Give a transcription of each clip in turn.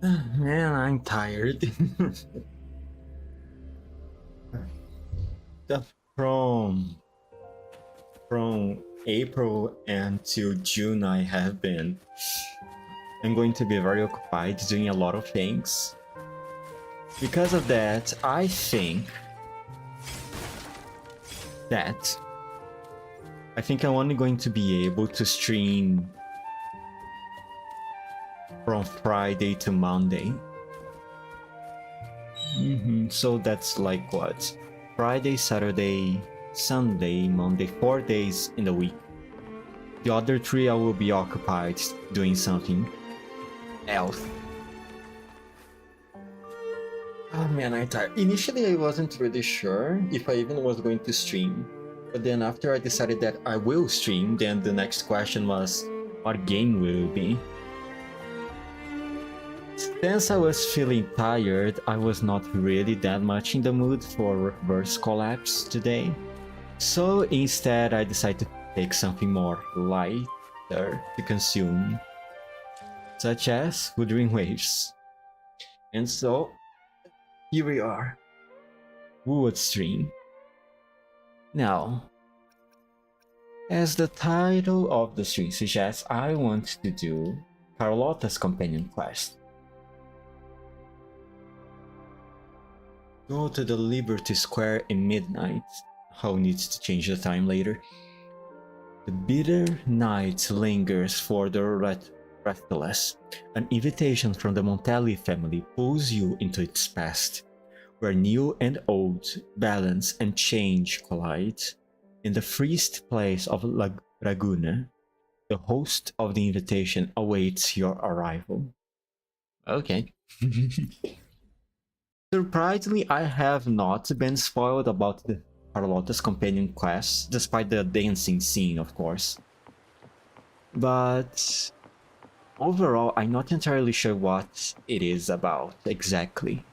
Man, I'm tired. The- from April until June, I'm going to be very occupied doing a lot of things. Because of that, I think I'm only going to be able to stream from Friday to Monday. So that's like what? Friday, Saturday, Sunday, Monday, 4 days in the week. The other 3 I will be occupied doing something else. Oh man, I'm tired. Initially, I wasn't really sure if I even was going to stream. But then after I decided that I will stream, then the next question was, what game will it be? Since I was feeling tired, I was not really that much in the mood for reverse collapse today. So instead, I decided to take something more lighter to consume, such as Wuthering Waves. And so, here we are. Wood stream. Now, as the title of the stream suggests, I want to do Carlotta's companion quest. Go to the Liberty Square in midnight. I'll need to change the time later. The bitter night lingers for the restless. An invitation from the Montelli family pulls you into its past, where new and old, balance and change collide. In the freest place of Laguna, the host of the invitation awaits your arrival. Okay. Surprisingly, I have not been spoiled about the Carlotta's companion quest, despite the dancing scene, of course. But overall, I'm not entirely sure what it is about exactly.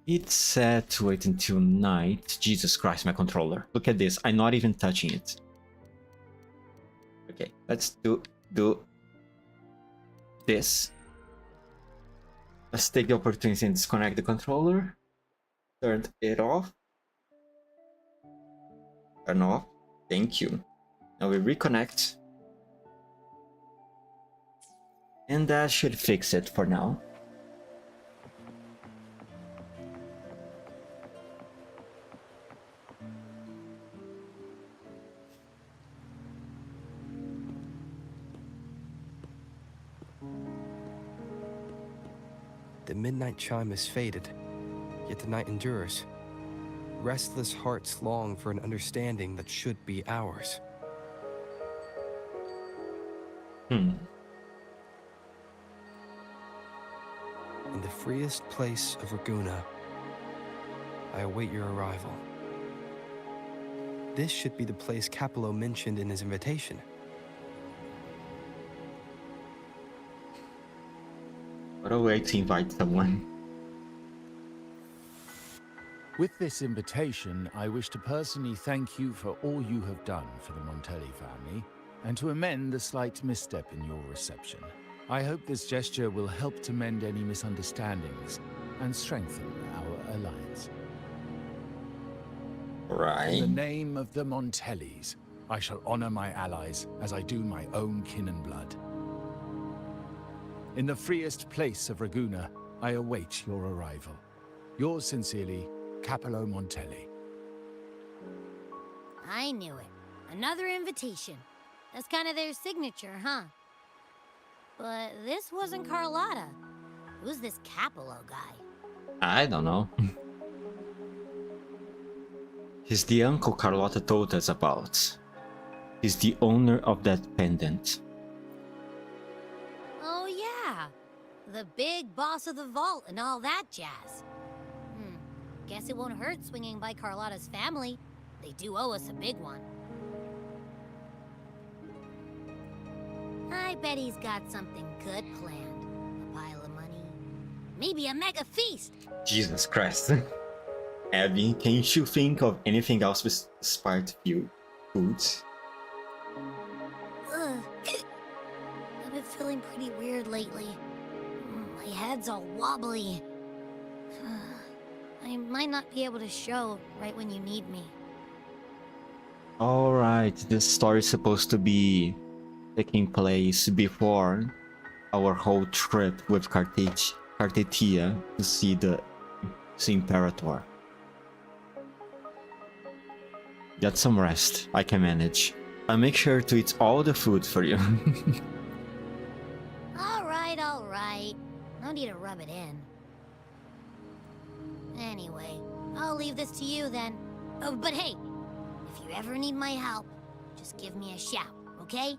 It's set to wait until night. Jesus Christ, my controller. Look at this. I'm not even touching it. Okay, let's do this. Let's take the opportunity and disconnect the controller. Turn it off. Turn off. Thank you. Now we reconnect. And that should fix it for now. The midnight chime is faded, yet the night endures. Restless hearts long for an understanding that should be ours. In the freest place of Raguna, I await your arrival. This should be the place Capello mentioned in his invitation. What a way to invite someone. With this invitation, I wish to personally thank you for all you have done for the Montelli family, and to amend the slight misstep in your reception. I hope this gesture will help to mend any misunderstandings and strengthen our alliance. Right. In the name of the Montellis, I shall honor my allies as I do my own kin and blood. In the freest place of Raguna, I await your arrival. Yours sincerely, Capello Montelli. I knew it. Another invitation. That's kind of their signature, huh? But this wasn't Carlotta. Who's this Capello guy? I don't know. He's the uncle Carlotta told us about. He's the owner of that pendant. Oh yeah, the big boss of the vault and all that jazz. Guess it won't hurt swinging by Carlotta's family. They do owe us a big one. I bet he's got something good planned. A pile of money. Maybe a mega feast. Jesus Christ. Abby, can't you think of anything else besides food? Ugh. But feeling pretty weird lately. My head's all wobbly. I might not be able to show right when you need me. Alright, this story is supposed to be taking place before our whole trip with Cartetia to see the Imperator. Get some rest, I can manage. I'll make sure to eat all the food for you. Alright. No need to rub it in. Anyway, I'll leave this to you then. Oh, but hey, if you ever need my help, just give me a shout, okay?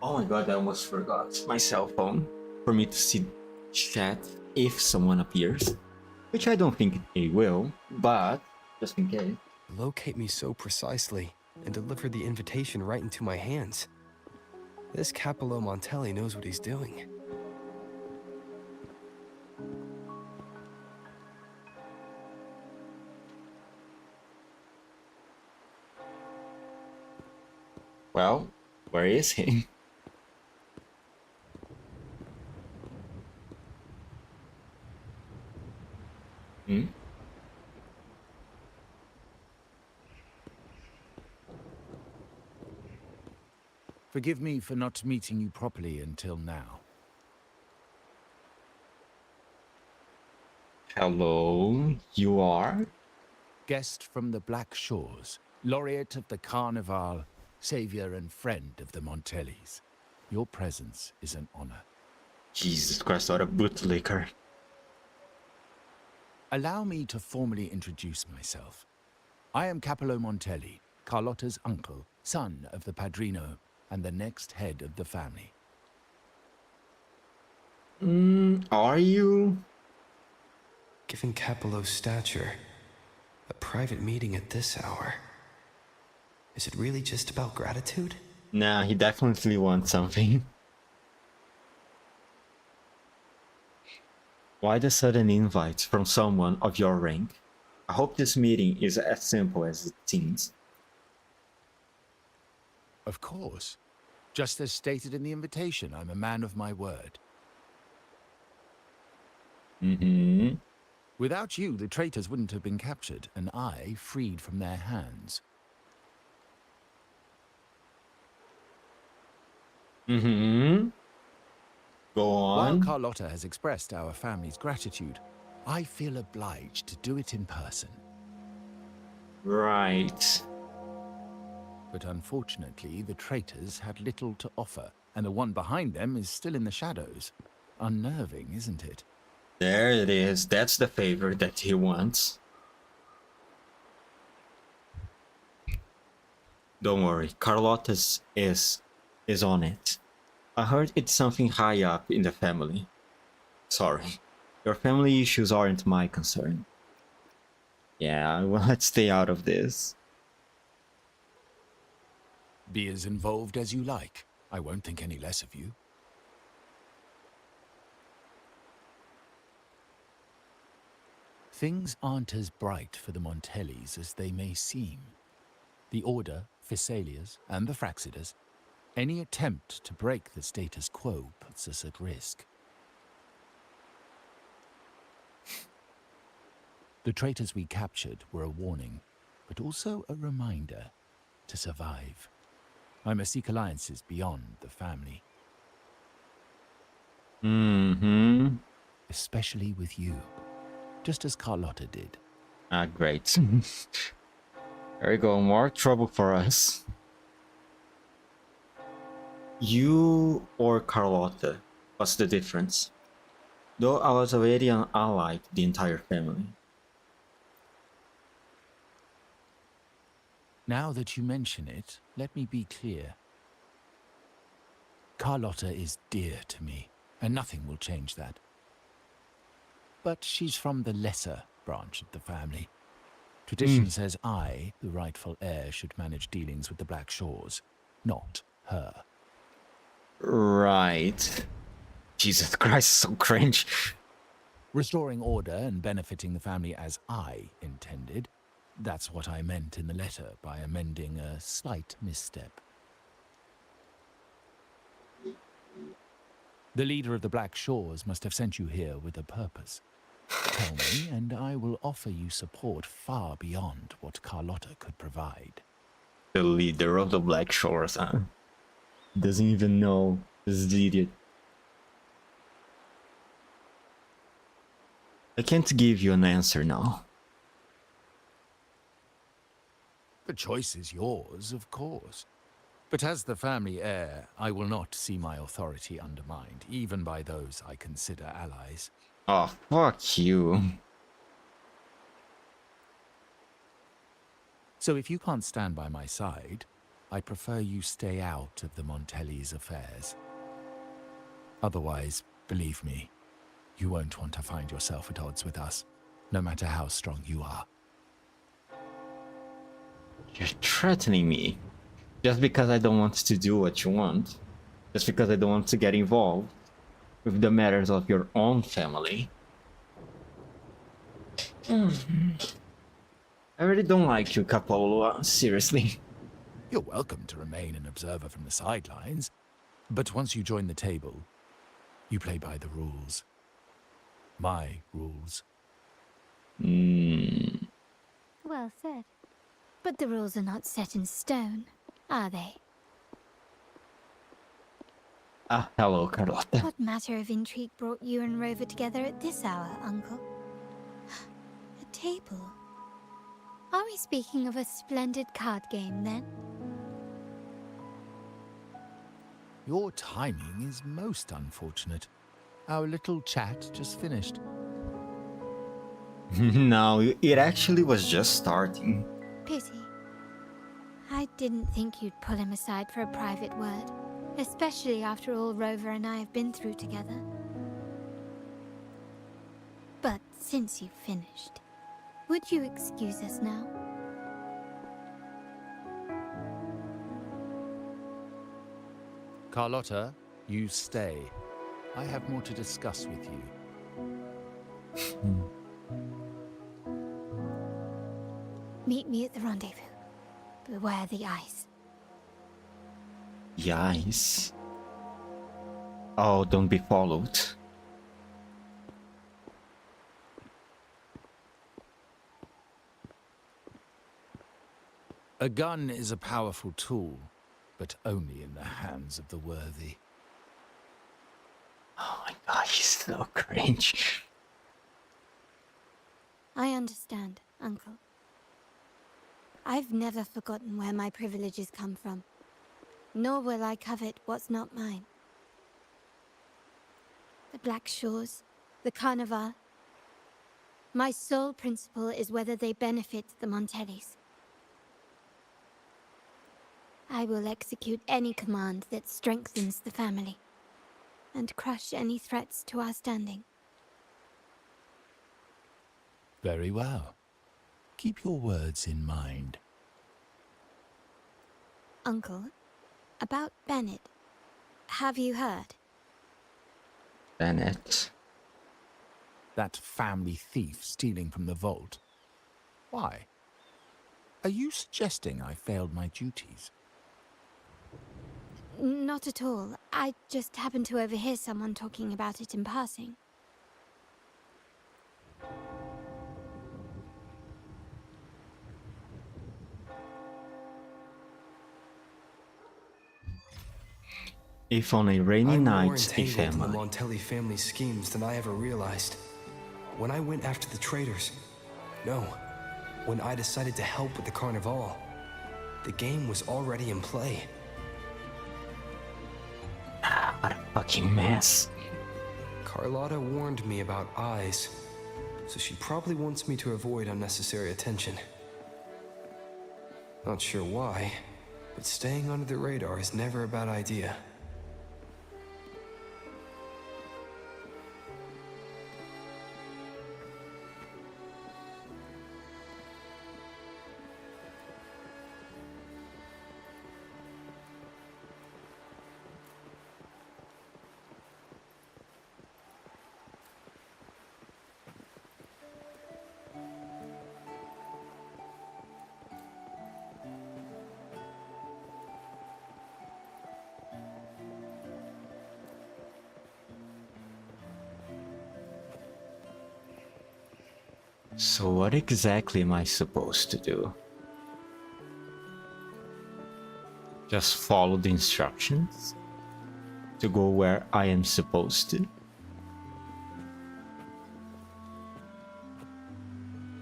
Oh my god, I almost forgot my cell phone for me to see chat if someone appears. Which I don't think they will, but just in case. Locate me so precisely and deliver the invitation right into my hands. This Capello Montelli knows what he's doing. Well, where is he? Hmm? Forgive me for not meeting you properly until now. Hello, you are? Guest from the Black Shores, laureate of the Carnival, savior and friend of the Montellis. Your presence is an honor. Jesus Christ, what a bootlicker. Allow me to formally introduce myself. I am Capello Montelli, Carlotta's uncle, son of the Padrino, and the next head of the family. Are you? Given Capello's stature, a private meeting at this hour. Is it really just about gratitude? Nah, he definitely wants something. Why the sudden invite from someone of your rank? I hope this meeting is as simple as it seems. Of course. Just as stated in the invitation, I'm a man of my word. Without you, the traitors wouldn't have been captured, and I freed from their hands. Go While on. Carlotta has expressed our family's gratitude, I feel obliged to do it in person. Right. But unfortunately, the traitors had little to offer, and the one behind them is still in the shadows. Unnerving, isn't it? There it is. That's the favor that he wants. Don't worry, Carlotta's is on it. I heard it's something high up in the family. Sorry, your family issues aren't my concern. Yeah, well, let's stay out of this. Be as involved as you like. I won't think any less of you. Things aren't as bright for the Montellis as they may seem. The Order, Phassalias, and the Fraxidas, any attempt to break the status quo puts us at risk. The traitors we captured were a warning, but also a reminder to survive. I must seek alliances beyond the family. Especially with you, just as Carlotta did. Ah, great. There you go, more trouble for us. You or Carlotta, what's the difference? Though I was already an ally to the entire family. Now that you mention it, let me be clear. Carlotta is dear to me, and nothing will change that. But she's from the lesser branch of the family. Tradition says I, the rightful heir, should manage dealings with the Black Shores, not her. Right. Jesus Christ, so cringe. Restoring order and benefiting the family as I intended. That's what I meant in the letter by amending a slight misstep. The leader of the Black Shores must have sent you here with a purpose. Tell me, and I will offer you support far beyond what Carlotta could provide. The leader of the Black Shores, huh? Doesn't even know this idiot. I can't give you an answer now. The choice is yours, of course. But as the family heir, I will not see my authority undermined, even by those I consider allies. Oh, fuck you. So if you can't stand by my side, I prefer you stay out of the Montelli's affairs. Otherwise, believe me, you won't want to find yourself at odds with us, no matter how strong you are. You're threatening me. Just because I don't want to do what you want. Just because I don't want to get involved with the matters of your own family. I really don't like you, Capolo, seriously. You're welcome to remain an observer from the sidelines, but once you join the table, you play by the rules. My rules. Well said. But the rules are not set in stone, are they? Ah, hello, Carlotta. What matter of intrigue brought you and Rover together at this hour, Uncle? A table. Are we speaking of a splendid card game, then? Your timing is most unfortunate. Our little chat just finished. No, it actually was just starting. Pity. I didn't think you'd pull him aside for a private word, especially after all Rover and I have been through together. But since you've finished, would you excuse us now? Carlotta, you stay. I have more to discuss with you. Meet me at the rendezvous. Beware the ice. Yes. Oh, don't be followed. A gun is a powerful tool, but only in the hands of the worthy. Oh my god, he's so cringe. I understand, Uncle. I've never forgotten where my privileges come from, nor will I covet what's not mine. The Black Shores, the Carnival. My sole principle is whether they benefit the Montellis. I will execute any command that strengthens the family, and crush any threats to our standing. Very well. Keep your words in mind. Uncle, about Bennett. Have you heard? Bennett. That family thief stealing from the vault. Why? Are you suggesting I failed my duties? Not at all. I just happened to overhear someone talking about it in passing. If on a rainy I'm more night, a entangled in the family. Montelli family schemes than I ever realized. When I went after the traitors, no, when I decided to help with the Carnival, the game was already in play. What a fucking mess. Carlotta warned me about eyes, so she probably wants me to avoid unnecessary attention. Not sure why, but staying under the radar is never a bad idea. So what exactly am I supposed to do? Just follow the instructions? To go where I am supposed to?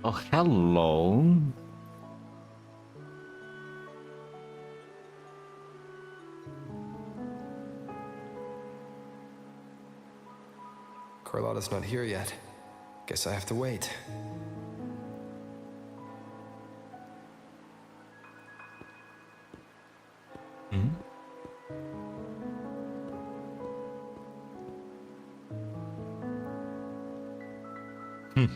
Oh, hello. Carlotta's not here yet. Guess I have to wait. Hmm? Hmm.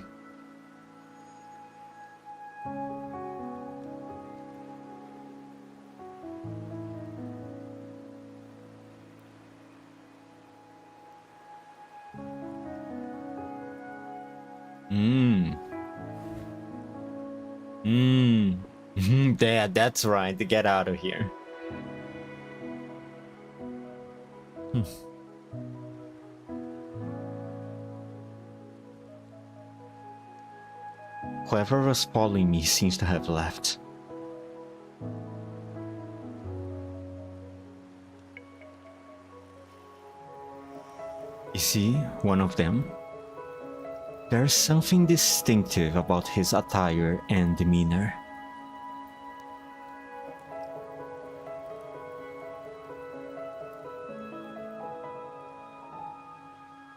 Hmm. Hmm. Yeah, that's right. To get out of here. Hmm. Whoever was following me seems to have left. You see, one of them? There's something distinctive about his attire and demeanor.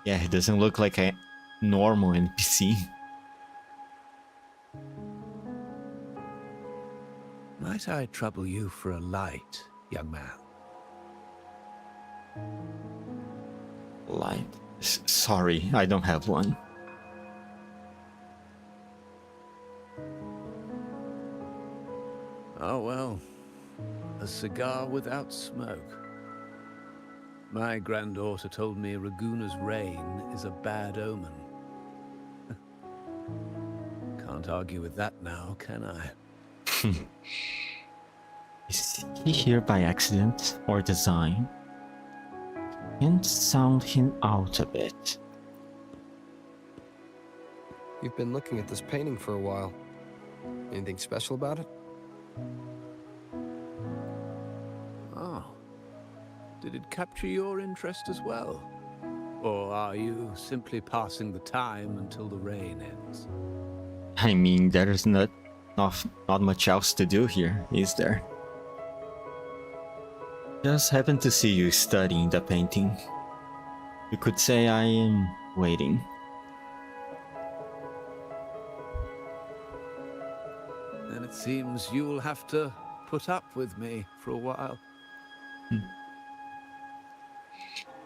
Yeah, he doesn't look like a normal NPC. Might I trouble you for a light, young man? Light? Sorry, I don't have one. Oh well, a cigar without smoke. My granddaughter told me Raguna's rain is a bad omen. Can't argue with that now, can I? Is he here by accident or design? Can't sound him out a bit. You've been looking at this painting for a while. Anything special about it? Oh. Did it capture your interest as well? Or are you simply passing the time until the rain ends? I mean, there's not much else to do here, is there? Just happened to see you studying the painting. You could say I am waiting. Then it seems you'll have to put up with me for a while.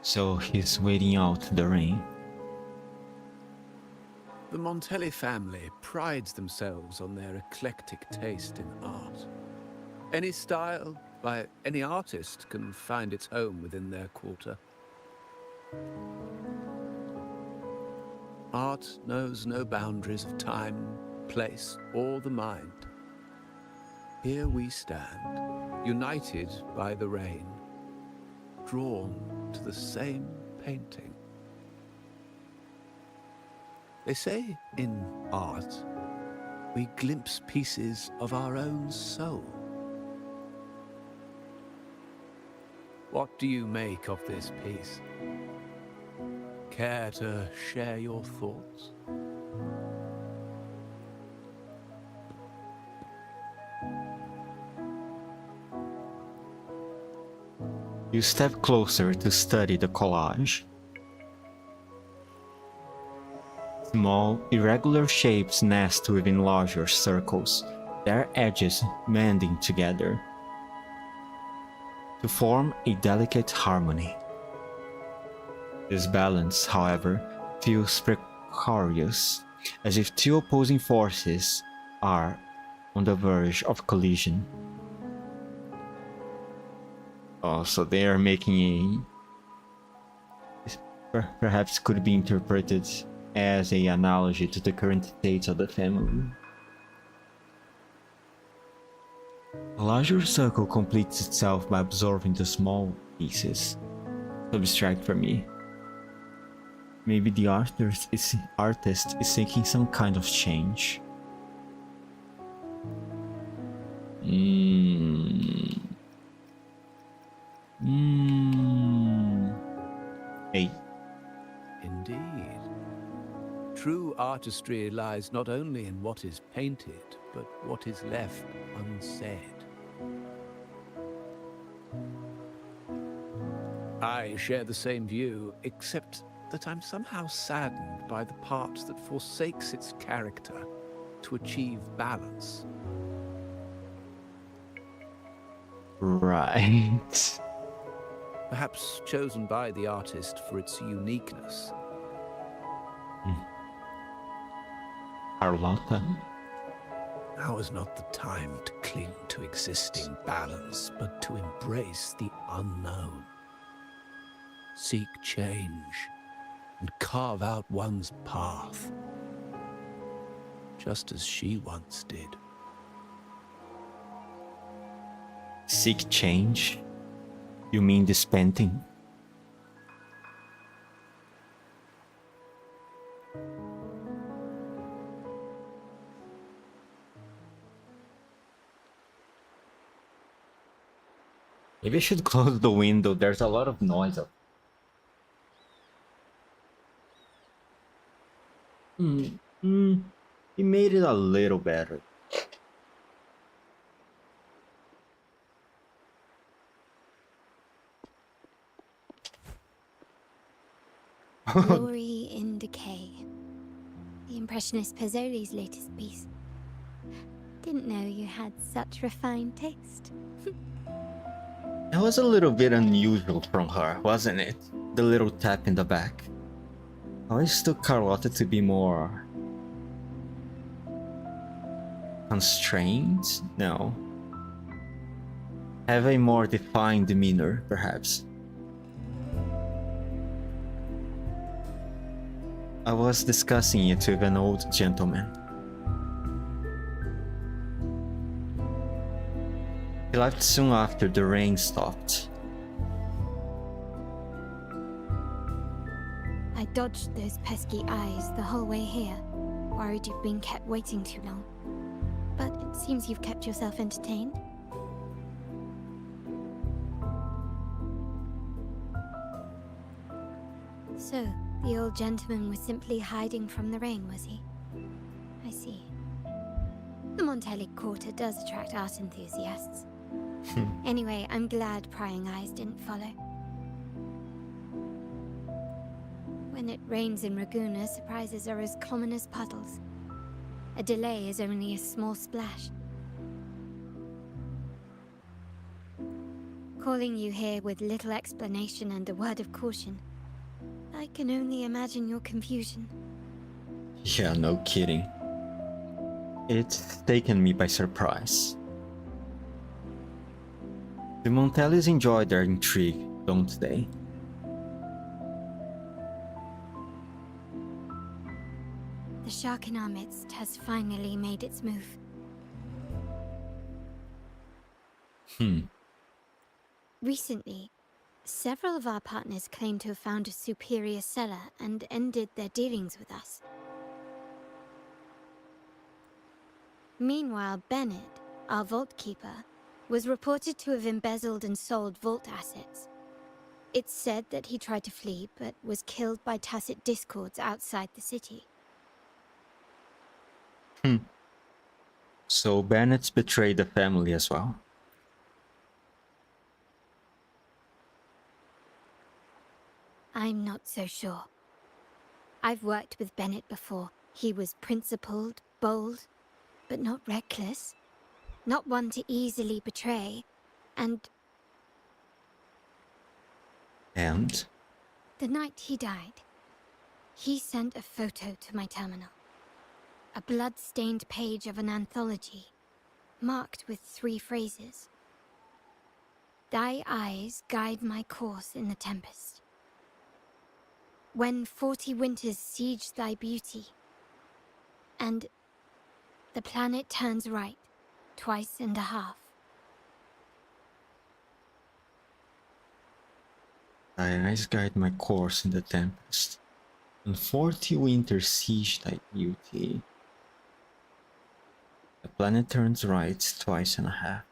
So he's waiting out the rain. The Montelli family prides themselves on their eclectic taste in art. Any style by any artist can find its home within their quarter. Art knows no boundaries of time, place, or the mind. Here we stand, united by the rain, drawn to the same painting. They say in art, we glimpse pieces of our own soul. What do you make of this piece? Care to share your thoughts? You step closer to study the collage. Small, irregular shapes nest within larger circles, their edges mending together to form a delicate harmony. This balance, however, feels precarious, as if two opposing forces are on the verge of collision. Oh, so they are making perhaps could be interpreted as an analogy to the current state of the family. A larger circle completes itself by absorbing the small pieces. Abstract for me. Maybe the artist is seeking some kind of change. Hey. Indeed. True artistry lies not only in what is painted, but what is left unsaid. I share the same view, except that I'm somehow saddened by the part that forsakes its character to achieve balance. Right. Perhaps chosen by the artist for its uniqueness. Carlotta. Now is not the time to cling to existing balance, but to embrace the unknown. Seek change and carve out one's path, just as she once did. Seek change? You mean this painting? Maybe I should close the window. There's a lot of noise up. He made it a little better. Glory in Decay. The Impressionist Pazzoli's latest piece. Didn't know you had such refined taste. It was a little bit unusual from her, wasn't it? The little tap in the back. I always took Carlotta to be more constrained? No. Have a more defined demeanor, perhaps. I was discussing it with an old gentleman. He left soon after the rain stopped. I dodged those pesky eyes the whole way here, worried you've been kept waiting too long. But it seems you've kept yourself entertained. So, the old gentleman was simply hiding from the rain, was he? I see. The Montelli Quarter does attract art enthusiasts. Anyway, I'm glad prying eyes didn't follow. When it rains in Ragusa, surprises are as common as puddles. A delay is only a small splash. Calling you here with little explanation and a word of caution, I can only imagine your confusion. Yeah, no kidding. It's taken me by surprise. The Montellis enjoy their intrigue, don't they? The shark in our midst has finally made its move. Recently, several of our partners claim to have found a superior cellar and ended their dealings with us. Meanwhile, Bennett, our vault keeper, was reported to have embezzled and sold vault assets. It's said that he tried to flee, but was killed by tacit discords outside the city. So Bennett's betrayed the family as well. I'm not so sure. I've worked with Bennett before. He was principled, bold, but not reckless. Not one to easily betray. And the night he died, he sent a photo to my terminal. A blood-stained page of an anthology, marked with 3 phrases. Thy eyes guide my course in the tempest. When 40 winters siege thy beauty, and the planet turns right, twice and a half. Thy eyes guide my course in the tempest. and 40 winter siege type beauty. The planet turns right twice and a half.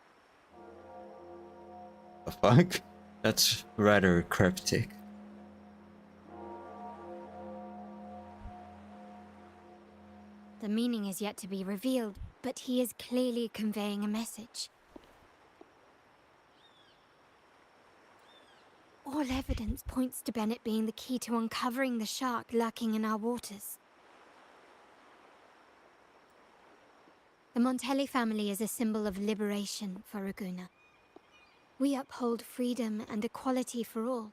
The fuck? That's rather cryptic. The meaning is yet to be revealed, but he is clearly conveying a message. All evidence points to Bennett being the key to uncovering the shark lurking in our waters. The Montelli family is a symbol of liberation for Raguna. We uphold freedom and equality for all.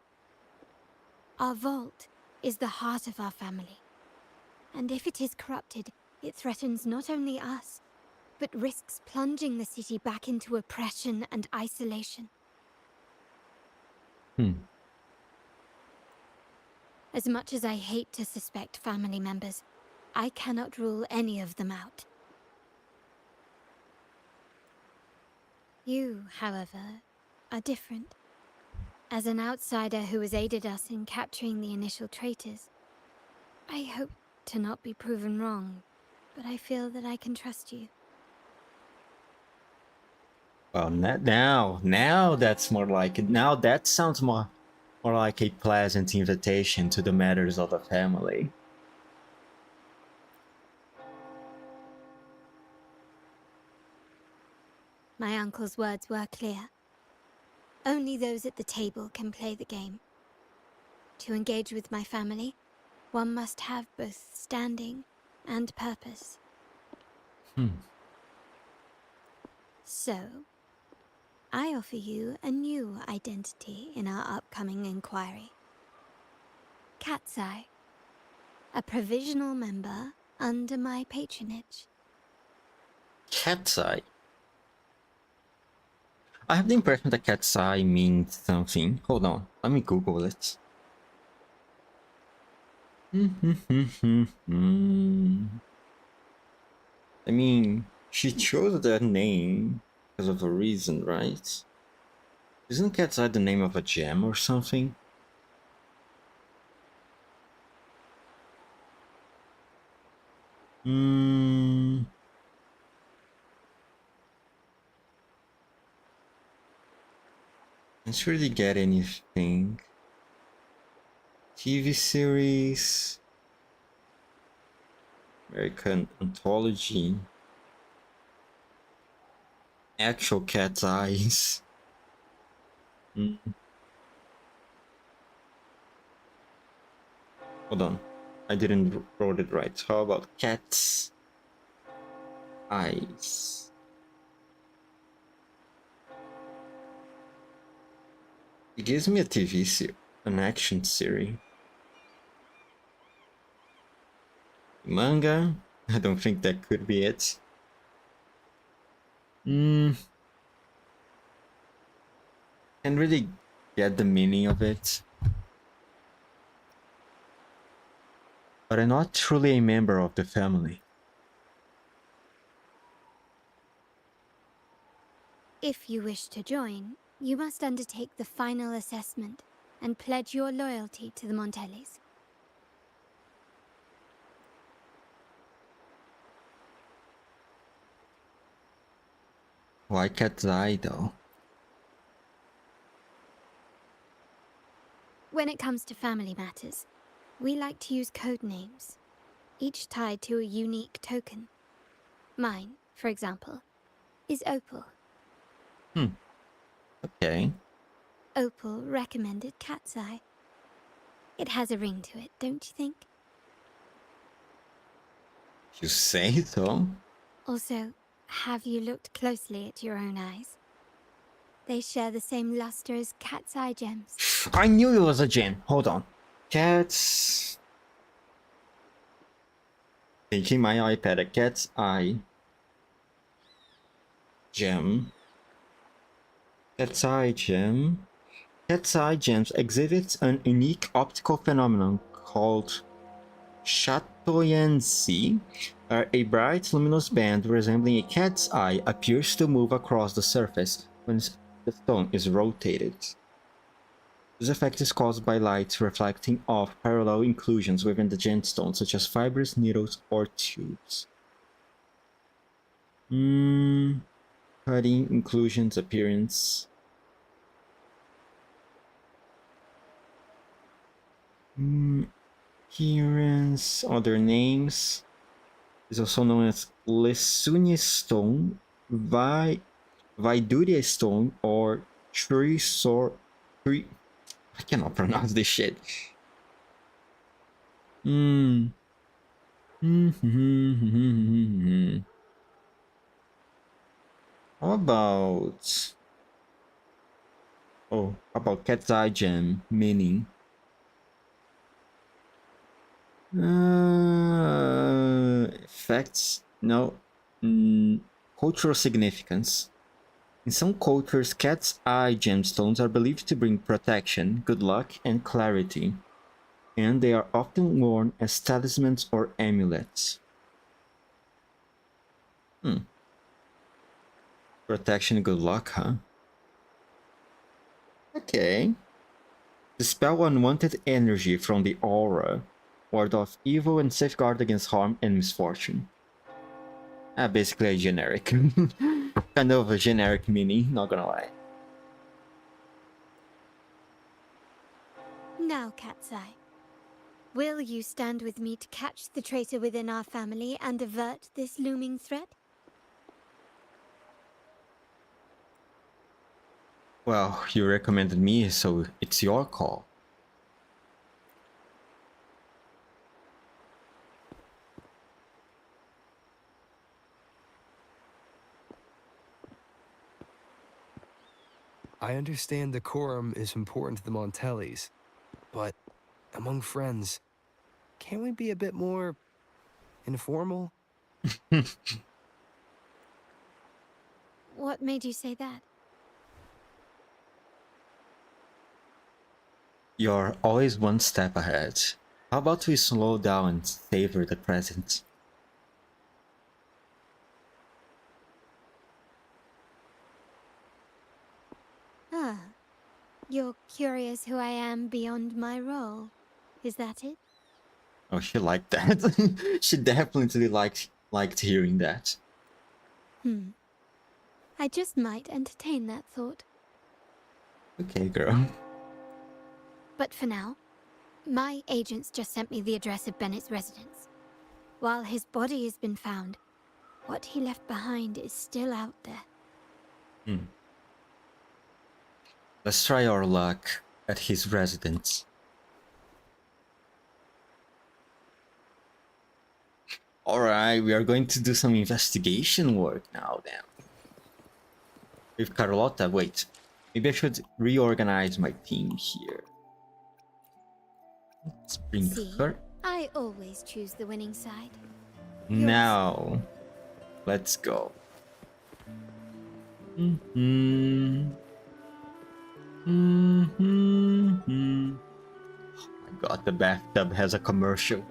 Our vault is the heart of our family. And if it is corrupted, it threatens not only us, but risks plunging the city back into oppression and isolation. As much as I hate to suspect family members, I cannot rule any of them out. You, however, are different. As an outsider who has aided us in capturing the initial traitors, I hope to not be proven wrong, but I feel that I can trust you. Well, now that's more like it. Now that sounds more like a pleasant invitation to the matters of the family. My uncle's words were clear. Only those at the table can play the game. To engage with my family, one must have both standing and purpose. So, I offer you a new identity in our upcoming inquiry. Cat's Eye, a provisional member under my patronage. Cat's eye. I have the impression that cat's eye means something. Hold on, let me Google it. I mean, she chose that name because of a reason, right? Isn't cat's eye the name of a gem or something? Let's really get anything. TV series, American Anthology, actual cat's eyes. Hold on, I didn't wrote it right. How about cat's eyes? It gives me a TV series, an action series. Manga? I don't think that could be it. Can't really get the meaning of it. But I'm not truly a member of the family. If you wish to join, you must undertake the final assessment and pledge your loyalty to the Montellis. Why cat's eye though? When it comes to family matters, we like to use code names, each tied to a unique token. Mine, for example, is Opal. Okay. Opal recommended Cat's Eye. It has a ring to it, don't you think? You say so? Also, have you looked closely at your own eyes? They share the same luster as cat's eye gems. I knew it was a gem. Hold on. Cat's... Taking my iPad, a cat's eye gem. Cat's eye gem. Cat's eye gems exhibits an unique optical phenomenon called chatoyancy, where a bright luminous band resembling a cat's eye appears to move across the surface when the stone is rotated. This effect is caused by light reflecting off parallel inclusions within the gemstone, such as fibers, needles, or tubes. Cutting, inclusions, appearance. Appearance, other names. Is also known as Lesunia Stone, Vaiduria Stone, or Trisor. I cannot pronounce this shit. How about... Oh, how about Cat's Eye Gem, meaning... Effects? No. Cultural significance. In some cultures, Cat's Eye gemstones are believed to bring protection, good luck, and clarity, and they are often worn as talismans or amulets. Protection, good luck, huh? Okay. Dispel unwanted energy from the aura, ward off evil, and safeguard against harm and misfortune. Basically a generic. Kind of a generic mini, not gonna lie. Now, Cat's Eye, will you stand with me to catch the traitor within our family and avert this looming threat? Well, you recommended me, so it's your call. I understand decorum is important to the Montellis, but among friends, can't we be a bit more informal? What made you say that? You're always one step ahead. How about we slow down and savor the present? Ah, you're curious who I am beyond my role. Is that it? Oh, she liked that. She definitely liked hearing that. I just might entertain that thought. Okay, girl. But for now, my agents just sent me the address of Bennett's residence. While his body has been found, what he left behind is still out there. Let's try our luck at his residence. Alright, we are going to do some investigation work now then. With Carlotta, wait. Maybe I should reorganize my team here. Let's bring See, her. I always choose the winning side. Now, let's go. Oh my god, the bathtub has a commercial.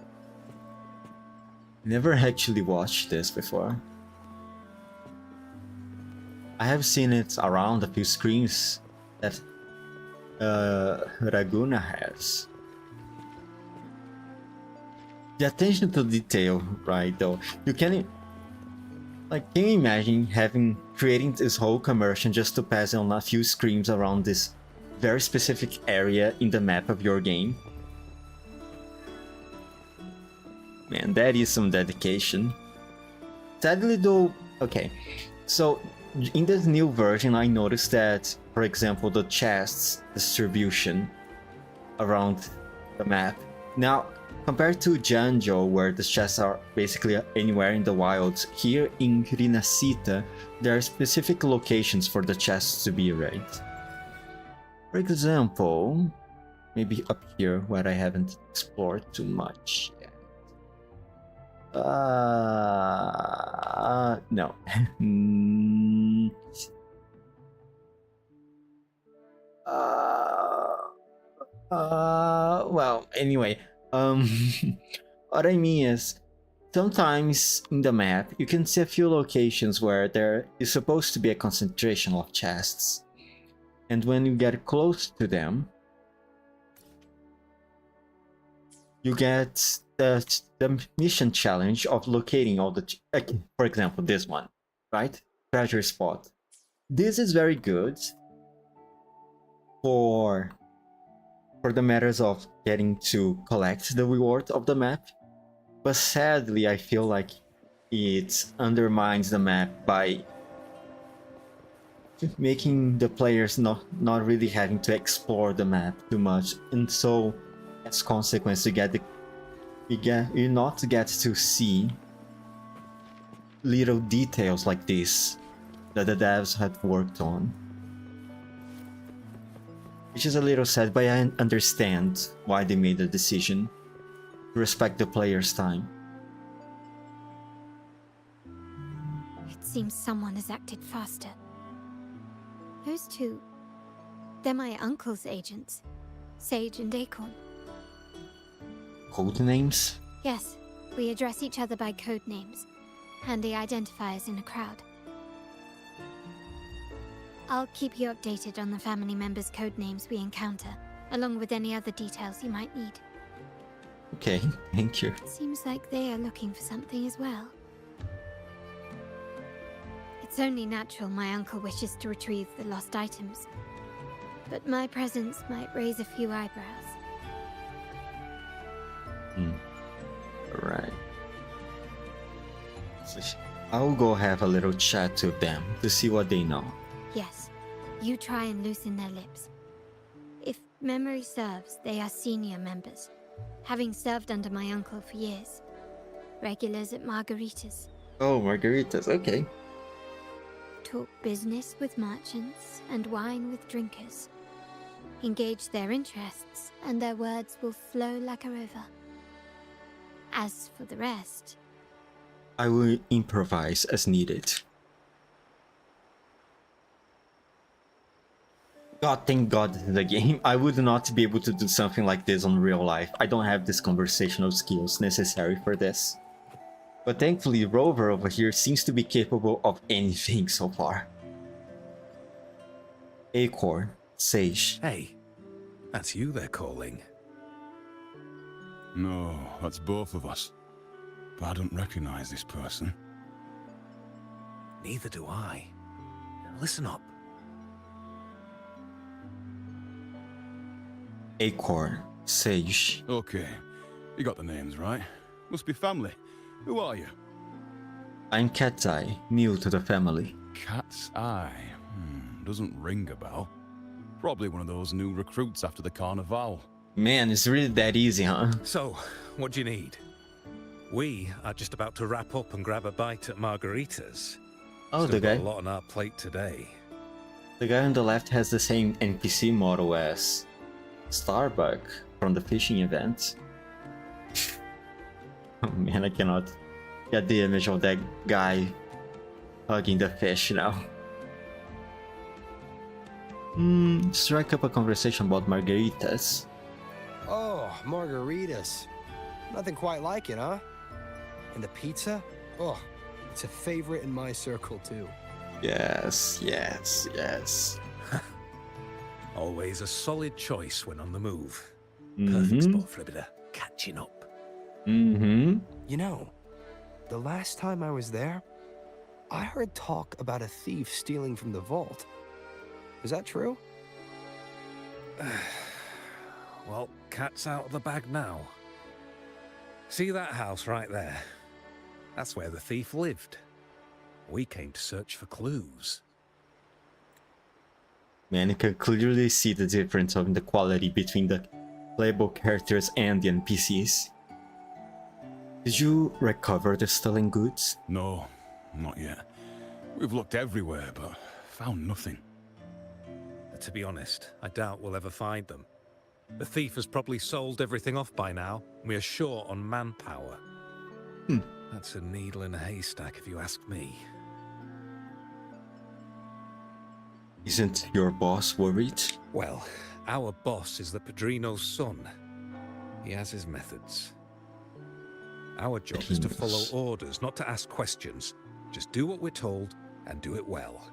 Never actually watched this before. I have seen it around a few screens that Raguna has. The attention to detail, right, though. You can... Like, can you imagine creating this whole commercial just to pass on a few screens around this very specific area in the map of your game? Man, that is some dedication. Sadly though, okay, so in this new version I noticed that, for example, the chests distribution around the map. Now, compared to Janjo, where the chests are basically anywhere in the wilds, here in Rinascita, there are specific locations for the chests to be right. For example, maybe up here where I haven't explored too much yet. No. Well, anyway, what I mean is, sometimes in the map, you can see a few locations where there is supposed to be a concentration of chests. And when you get close to them, you get the mission challenge of locating all the, like, for example, this one, right? Treasure spot. This is very good for the matters of getting to collect the reward of the map, but sadly I feel like it undermines the map by making the players not really having to explore the map too much, and so as consequence you not get to see little details like this that the devs had worked on, which is a little sad, but I understand why they made the decision to respect the player's time. It seems someone has acted faster. Those two, they're my uncle's agents, Sage and Acorn. Code names? Yes, we address each other by code names, handy identifiers in a crowd. I'll keep you updated on the family members' code names we encounter, along with any other details you might need. Okay, thank you. Seems like they are looking for something as well. It's only natural my uncle wishes to retrieve the lost items, but my presence might raise a few eyebrows. Alright. I'll go have a little chat with them to see what they know. Yes, you try and loosen their lips. If memory serves, they are senior members, having served under my uncle for years. Regulars at Margarita's. Oh, margaritas, okay. Talk business with merchants and wine with drinkers. Engage their interests, and their words will flow like a river. As for the rest, I will improvise as needed. God, thank God the game. I would not be able to do something like this on real life. I don't have these conversational skills necessary for this. But thankfully, Rover over here seems to be capable of anything so far. Acorn, Sage. Hey, that's you they're calling. No, that's both of us. But I don't recognize this person. Neither do I. Listen up. Acorn, Sage. Okay, you got the names right. Must be family. Who are you? I'm Cat's Eye, new to the family. Cat's Eye. Doesn't ring a bell. Probably one of those new recruits after the Carnival. Man, it's really that easy, huh? So, what do you need? We are just about to wrap up and grab a bite at Margarita's. Oh, Still the guy. got a lot on our plate today. The guy on the left has the same NPC model as Starbuck from the fishing event. Oh man, I cannot get the image of that guy hugging the fish now. Strike up a conversation about margaritas. Oh, margaritas. Nothing quite like it, huh? And the pizza? Oh, it's a favorite in my circle, too. Yes, yes, yes. Always a solid choice when on the move. Perfect spot for a bit of catching up. You know, the last time I was there, I heard talk about a thief stealing from the vault. Is that true? Well, cat's out of the bag now. See that house right there? That's where the thief lived. We came to search for clues. Man, you can clearly see the difference in the quality between the playable characters and the NPCs. Did you recover the stolen goods? No, not yet. We've looked everywhere, but found nothing. To be honest, I doubt we'll ever find them. The thief has probably sold everything off by now. We are short on manpower. That's a needle in a haystack, if you ask me. Isn't your boss worried? Well, our boss is the Padrino's son. He has his methods. Our job is to follow orders, not to ask questions. Just do what we're told, and do it well.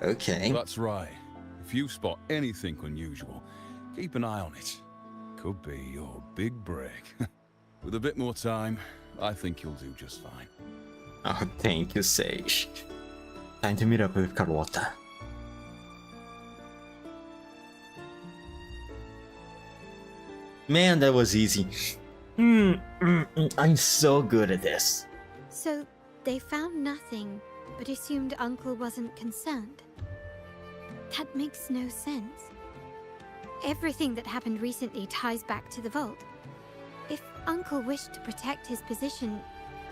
Okay. That's right. If you spot anything unusual, keep an eye on it. could be your big break. With a bit more time, I think you'll do just fine. Oh, thank you, Sage. Time to meet up with Carlotta. Man, that was easy. I'm so good at this. So, they found nothing, but assumed Uncle wasn't concerned. That makes no sense. Everything that happened recently ties back to the vault. If Uncle wished to protect his position,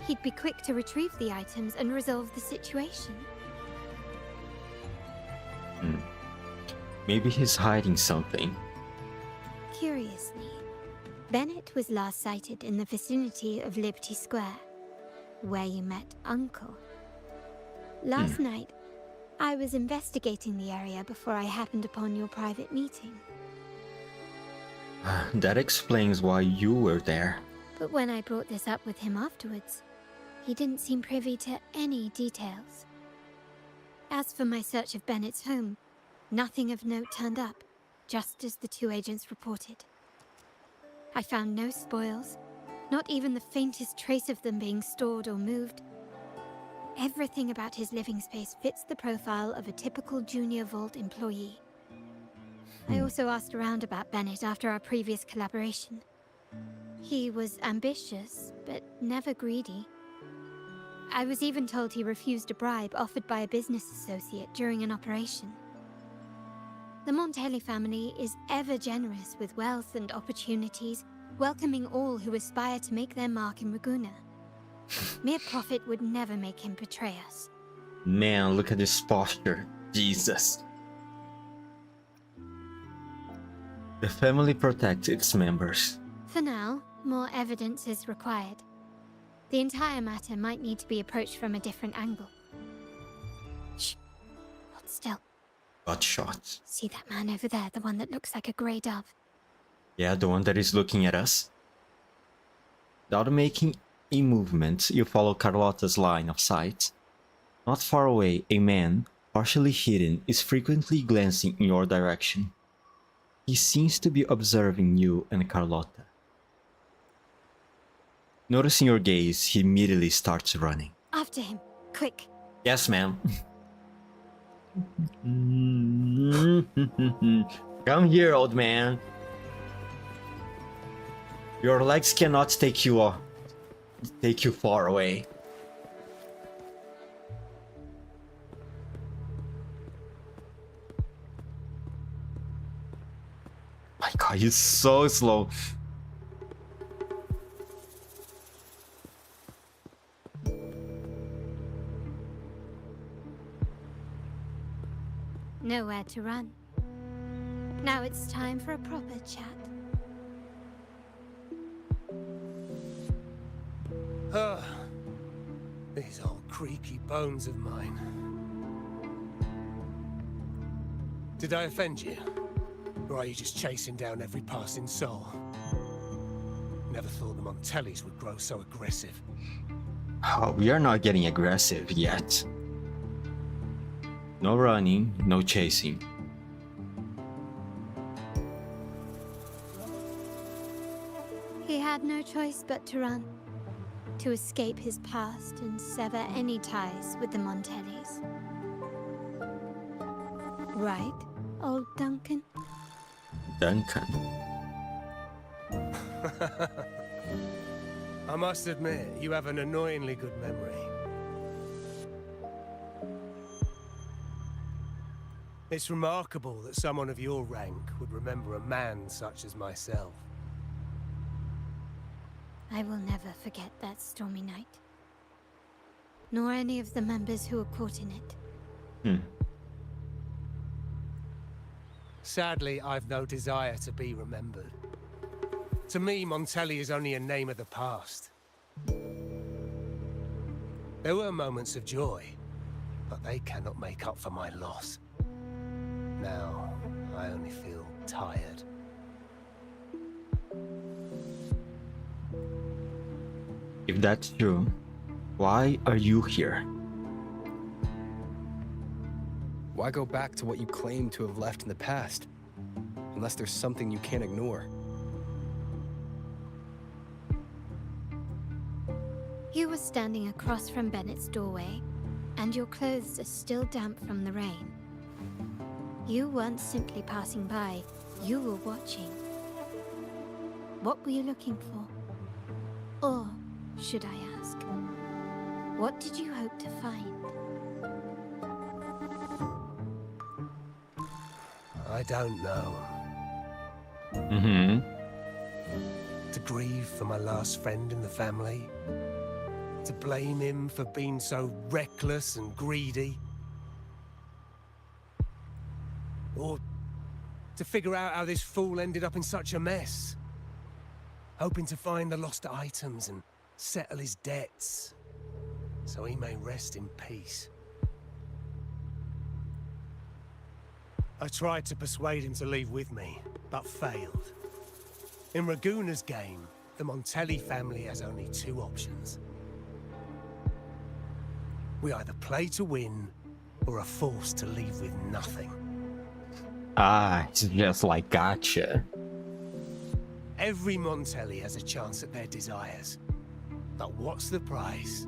he'd be quick to retrieve the items and resolve the situation. Maybe he's hiding something. Curiously, Bennett was last sighted in the vicinity of Liberty Square, where you met Uncle. Last night, I was investigating the area before I happened upon your private meeting. That explains why you were there. But when I brought this up with him afterwards, he didn't seem privy to any details. As for my search of Bennett's home, nothing of note turned up, just as the two agents reported. I found no spoils, not even the faintest trace of them being stored or moved. Everything about his living space fits the profile of a typical Junior Vault employee. I also asked around about Bennett after our previous collaboration. He was ambitious, but never greedy. I was even told he refused a bribe offered by a business associate during an operation. The Montelli family is ever generous with wealth and opportunities, welcoming all who aspire to make their mark in Ragusa. Mere profit would never make him betray us. Man, look at this posture. Jesus. The family protects its members. For now, more evidence is required. The entire matter might need to be approached from a different angle. Shh. Hold still. Got shot. See that man over there, the one that looks like a grey dove? Yeah, the one that is looking at us. Without making a movement, you follow Carlotta's line of sight. Not far away, a man, partially hidden, is frequently glancing in your direction. He seems to be observing you and Carlotta. Noticing your gaze, he immediately starts running. After him, quick. Yes, ma'am. Come here, old man. Your legs cannot take you far away. My God, he's so slow. Nowhere to run. Now it's time for a proper chat. These old creaky bones of mine. Did I offend you? Or are you just chasing down every passing soul? Never thought the Montellis would grow so aggressive. Oh, we are not getting aggressive yet. No running, no chasing. He had no choice but to run. To escape his past and sever any ties with the Montellis. Right, old Duncan? Duncan. I must admit, you have an annoyingly good memory. It's remarkable that someone of your rank would remember a man such as myself. I will never forget that stormy night. Nor any of the members who were caught in it. Sadly, I've no desire to be remembered. To me, Montelli is only a name of the past. There were moments of joy, but they cannot make up for my loss. Now, I only feel tired. If that's true, why are you here? Why go back to what you claim to have left in the past? Unless there's something you can't ignore. You were standing across from Bennett's doorway, and your clothes are still damp from the rain. You weren't simply passing by, you were watching. What were you looking for? Or, should I ask, what did you hope to find? I don't know. Mm-hmm. To grieve for my last friend in the family? To blame him for being so reckless and greedy? Or to figure out how this fool ended up in such a mess? Hoping to find the lost items and settle his debts, so he may rest in peace. I tried to persuade him to leave with me, but failed. In Raguna's game, the Montelli family has only two options. We either play to win, or are forced to leave with nothing. Ah, it's just like gotcha. Every Montelli has a chance at their desires. But what's the price?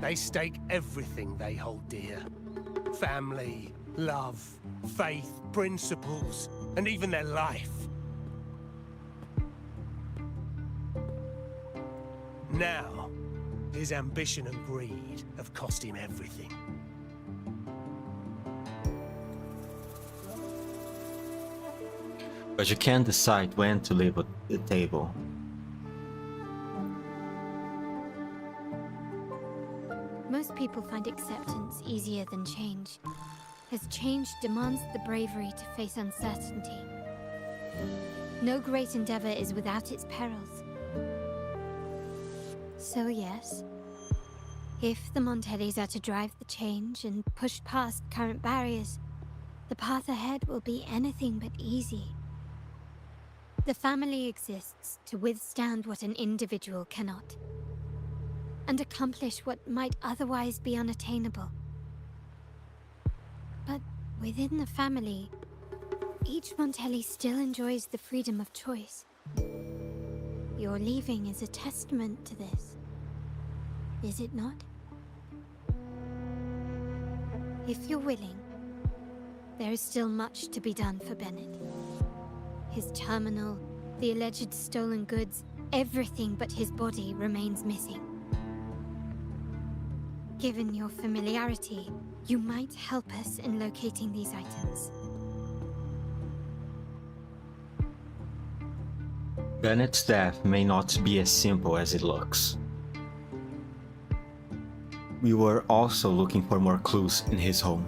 They stake everything they hold dear. Family, love, faith, principles, and even their life. Now, his ambition and greed have cost him everything. But you can't decide when to leave at the table. Most people find acceptance easier than change, as change demands the bravery to face uncertainty. No great endeavor is without its perils. So yes, if the Montellis are to drive the change and push past current barriers, the path ahead will be anything but easy. The family exists to withstand what an individual cannot, and accomplish what might otherwise be unattainable. But within the family, each Montelli still enjoys the freedom of choice. Your leaving is a testament to this, is it not? If you're willing, there is still much to be done for Bennett. His terminal, the alleged stolen goods, everything but his body remains missing. Given your familiarity, you might help us in locating these items. Bennett's death may not be as simple as it looks. We were also looking for more clues in his home.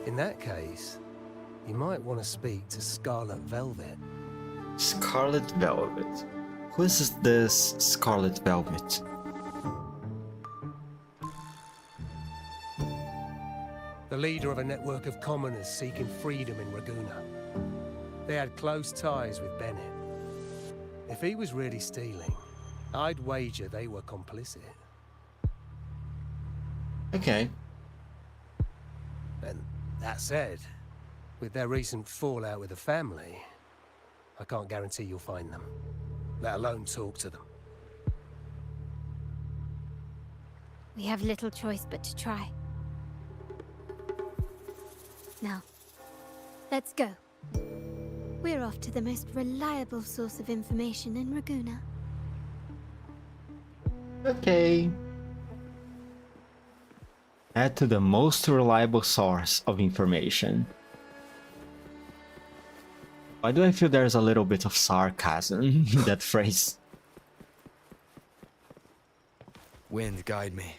In that case, you might want to speak to Scarlet Velvet. Scarlet Velvet. Who is this Scarlet Velvet? The leader of a network of commoners seeking freedom in Raguna. They had close ties with Bennett. If he was really stealing, I'd wager they were complicit. Okay. And that said, with their recent fallout with the family, I can't guarantee you'll find them, let alone talk to them. We have little choice but to try. Now, let's go. We're off to the most reliable source of information in Raguna. Okay. Head to the most reliable source of information. Why do I feel there's a little bit of sarcasm in that phrase? Wind, guide me.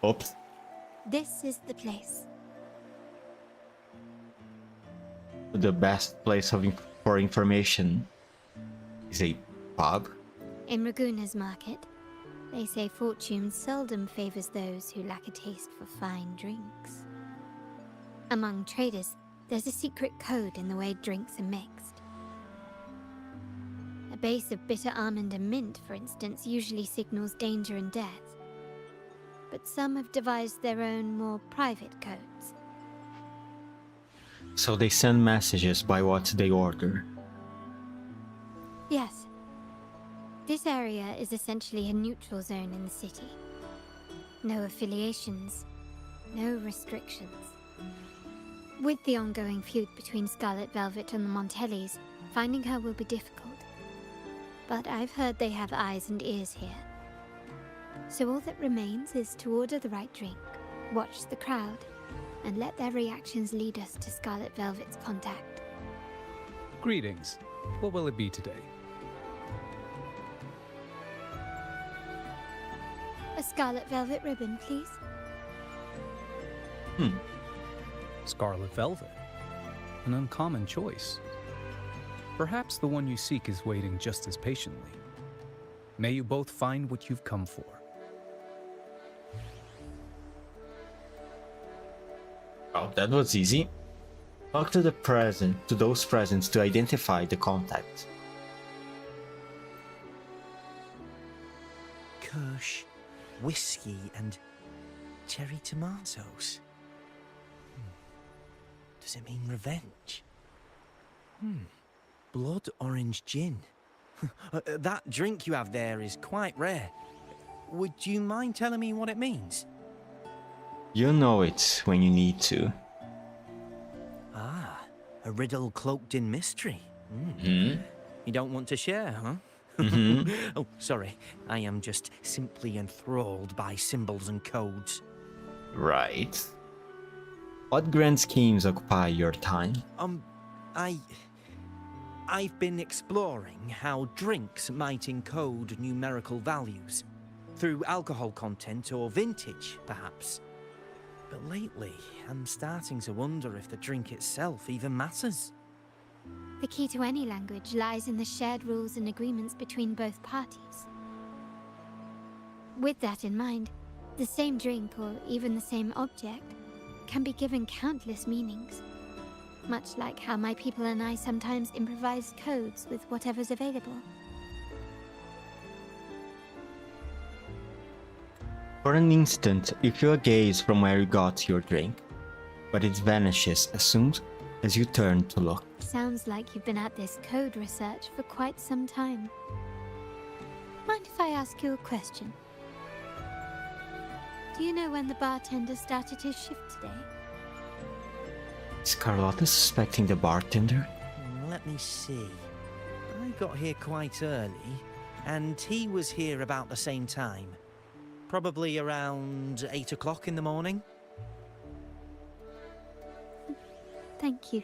Oops. This is the place. The best place for information is a pub. In Raguna's market, they say fortune seldom favors those who lack a taste for fine drinks. Among traders, there's a secret code in the way drinks are mixed. A base of bitter almond and mint, for instance, usually signals danger and death. But some have devised their own, more private codes. So they send messages by what they order. Yes. This area is essentially a neutral zone in the city. No affiliations, no restrictions. With the ongoing feud between Scarlet Velvet and the Montellis, finding her will be difficult. But I've heard they have eyes and ears here. So all that remains is to order the right drink, watch the crowd, and let their reactions lead us to Scarlet Velvet's contact. Greetings. What will it be today? A Scarlet Velvet ribbon, please. Scarlet Velvet. An uncommon choice. Perhaps the one you seek is waiting just as patiently. May you both find what you've come for. Oh, that was easy. Talk to those present to identify the contact. Kirsch, whiskey, and cherry tomatoes. Does it mean revenge? Blood orange gin. That drink you have there is quite rare. Would you mind telling me what it means? You know it when you need to. Ah, a riddle cloaked in mystery. You don't want to share, huh? Oh, sorry. I am just simply enthralled by symbols and codes. Right. What grand schemes occupy your time? I've been exploring how drinks might encode numerical values. Through alcohol content or vintage, perhaps. But lately, I'm starting to wonder if the drink itself even matters. The key to any language lies in the shared rules and agreements between both parties. With that in mind, the same drink, or even the same object, can be given countless meanings. Much like how my people and I sometimes improvise codes with whatever's available. For an instant, you feel a gaze from where you got your drink, but it vanishes as soon as you turn to look. Sounds like you've been at this code research for quite some time. Mind if I ask you a question? Do you know when the bartender started his shift today? Is Carlotta suspecting the bartender? Let me see. I got here quite early, and he was here about the same time. Probably around 8 o'clock in the morning. Thank you.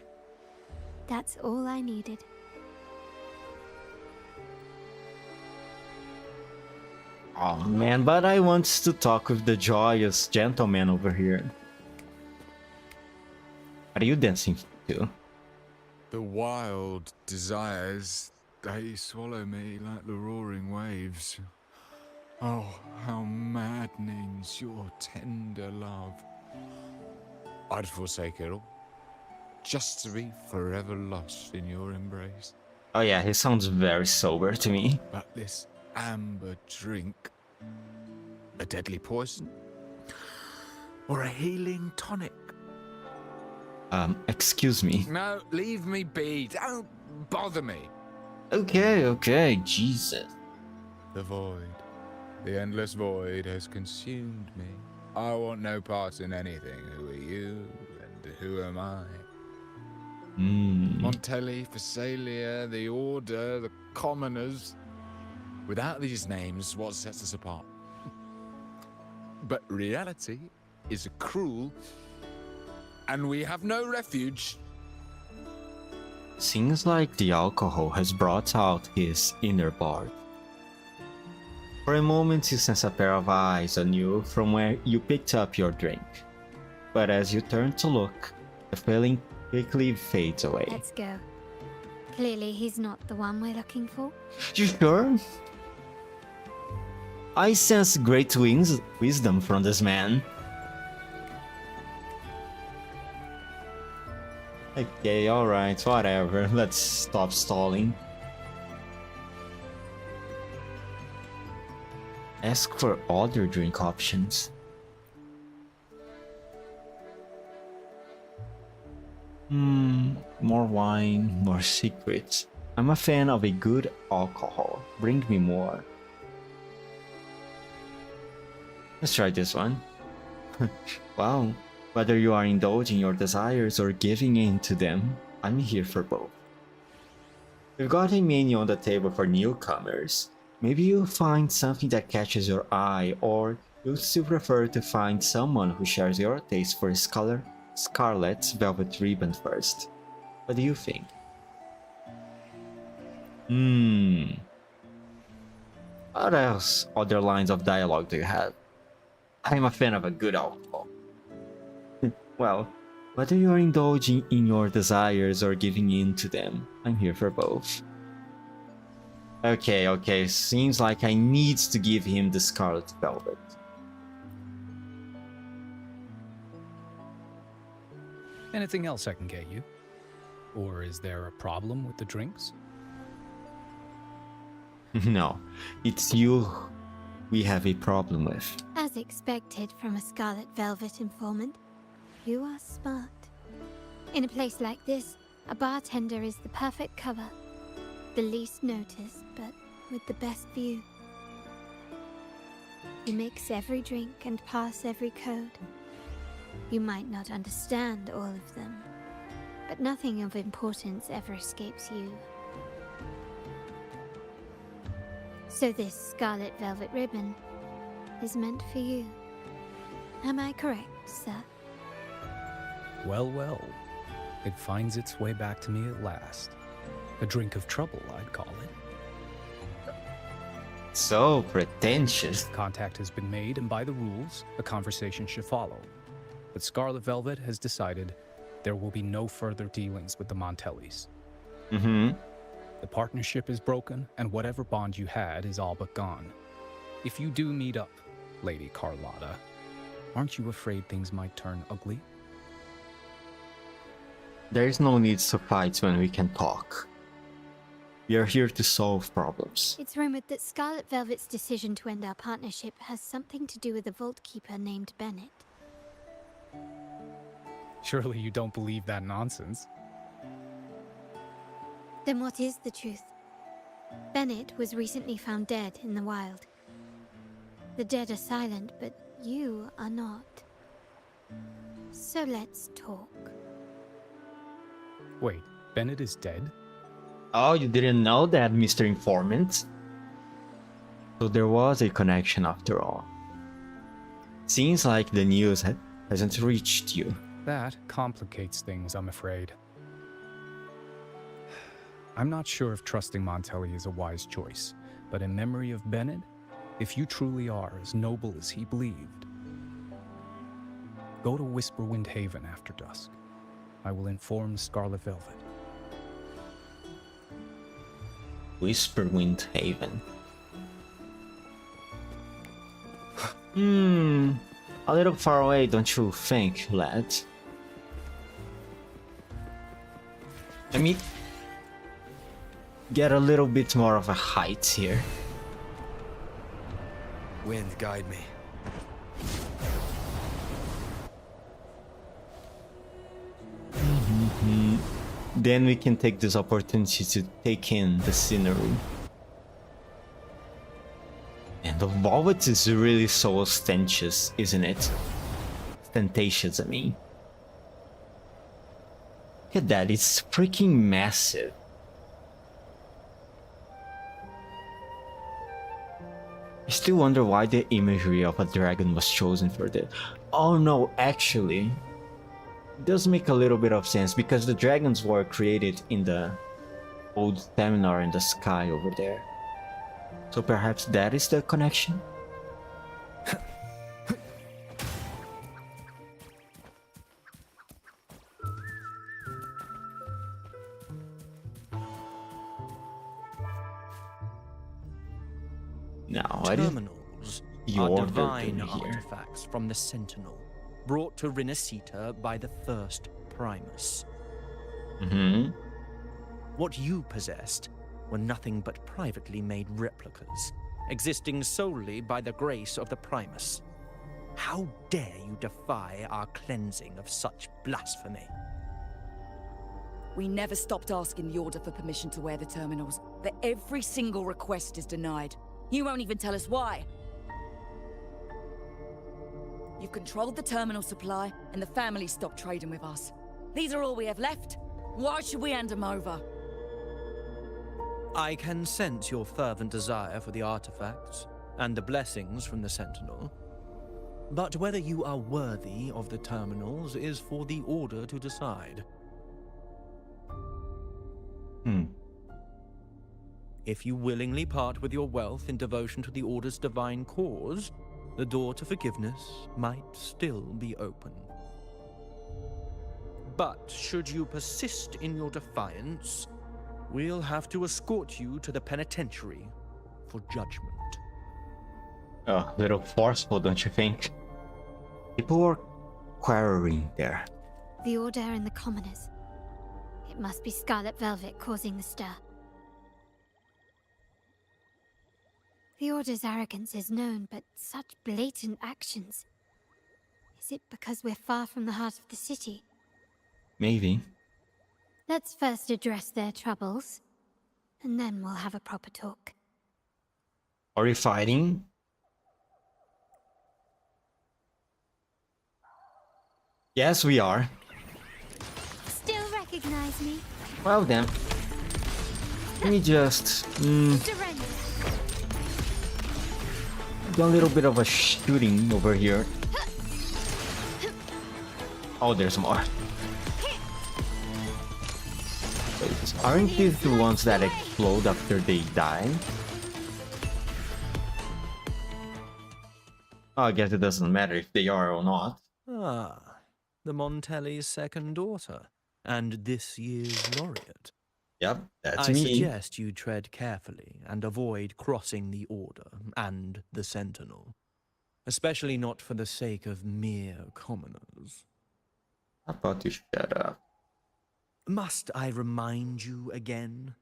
That's all I needed. Oh man, but I want to talk with the joyous gentleman over here. What are you dancing to? The wild desires, they swallow me like the roaring waves. Oh, how maddening's your tender love. I'd forsake it all, just to be forever lost in your embrace. Oh yeah, he sounds very sober to me. But this amber drink, a deadly poison? Or a healing tonic? Excuse me. No, leave me be. Don't bother me. Okay, Jesus. The void, the endless void has consumed me. I want no part in anything. Who are you and who am I? Montelli, Phasalia, the Order, the Commoners. Without these names, what sets us apart? But reality is cruel, and we have no refuge. Seems like the alcohol has brought out his inner bard. For a moment you sense a pair of eyes on you from where you picked up your drink. But as you turn to look, the feeling quickly fades away. Let's go. Clearly he's not the one we're looking for. You sure? I sense great wisdom from this man. Okay, alright, whatever. Let's stop stalling. Ask for other drink options. More wine, more secrets. I'm a fan of a good alcohol. Bring me more. Let's try this one. Wow. Whether you are indulging your desires or giving in to them, I'm here for both. We've got a menu on the table for newcomers. Maybe you'll find something that catches your eye, or you'll still prefer to find someone who shares your taste for Scarlet's velvet ribbon first. What do you think? What else other lines of dialogue do you have? I'm a fan of a good alcohol. Well, whether you're indulging in your desires or giving in to them, I'm here for both. Okay, seems like I need to give him the Scarlet Velvet. Anything else I can get you? Or is there a problem with the drinks? No, it's you we have a problem with. As expected from a Scarlet Velvet informant, you are smart. In a place like this, a bartender is the perfect cover. The least noticed, but with the best view. You mix every drink and pass every code. You might not understand all of them, but nothing of importance ever escapes you. So this Scarlet Velvet ribbon is meant for you. Am I correct, sir? Well, well. It finds its way back to me at last. A drink of trouble, I'd call it. So pretentious. Contact has been made, and by the rules, a conversation should follow. But Scarlet Velvet has decided there will be no further dealings with the Montellis. The partnership is broken, and whatever bond you had is all but gone. If you do meet up, Lady Carlotta, aren't you afraid things might turn ugly? There is no need to fight when we can talk. We are here to solve problems. It's rumored that Scarlet Velvet's decision to end our partnership has something to do with a vault keeper named Bennett. Surely you don't believe that nonsense. Then what is the truth? Bennett was recently found dead in the wild. The dead are silent, but you are not. So let's talk. Wait, Bennett is dead? Oh, you didn't know that, Mr. Informant? So there was a connection after all. Seems like the news hasn't reached you. That complicates things, I'm afraid. I'm not sure if trusting Montelli is a wise choice, but in memory of Bennett, if you truly are as noble as he believed, go to Whisperwind Haven after dusk. I will inform Scarlet Velvet. Whisperwind Haven. A little far away, don't you think, lad? Let me get a little bit more of a height here. Wind, guide me. Then we can take this opportunity to take in the scenery. And the velvet is really so ostentatious, isn't it? Ostentatious, I mean. Look at that, it's freaking massive. I still wonder why the imagery of a dragon was chosen for this. Oh no, actually, it does make a little bit of sense because the dragons were created in the old seminar in the sky over there. So perhaps that is the connection? Now, what is Terminals your are divine version here? artifacts from the Sentinel, brought to Rinascita by the first Primus. What you possessed were nothing but privately made replicas, existing solely by the grace of the Primus. How dare you defy our cleansing of such blasphemy? We never stopped asking the Order for permission to wear the terminals, but every single request is denied. You won't even tell us why. You've controlled the terminal supply, and the family stopped trading with us. These are all we have left. Why should we hand them over? I can sense your fervent desire for the artifacts and the blessings from the Sentinel. But whether you are worthy of the terminals is for the Order to decide. If you willingly part with your wealth in devotion to the Order's divine cause, the door to forgiveness might still be open. But should you persist in your defiance, we'll have to escort you to the penitentiary for judgment. Oh, a little forceful, don't you think? People were quarreling there. The Order and the commoners. It must be Scarlet Velvet causing the stir. The Order's arrogance is known, but such blatant actions. Is it because we're far from the heart of the city? Maybe. Let's first address their troubles, and then we'll have a proper talk. Are you fighting? Yes, we are. Still recognize me? Well then. Let me just... Surrender. do a little bit of a shooting over here. Oh, there's more. Wait, aren't these the ones that explode after they die? Oh, I guess it doesn't matter if they are or not. Ah, the Montelli's second daughter, and this year's laureate. Yep, that's I me. suggest you tread carefully and avoid crossing the Order and the Sentinel. Especially not for the sake of mere commoners. How about you shut up? Must I remind you again?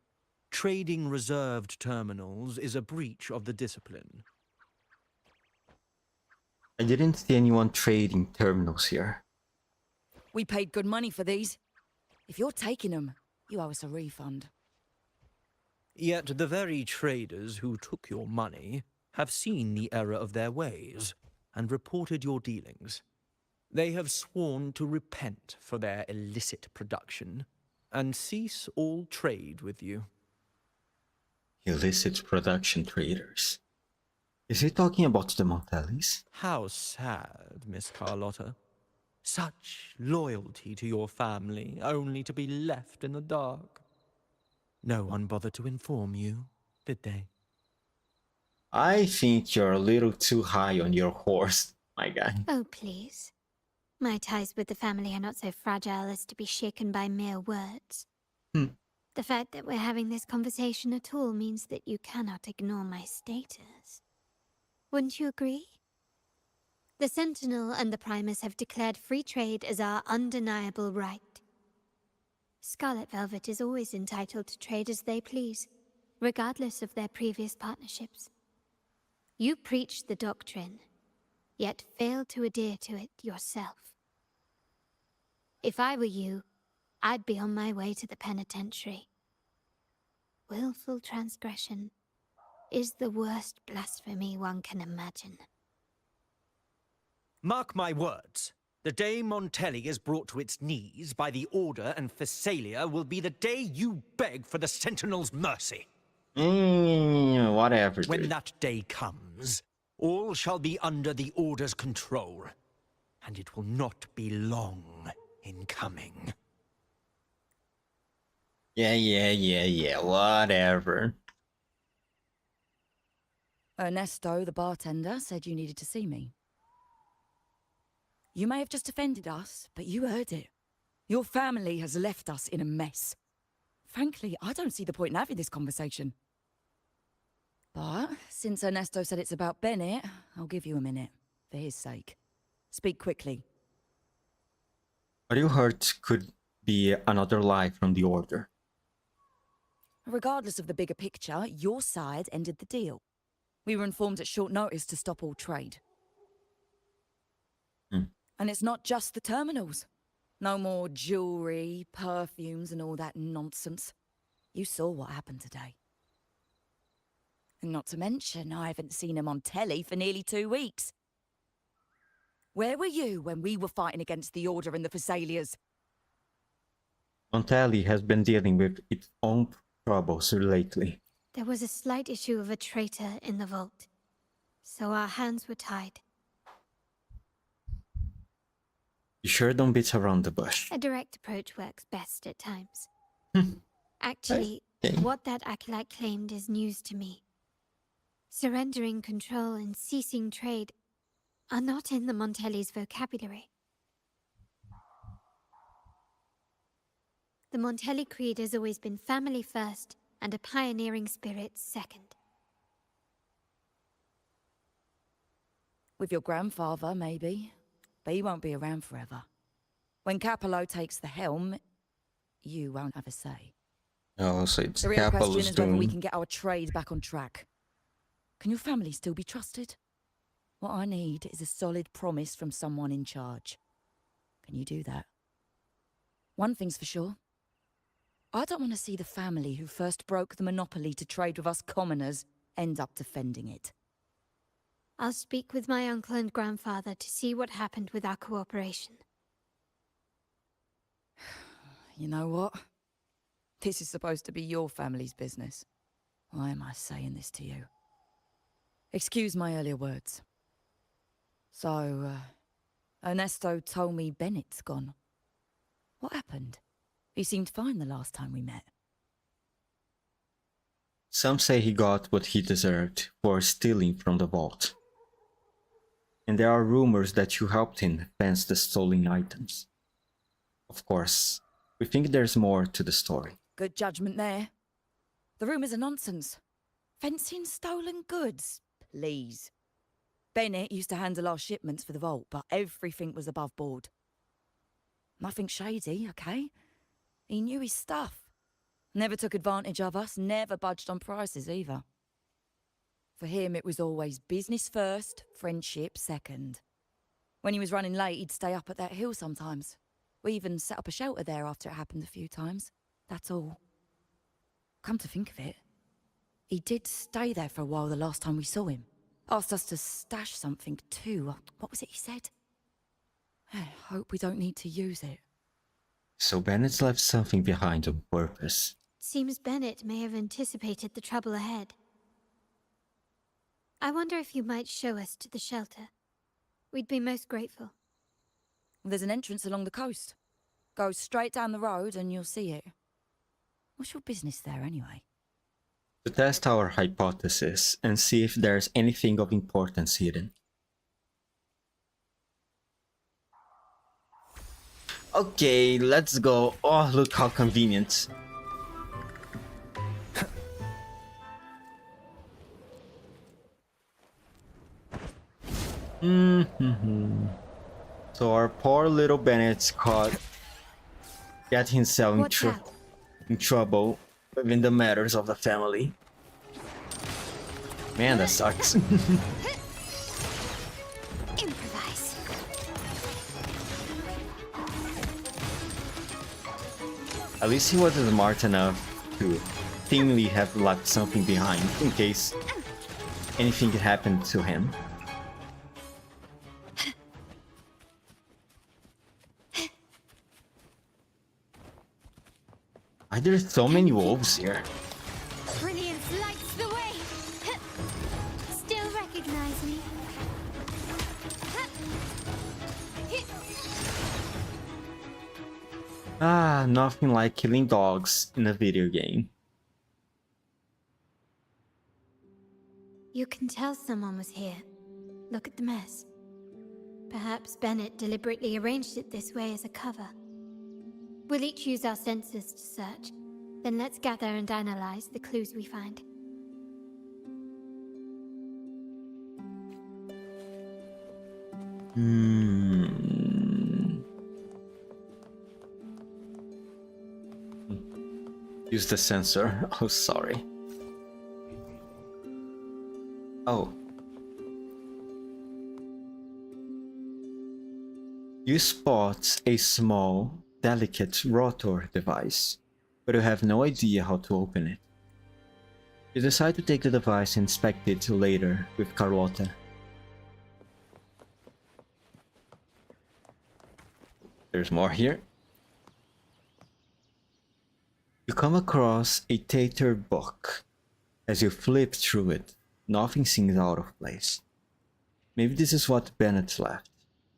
Trading reserved terminals is a breach of the discipline. I didn't see anyone trading terminals here. We paid good money for these. If you're taking them, you owe us a refund. Yet the very traders who took your money have seen the error of their ways and reported your dealings. They have sworn to repent for their illicit production and cease all trade with you. Illicit production traders. Is he talking about the Montellis? How sad, Miss Carlotta. Such loyalty to your family, only to be left in the dark. No one bothered to inform you, did they? I think you're a little too high on your horse, my guy. Oh, please. My ties with the family are not so fragile as to be shaken by mere words. The fact that we're having this conversation at all means that you cannot ignore my status. Wouldn't you agree? The Sentinel and the Primus have declared free trade as our undeniable right. Scarlet Velvet is always entitled to trade as they please, regardless of their previous partnerships. You preach the doctrine, yet fail to adhere to it yourself. If I were you, I'd be on my way to the penitentiary. Willful transgression is the worst blasphemy one can imagine. Mark my words. The day Montelli is brought to its knees by the Order and Phasalia will be the day you beg for the Sentinel's mercy. Whatever. When dude. that day comes, all shall be under the Order's control, and it will not be long in coming. Yeah, whatever. Ernesto, the bartender, said you needed to see me. You may have just offended us, but you heard it. Your family has left us in a mess. Frankly, I don't see the point in having this conversation. But since Ernesto said it's about Bennett, I'll give you a minute, for his sake. Speak quickly. What you heard could be another lie from the Order. Regardless of the bigger picture, your side ended the deal. We were informed at short notice to stop all trade. And it's not just the terminals. No more jewelry, perfumes, and all that nonsense. You saw what happened today. And not to mention, I haven't seen him on telly for nearly 2 weeks. Where were you when we were fighting against the Order and the Phassalias? Montelli has been dealing with its own troubles lately. There was a slight issue of a traitor in the vault, so our hands were tied. You sure don't beat around the bush. A direct approach works best at times. Hmm. Actually, Okay. what that acolyte claimed is news to me. Surrendering control and ceasing trade are not in the Montelli's vocabulary. The Montelli creed has always been family first and a pioneering spirit second. With your grandfather, maybe. But he won't be around forever. When Capello takes the helm, you won't have a say. Oh, so it's The real question Capello's is whether we doing. can get our trade back on track. Can your family still be trusted? What I need is a solid promise from someone in charge. Can you do that? One thing's for sure. I don't want to see the family who first broke the monopoly to trade with us commoners end up defending it. I'll speak with my uncle and grandfather to see what happened with our cooperation. You know what? This is supposed to be your family's business. Why am I saying this to you? Excuse my earlier words. So, Ernesto told me Bennett's gone. What happened? He seemed fine the last time we met. Some say he got what he deserved for stealing from the vault. And there are rumors that you helped him fence the stolen items. Of course, we think there's more to the story. Good judgment there. The rumours are nonsense. Fencing stolen goods? Please. Bennett used to handle our shipments for the vault, but everything was above board. Nothing shady, okay? He knew his stuff. Never took advantage of us, never budged on prices either. For him, it was always business first, friendship second. When he was running late, he'd stay up at that hill sometimes. We even set up a shelter there after it happened a few times. That's all. Come to think of it, he did stay there for a while the last time we saw him. Asked us to stash something too. What was it he said? I hope we don't need to use it. So Bennett's left something behind on purpose. Seems Bennett may have anticipated the trouble ahead. I wonder if you might show us to the shelter. We'd be most grateful. There's an entrance along the coast. Go straight down the road and you'll see it. What's your business there anyway? To test our hypothesis and see if there's anything of importance hidden. Okay, let's go. Oh, look how convenient. So our poor little Bennett's caught, got himself in trouble within the matters of the family. Man, that sucks. Improvise. At least he wasn't smart enough to thinly have left something behind in case anything could happen to him. Why there's so many wolves here? Brilliance lights the way. Still recognize me? Ah, nothing like killing dogs in a video game. You can tell someone was here. Look at the mess. Perhaps Bennett deliberately arranged it this way as a cover. We'll each use our senses to search. Then let's gather and analyze the clues we find. Use the sensor. Oh, sorry. Oh. You spot a small, delicate rotor device, but you have no idea how to open it. You decide to take the device and inspect it later with Carlotta. There's more here. You come across a tattered book. As you flip through it, nothing seems out of place. Maybe this is what Bennett left.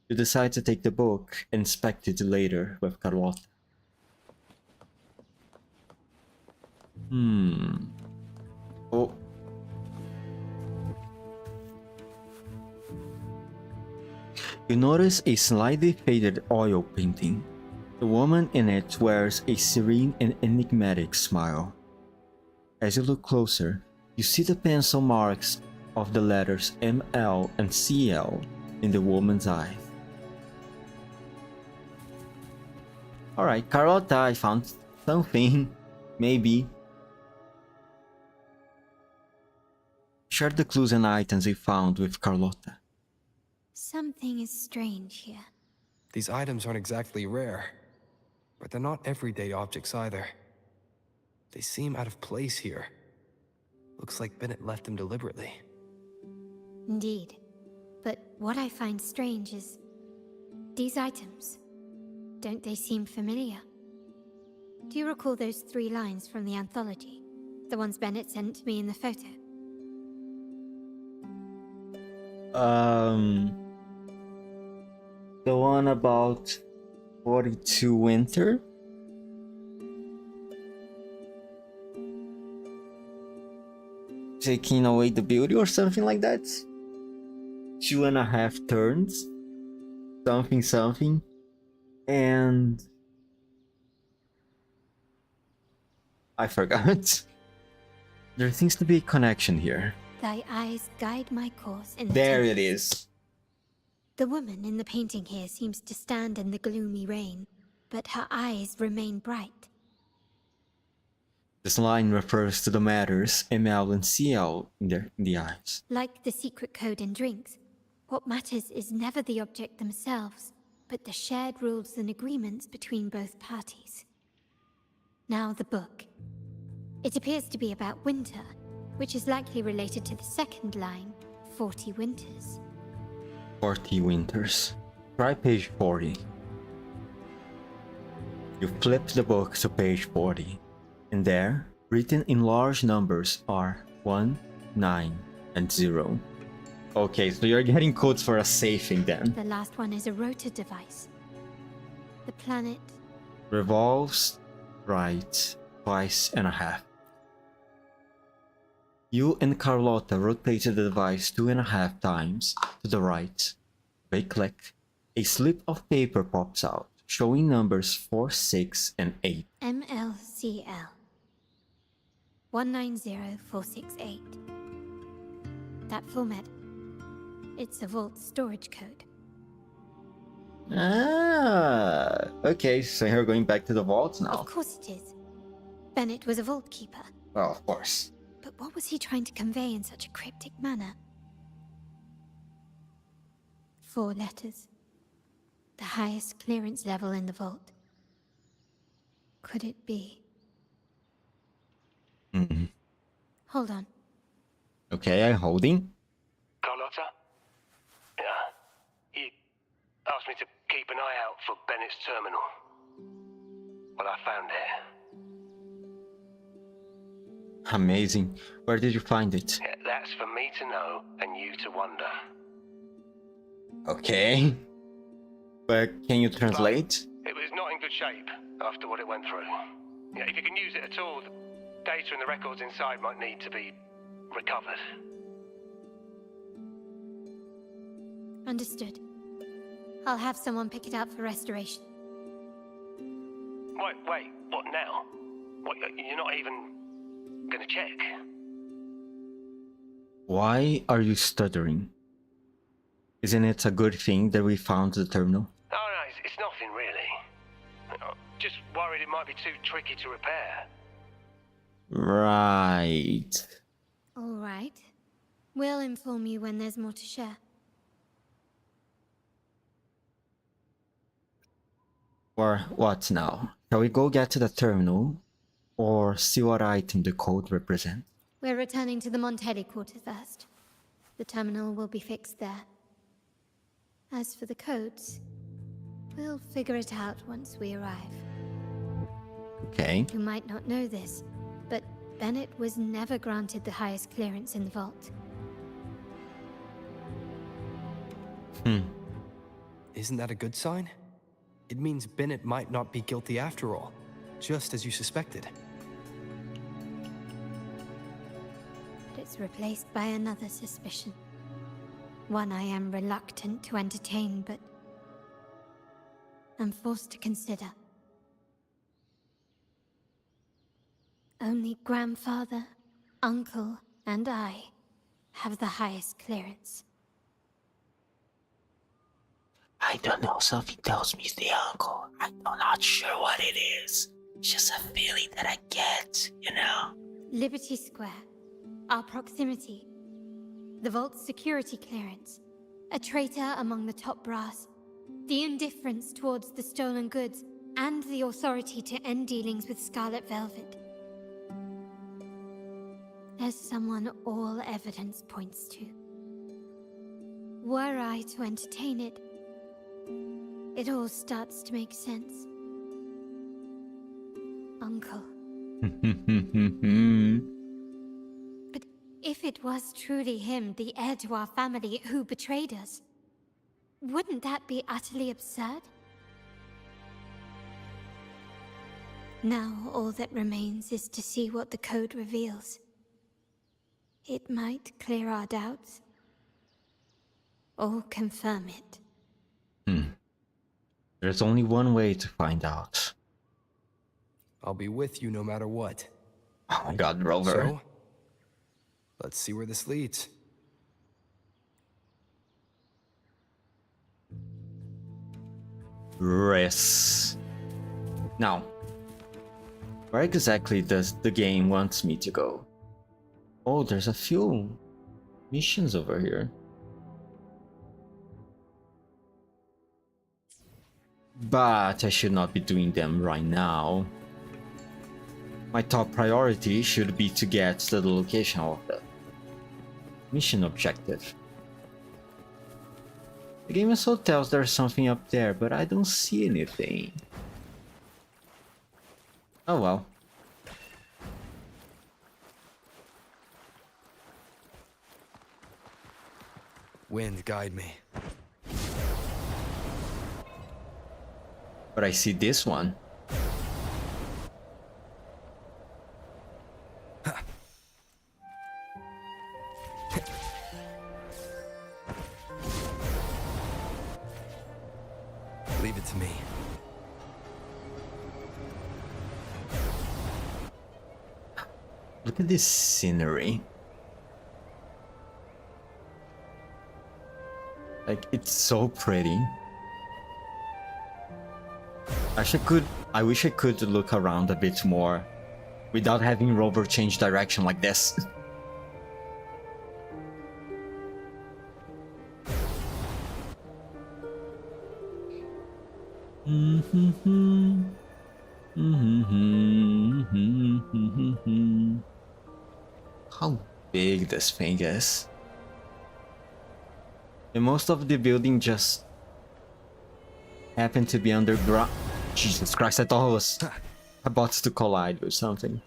You decide to take the book and inspect it later with Carlotta. Oh. You notice a slightly faded oil painting. The woman in it wears a serene and enigmatic smile. As you look closer, you see the pencil marks of the letters ML and CL in the woman's eyes. Alright, Carlotta, I found something. Maybe. Share the clues and items you found with Carlotta. Something is strange here. These items aren't exactly rare, but they're not everyday objects either. They seem out of place here. Looks like Bennett left them deliberately. Indeed. But what I find strange is these items. Don't they seem familiar? Do you recall those 3 lines from the anthology? The ones Bennett sent to me in the photo? The one about 42 winter? Taking away the beauty or something like that? 2.5 turns? Something. And I forgot. There seems to be a connection here. Thy eyes guide my course in the There it tempest. is. The woman in the painting here seems to stand in the gloomy rain, but her eyes remain bright. This line refers to the matters ML and CL in the eyes. Like the secret code in drinks, what matters is never the object themselves, but the shared rules and agreements between both parties. Now the book. It appears to be about winter, which is likely related to the second line, 40 winters. 40 winters. Try page 40. You flip the book to page 40, and there, written in large numbers, are 1, 9, and 0. Okay, so you're getting codes for a saving then. The last one is a rotor device. The planet... Revolves right twice and a half. You and Carlotta rotated the device 2.5 times to the right. With a click, a slip of paper pops out, showing numbers 4, 6, and 8. MLCL 190468. That format. It's a vault storage code. Ah, okay, so you're going back to the vault now. Of course it is. Bennett was a vault keeper. Well, of course. But what was he trying to convey in such a cryptic manner? 4 letters. The highest clearance level in the vault. Could it be? Hold on. Okay, I'm holding. Carlotta? Yeah. He asked me to keep an eye out for Bennett's terminal. Well, I found it. Amazing. Where did you find it? Yeah, that's for me to know and you to wonder. Okay. But can you translate? It was not in good shape after what it went through. Yeah, if you can use it at all, the data and the records inside might need to be recovered. Understood. I'll have someone pick it up for restoration. Wait, what now? What, you're not even gonna check? Why are you stuttering? Isn't it a good thing that we found the terminal? No, it's nothing really. I'm just worried it might be too tricky to repair. Right. All right. We'll inform you when there's more to share. Or what now? Shall we go get to the terminal? Or see what item the code represents? We're returning to the Montelli quarter first. The terminal will be fixed there. As for the codes, we'll figure it out once we arrive. Okay. You might not know this, but Bennett was never granted the highest clearance in the vault. Isn't that a good sign? It means Bennett might not be guilty after all, just as you suspected. But it's replaced by another suspicion. One I am reluctant to entertain, but I'm forced to consider. Only grandfather, uncle, and I have the highest clearance. I don't know, something tells me it's the uncle. I'm not sure what it is. It's just a feeling that I get, you know? Liberty Square, our proximity, the vault's security clearance, a traitor among the top brass, the indifference towards the stolen goods, and the authority to end dealings with Scarlet Velvet. There's someone all evidence points to. Were I to entertain it, it all starts to make sense. Uncle. But if it was truly him, the heir to our family, who betrayed us, wouldn't that be utterly absurd? Now all that remains is to see what the code reveals. It might clear our doubts, or confirm it. There's only one way to find out. I'll be with you no matter what. Oh my god, Rover. So, let's see where this leads. Riss. Now, where exactly does the game want me to go? Oh, there's a few missions over here. But I should not be doing them right now. My top priority should be to get to the location of the mission objective. The game also tells there's something up there, but I don't see anything. Oh well. Wind, guide me. But I see this one. Leave it to me. Look at this scenery. Like, it's so pretty. I wish I could look around a bit more without having Rover change direction like this. How big this thing is. And most of the building just happened to be underground. Jesus Christ, I thought I was about to collide with something.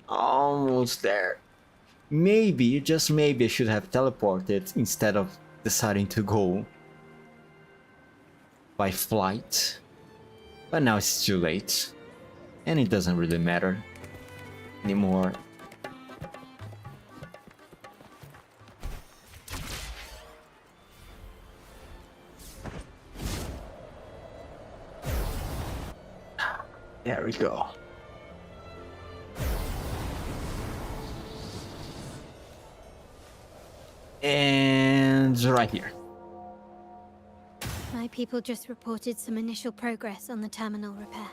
Almost there. Maybe, just maybe I should have teleported instead of deciding to go by flight. But now it's too late. And it doesn't really matter anymore. There we go. And right here. My people just reported some initial progress on the terminal repair.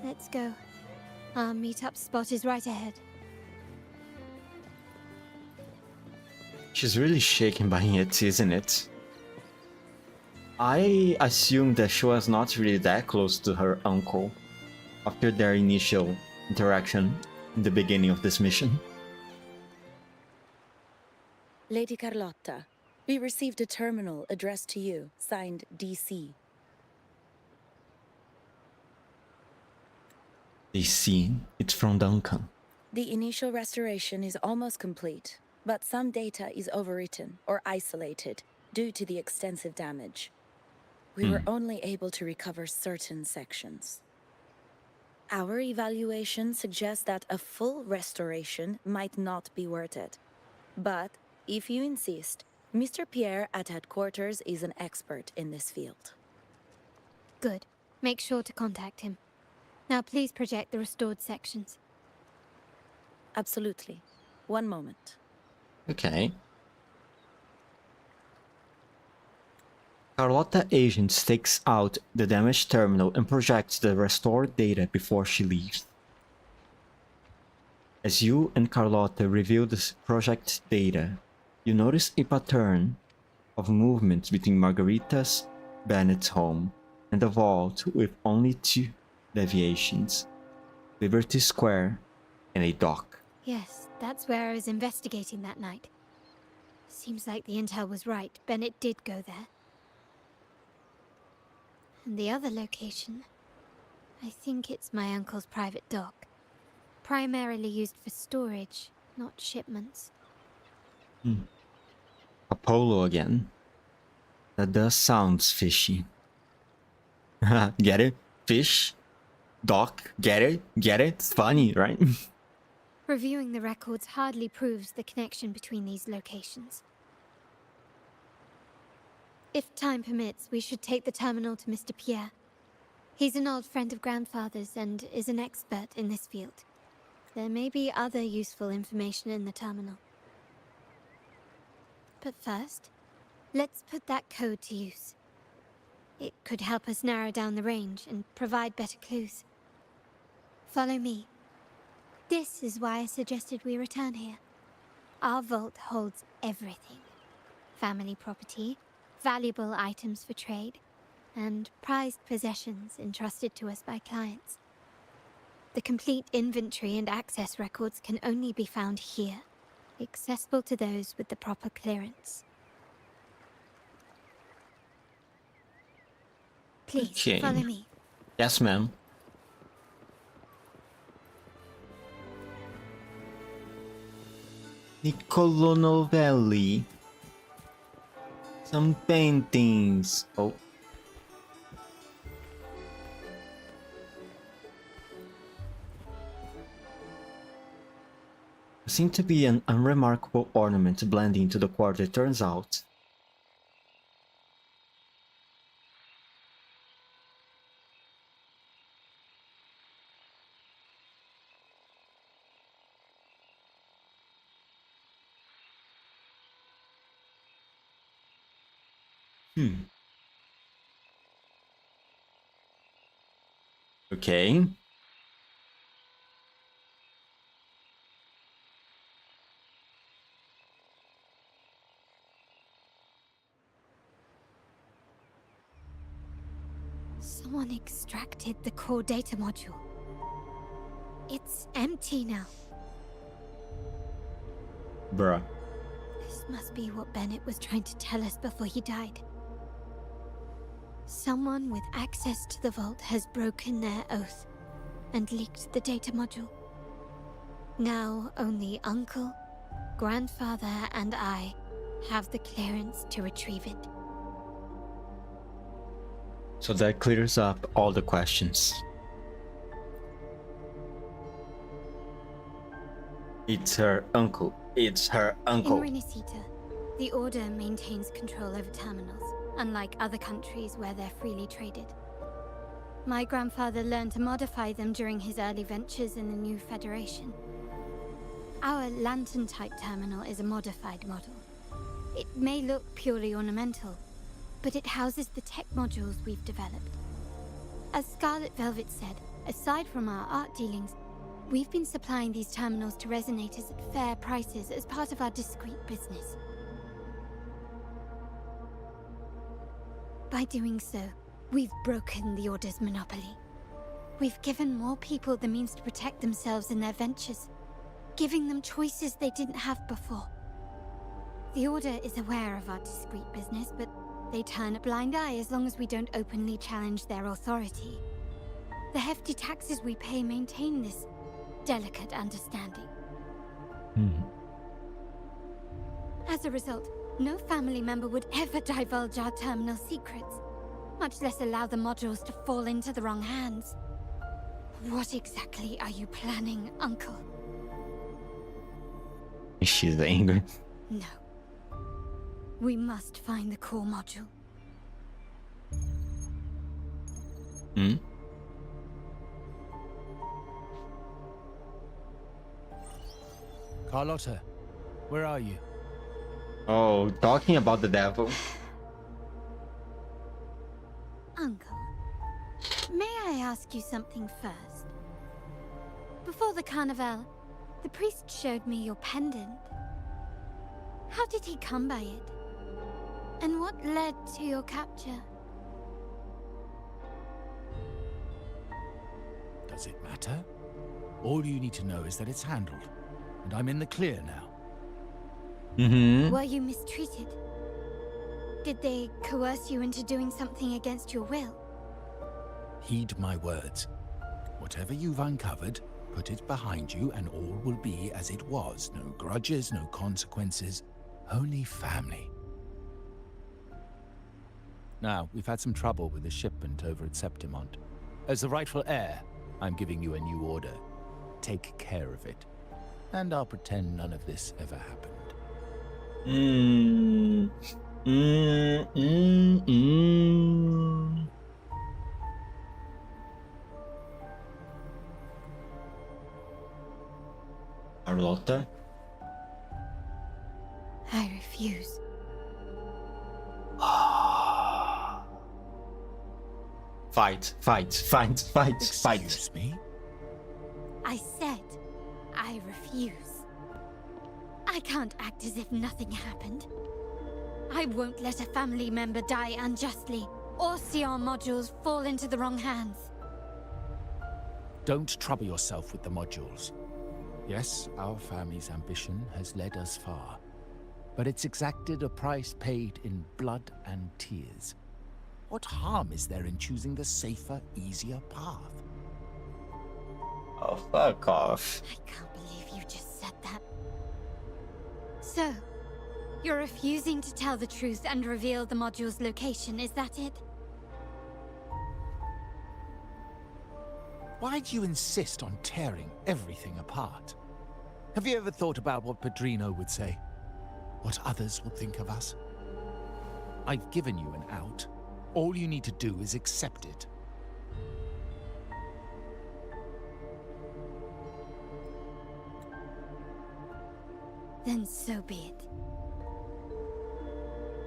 Let's go. Our meetup spot is right ahead. She's really shaken by it, isn't it? I assumed that she was not really that close to her uncle after their initial interaction in the beginning of this mission. Lady Carlotta, we received a terminal addressed to you, signed DC. DC, it's from Duncan. The initial restoration is almost complete, but some data is overwritten or isolated due to the extensive damage. We were only able to recover certain sections. Our evaluation suggests that a full restoration might not be worth it. But, if you insist, Mr. Pierre at headquarters is an expert in this field. Good. Make sure to contact him. Now please project the restored sections. Absolutely. One moment. Okay. Carlotta agent takes out the damaged terminal and projects the restored data before she leaves. As you and Carlotta review the project data, you notice a pattern of movement between Margarita's Bennett's home and the vault with only 2 deviations: Liberty Square and a dock. Yes, that's where I was investigating that night. Seems like the intel was right. Bennett did go there. And the other location, I think it's my uncle's private dock. Primarily used for storage, not shipments. Apollo again. That does sounds fishy. Get it? Fish? Dock? Get it? Get it? It's funny, right? Reviewing the records hardly proves the connection between these locations. If time permits, we should take the terminal to Mr. Pierre. He's an old friend of Grandfather's and is an expert in this field. There may be other useful information in the terminal. But first, let's put that code to use. It could help us narrow down the range and provide better clues. Follow me. This is why I suggested we return here. Our vault holds everything. Family property, valuable items for trade, and prized possessions entrusted to us by clients. The complete inventory and access records can only be found here, accessible to those with the proper clearance. Please, follow me. Yes, ma'am. Niccolo Novelli. Some paintings. Oh. Seem to be an unremarkable ornament blending into the quarter, it turns out. Okay. Someone extracted the core data module. It's empty now. Bruh. This must be what Bennett was trying to tell us before he died. Someone with access to the vault has broken their oath and leaked the data module. Now only Uncle, Grandfather, and I have the clearance to retrieve it. So that clears up all the questions. It's her uncle. It's her uncle. In Renacita, the Order maintains control over terminals, unlike other countries where they're freely traded. My grandfather learned to modify them during his early ventures in the new Federation. Our lantern-type terminal is a modified model. It may look purely ornamental, but it houses the tech modules we've developed. As Scarlet Velvet said, aside from our art dealings, we've been supplying these terminals to resonators at fair prices as part of our discreet business. By doing so, we've broken the Order's monopoly. We've given more people the means to protect themselves in their ventures, giving them choices they didn't have before. The Order is aware of our discreet business, but they turn a blind eye as long as we don't openly challenge their authority. The hefty taxes we pay maintain this delicate understanding. As a result, no family member would ever divulge our terminal secrets, much less allow the modules to fall into the wrong hands. What exactly are you planning, Uncle? She's angry. No. We must find the core module. Carlotta, where are you? Oh, talking about the devil. Uncle, may I ask you something first? Before the carnival, the priest showed me your pendant. How did he come by it? And what led to your capture? Does it matter? All you need to know is that it's handled, and I'm in the clear now. Were you mistreated? Did they coerce you into doing something against your will? Heed my words. Whatever you've uncovered, put it behind you and all will be as it was. No grudges, no consequences, only family. Now, we've had some trouble with the shipment over at Septimont. As the rightful heir, I'm giving you a new order. Take care of it. And I'll pretend none of this ever happened. Carlotta? I refuse. Fight. Excuse me? I said I refuse. I can't act as if nothing happened. I won't let a family member die unjustly, or see our modules fall into the wrong hands. Don't trouble yourself with the modules. Yes, our family's ambition has led us far, but it's exacted a price paid in blood and tears. What harm is there in choosing the safer, easier path? Oh, fuck off. I can't believe you just said that. So, you're refusing to tell the truth and reveal the module's location, is that it? Why do you insist on tearing everything apart? Have you ever thought about what Padrino would say? What others would think of us? I've given you an out. All you need to do is accept it. Then so be it.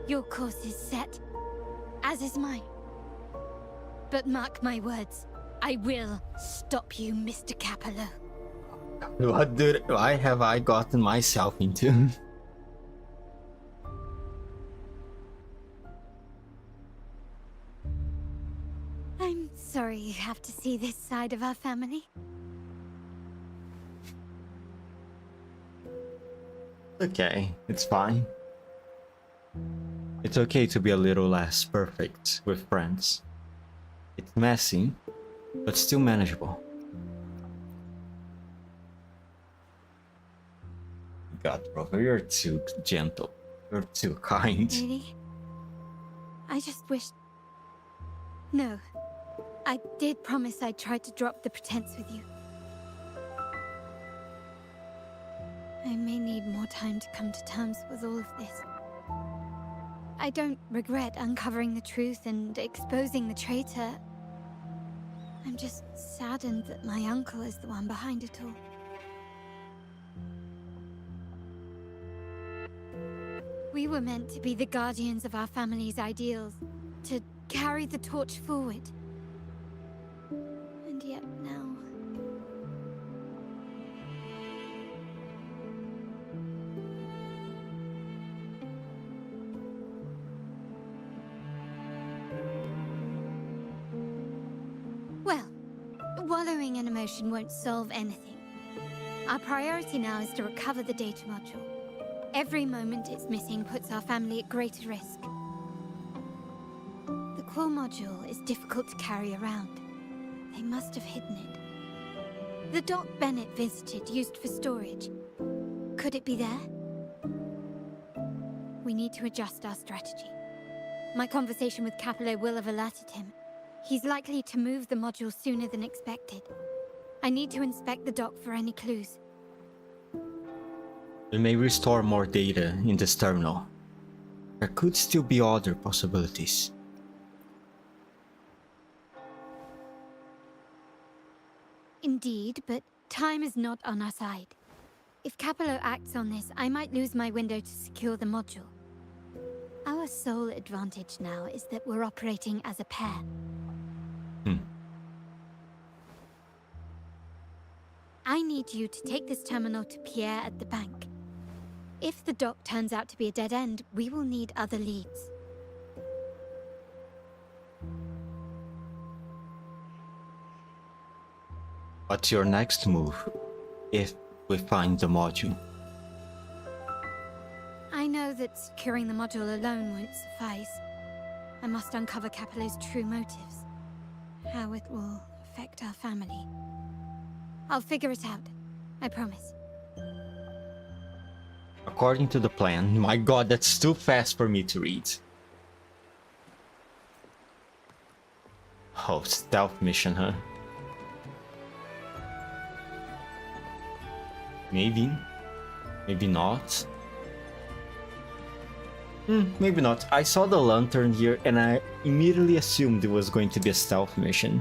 Your course is set, as is mine. But mark my words, I will stop you, Mr. Capello. Why have I gotten myself into? I'm sorry you have to see this side of our family. Okay, it's fine. It's okay to be a little less perfect with friends. It's messy, but still manageable. God, brother, you're too gentle. You're too kind. Really? I just wished... No. I did promise I'd try to drop the pretense with you. I may need more time to come to terms with all of this. I don't regret uncovering the truth and exposing the traitor. I'm just saddened that my uncle is the one behind it all. We were meant to be the guardians of our family's ideals, to carry the torch forward. And yet now... Wallowing in emotion won't solve anything. Our priority now is to recover the data module. Every moment it's missing puts our family at greater risk. The core module is difficult to carry around. They must have hidden it. The dock Bennett visited, used for storage. Could it be there? We need to adjust our strategy. My conversation with Capello will have alerted him. He's likely to move the module sooner than expected. I need to inspect the dock for any clues. We may restore more data in this terminal. There could still be other possibilities. Indeed, but time is not on our side. If Capello acts on this, I might lose my window to secure the module. Our sole advantage now is that we're operating as a pair. I need you to take this terminal to Pierre at the bank. If the dock turns out to be a dead end, we will need other leads. What's your next move, if we find the module? I know that securing the module alone won't suffice. I must uncover Capello's true motives. How it will affect our family. I'll figure it out. I promise. According to the plan, my god, that's too fast for me to read. Oh, stealth mission, huh? Maybe. Maybe not. Maybe not. I saw the lantern here and I immediately assumed it was going to be a stealth mission.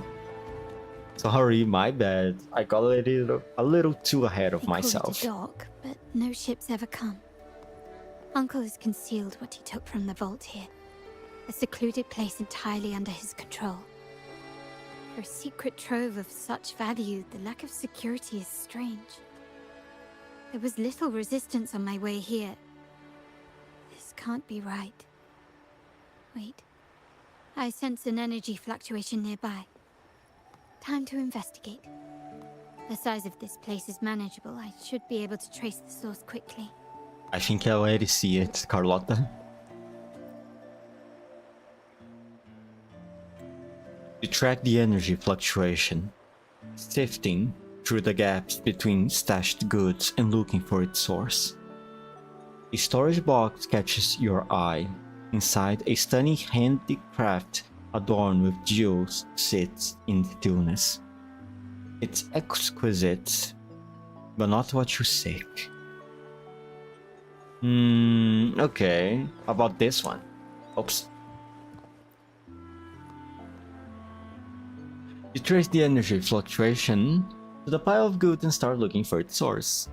Sorry, my bad. I got a little too ahead of myself. They call it a dock, but no ships ever come. Uncle has concealed what he took from the vault here. A secluded place entirely under his control. For a secret trove of such value, the lack of security is strange. There was little resistance on my way here. This can't be right. Wait. I sense an energy fluctuation nearby. Time to investigate. The size of this place is manageable. I should be able to trace the source quickly. I think I already see it, Carlotta. You track the energy fluctuation, sifting through the gaps between stashed goods and looking for its source. A storage box catches your eye. Inside, a stunning handicraft adorned with jewels sits in stillness. It's exquisite, but not what you seek. Okay. How about this one? Oops. You trace the energy fluctuation to the pile of goods and start looking for its source.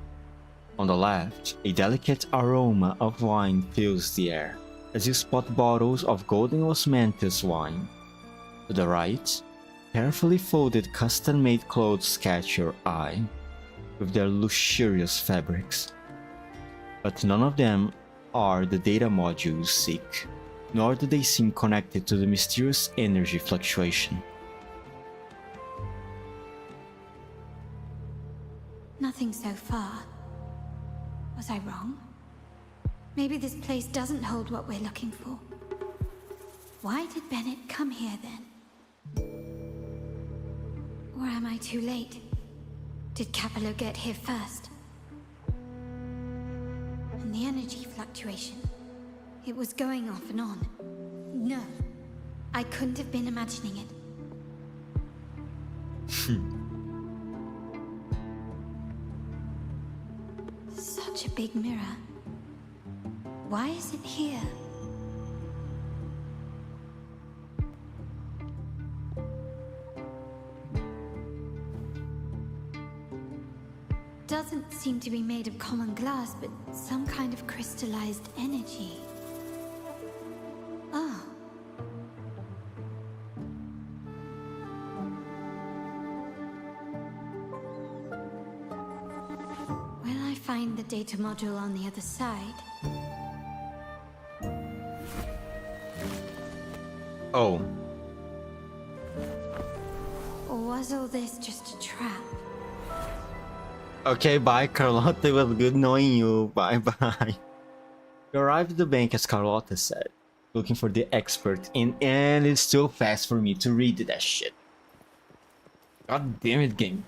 On the left, a delicate aroma of wine fills the air as you spot bottles of golden osmanthus wine. To the right, carefully folded custom-made clothes catch your eye with their luxurious fabrics. But none of them are the data modules you seek, nor do they seem connected to the mysterious energy fluctuation. Nothing so far. Was I wrong? Maybe this place doesn't hold what we're looking for. Why did Bennett come here then? Or am I too late? Did Capello get here first? And the energy fluctuation. It was going off and on. No, I couldn't have been imagining it. Such a big mirror. Why is it here? Doesn't seem to be made of common glass, but some kind of crystallized energy. Oh. Will I find the data module on the other side? Oh. Was all this just a trap? Okay, bye, Carlotta. It was good knowing you. Bye bye. You arrived at the bank as Carlotta said, looking for the expert in, and it's too fast for me to read that shit. God damn it, game.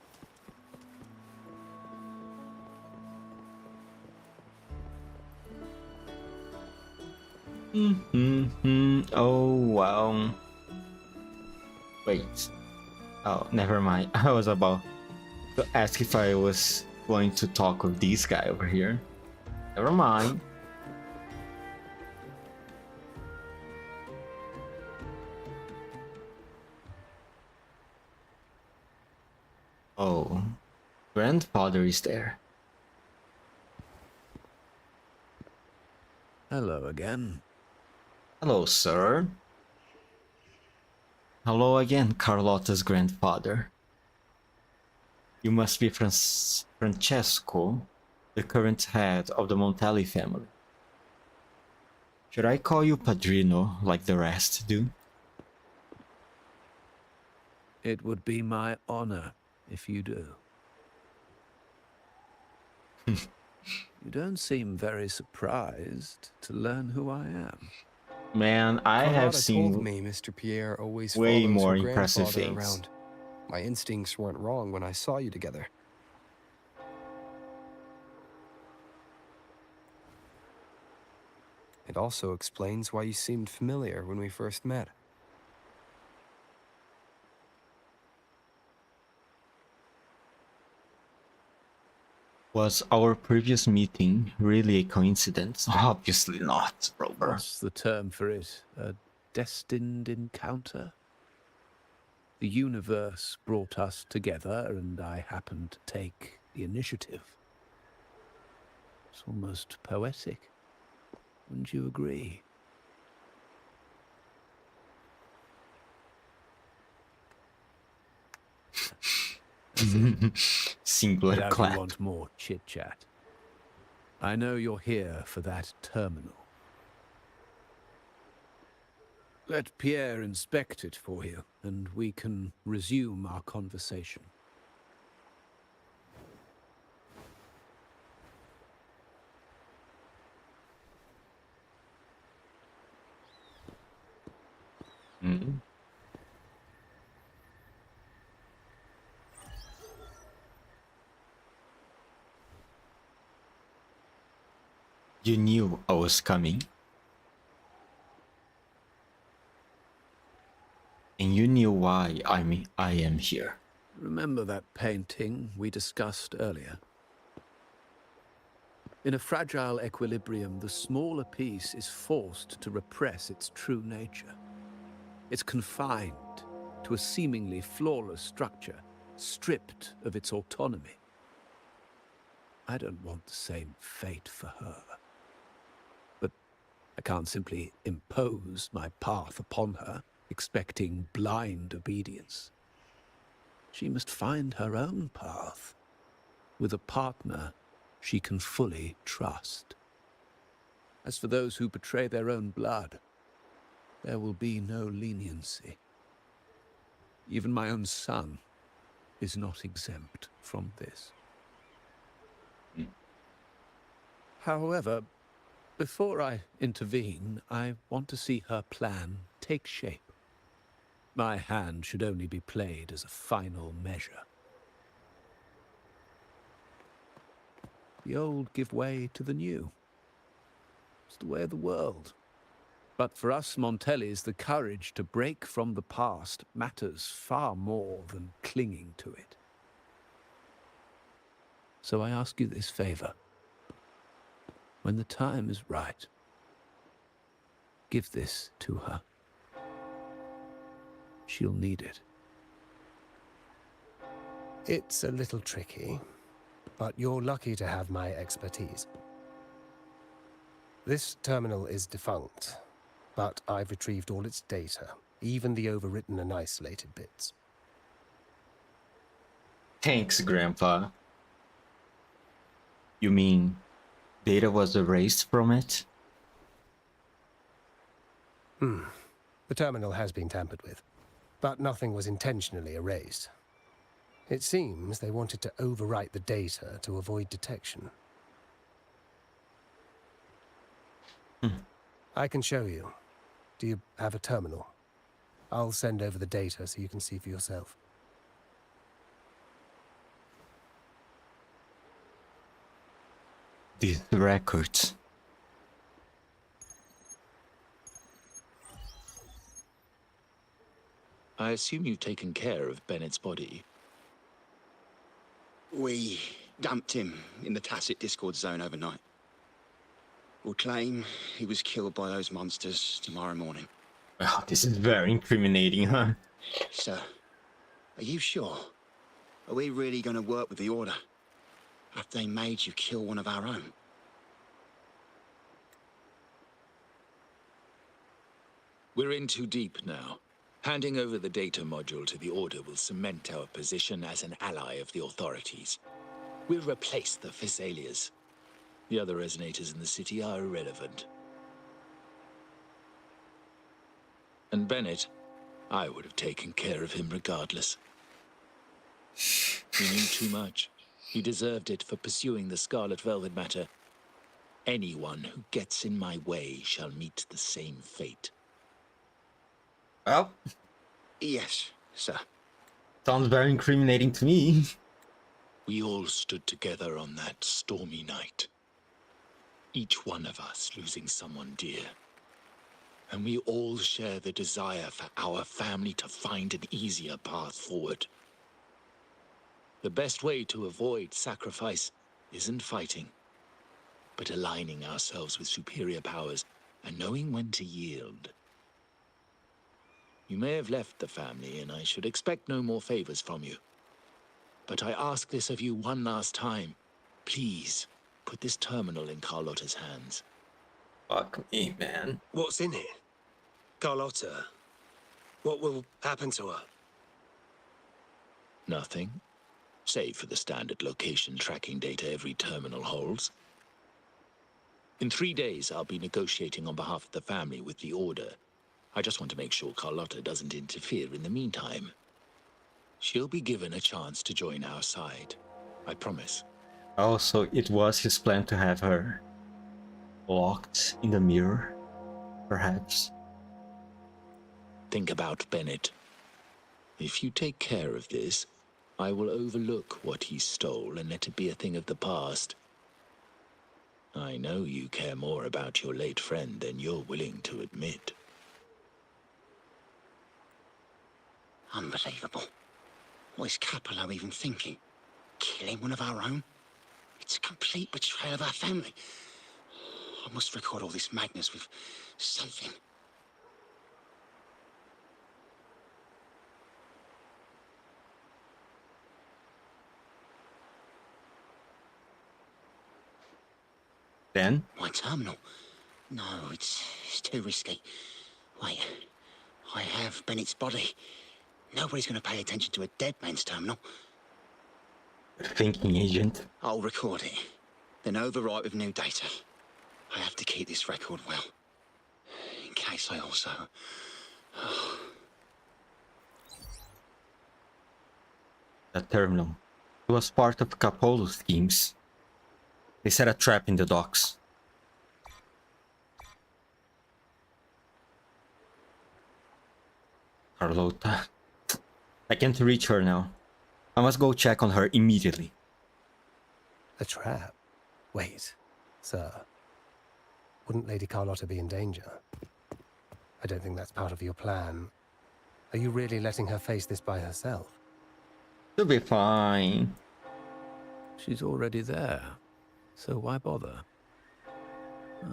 Oh, wow. Wait. Oh, never mind. I was about to ask if I was going to talk with this guy over here. Never mind. Oh, grandfather is there. Hello again. Hello, sir. Hello again, Carlotta's grandfather. You must be Francesco, the current head of the Montelli family. Should I call you Padrino like the rest do? It would be my honor if you do. You don't seem very surprised to learn who I am. Man, I have Carlotta seen told me Mr. Pierre always way follows more her impressive grandfather things. around. My instincts weren't wrong when I saw you together. It also explains why you seemed familiar when we first met. Was our previous meeting really a coincidence? Obviously not, Rover. What's the term for it? A destined encounter? The universe brought us together, and I happened to take the initiative. It's almost poetic. Wouldn't you agree? Singular Now clap. you want more chit-chat. I know you're here for that terminal. Let Pierre inspect it for you, and we can resume our conversation. Hmm? You knew I was coming. And you knew why I am here. Remember that painting we discussed earlier? In a fragile equilibrium, the smaller piece is forced to repress its true nature. It's confined to a seemingly flawless structure, stripped of its autonomy. I don't want the same fate for her. But I can't simply impose my path upon her, expecting blind obedience. She must find her own path, with a partner she can fully trust. As for those who betray their own blood, there will be no leniency. Even my own son is not exempt from this. However, before I intervene, I want to see her plan take shape. My hand should only be played as a final measure. The old give way to the new. It's the way of the world. But for us Montellis, the courage to break from the past matters far more than clinging to it. So I ask you this favor. When the time is right, give this to her. She'll need it. It's a little tricky, but you're lucky to have my expertise. This terminal is defunct, but I've retrieved all its data, even the overwritten and isolated bits. Thanks, Grandpa. You mean data was erased from it? The terminal has been tampered with, but nothing was intentionally erased. It seems they wanted to overwrite the data to avoid detection. I can show you. Do you have a terminal? I'll send over the data so you can see for yourself. These records. I assume you've taken care of Bennett's body. We dumped him in the tacit Discord zone overnight. We'll claim he was killed by those monsters tomorrow morning. Oh, this is very incriminating, huh? Sir, are you sure? Are we really going to work with the Order? Have they made you kill one of our own? We're in too deep now. Handing over the data module to the Order will cement our position as an ally of the authorities. We'll replace the Physaelias. The other resonators in the city are irrelevant. And Bennett, I would have taken care of him regardless. He knew too much. He deserved it for pursuing the Scarlet Velvet matter. Anyone who gets in my way shall meet the same fate. Well, yes, sir. Sounds very incriminating to me. We all stood together on that stormy night. Each one of us losing someone dear. And we all share the desire for our family to find an easier path forward. The best way to avoid sacrifice isn't fighting, but aligning ourselves with superior powers and knowing when to yield. You may have left the family, and I should expect no more favors from you. But I ask this of you one last time. Please, put this terminal in Carlotta's hands. Fuck me, man. What's in it? Carlotta? What will happen to her? Nothing, save for the standard location tracking data every terminal holds. In 3 days, I'll be negotiating on behalf of the family with the Order. I just want to make sure Carlotta doesn't interfere in the meantime. She'll be given a chance to join our side. I promise. Also, it was his plan to have her locked in the mirror, perhaps. Think about Bennett. If you take care of this, I will overlook what he stole and let it be a thing of the past. I know you care more about your late friend than you're willing to admit. Unbelievable. What is Capello even thinking? Killing one of our own? It's a complete betrayal of our family. I must record all this madness with something. Then? My terminal? No, it's too risky. Wait, I have Bennett's body. Nobody's going to pay attention to a dead man's terminal. Thinking agent. I'll record it, then overwrite with new data. I have to keep this record well, in case I also... That terminal. It was part of Capolo's schemes. They set a trap in the docks. Carlotta. I can't reach her now. I must go check on her immediately. A trap? Wait, sir. Wouldn't Lady Carlotta be in danger? I don't think that's part of your plan. Are you really letting her face this by herself? She'll be fine. She's already there, so why bother?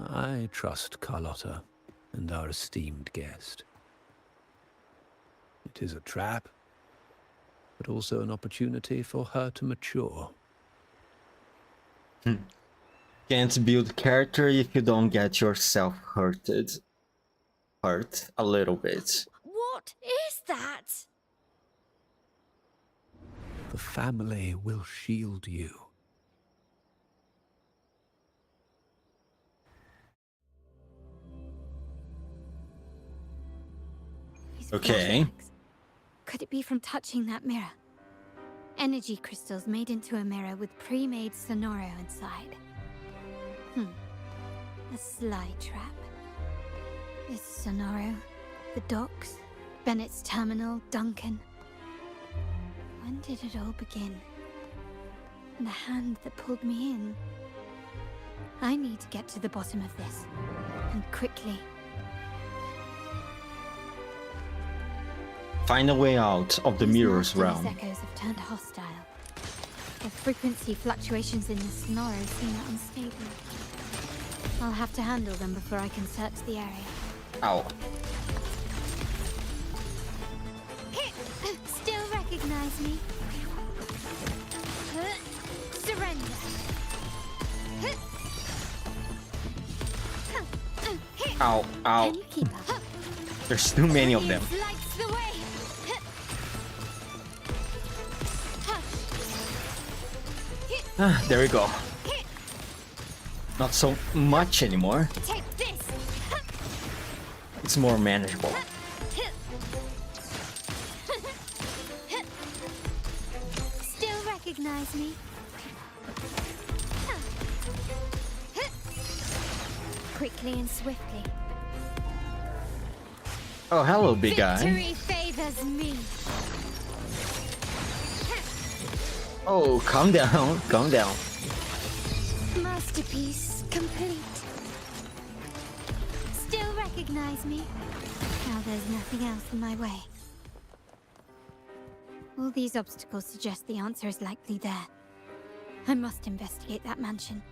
I trust Carlotta and our esteemed guest. It is a trap, but also an opportunity for her to mature. Can't build character if you don't get yourself hurted. Hurt a little bit. What is that? The family will shield you. These Okay. flashbacks. Could it be from touching that mirror? energy crystals made into a mirror with pre-made Sonoro inside. A sly trap. This Sonoro, the docks, Bennett's terminal, Duncan. When did it all begin? The hand that pulled me in. I need to get to the bottom of this, and quickly. Find a way out of the mirror's realm. These echoes have turned hostile. The frequency fluctuations in the Sonoro seem unstable. I'll have to handle them before I can search the area. Ow. Still recognize me? Surrender. Ow, ow. Can you keep up? There's too many of them. Lights the way. There we go. Not so much anymore. Take this. It's more manageable. Still recognize me? Quickly and swiftly. Oh, hello, big guy. Victory favors me. Oh, calm down, calm down. Masterpiece complete. Still recognize me? Now there's nothing else in my way. All these obstacles suggest the answer is likely there. I must investigate that mansion.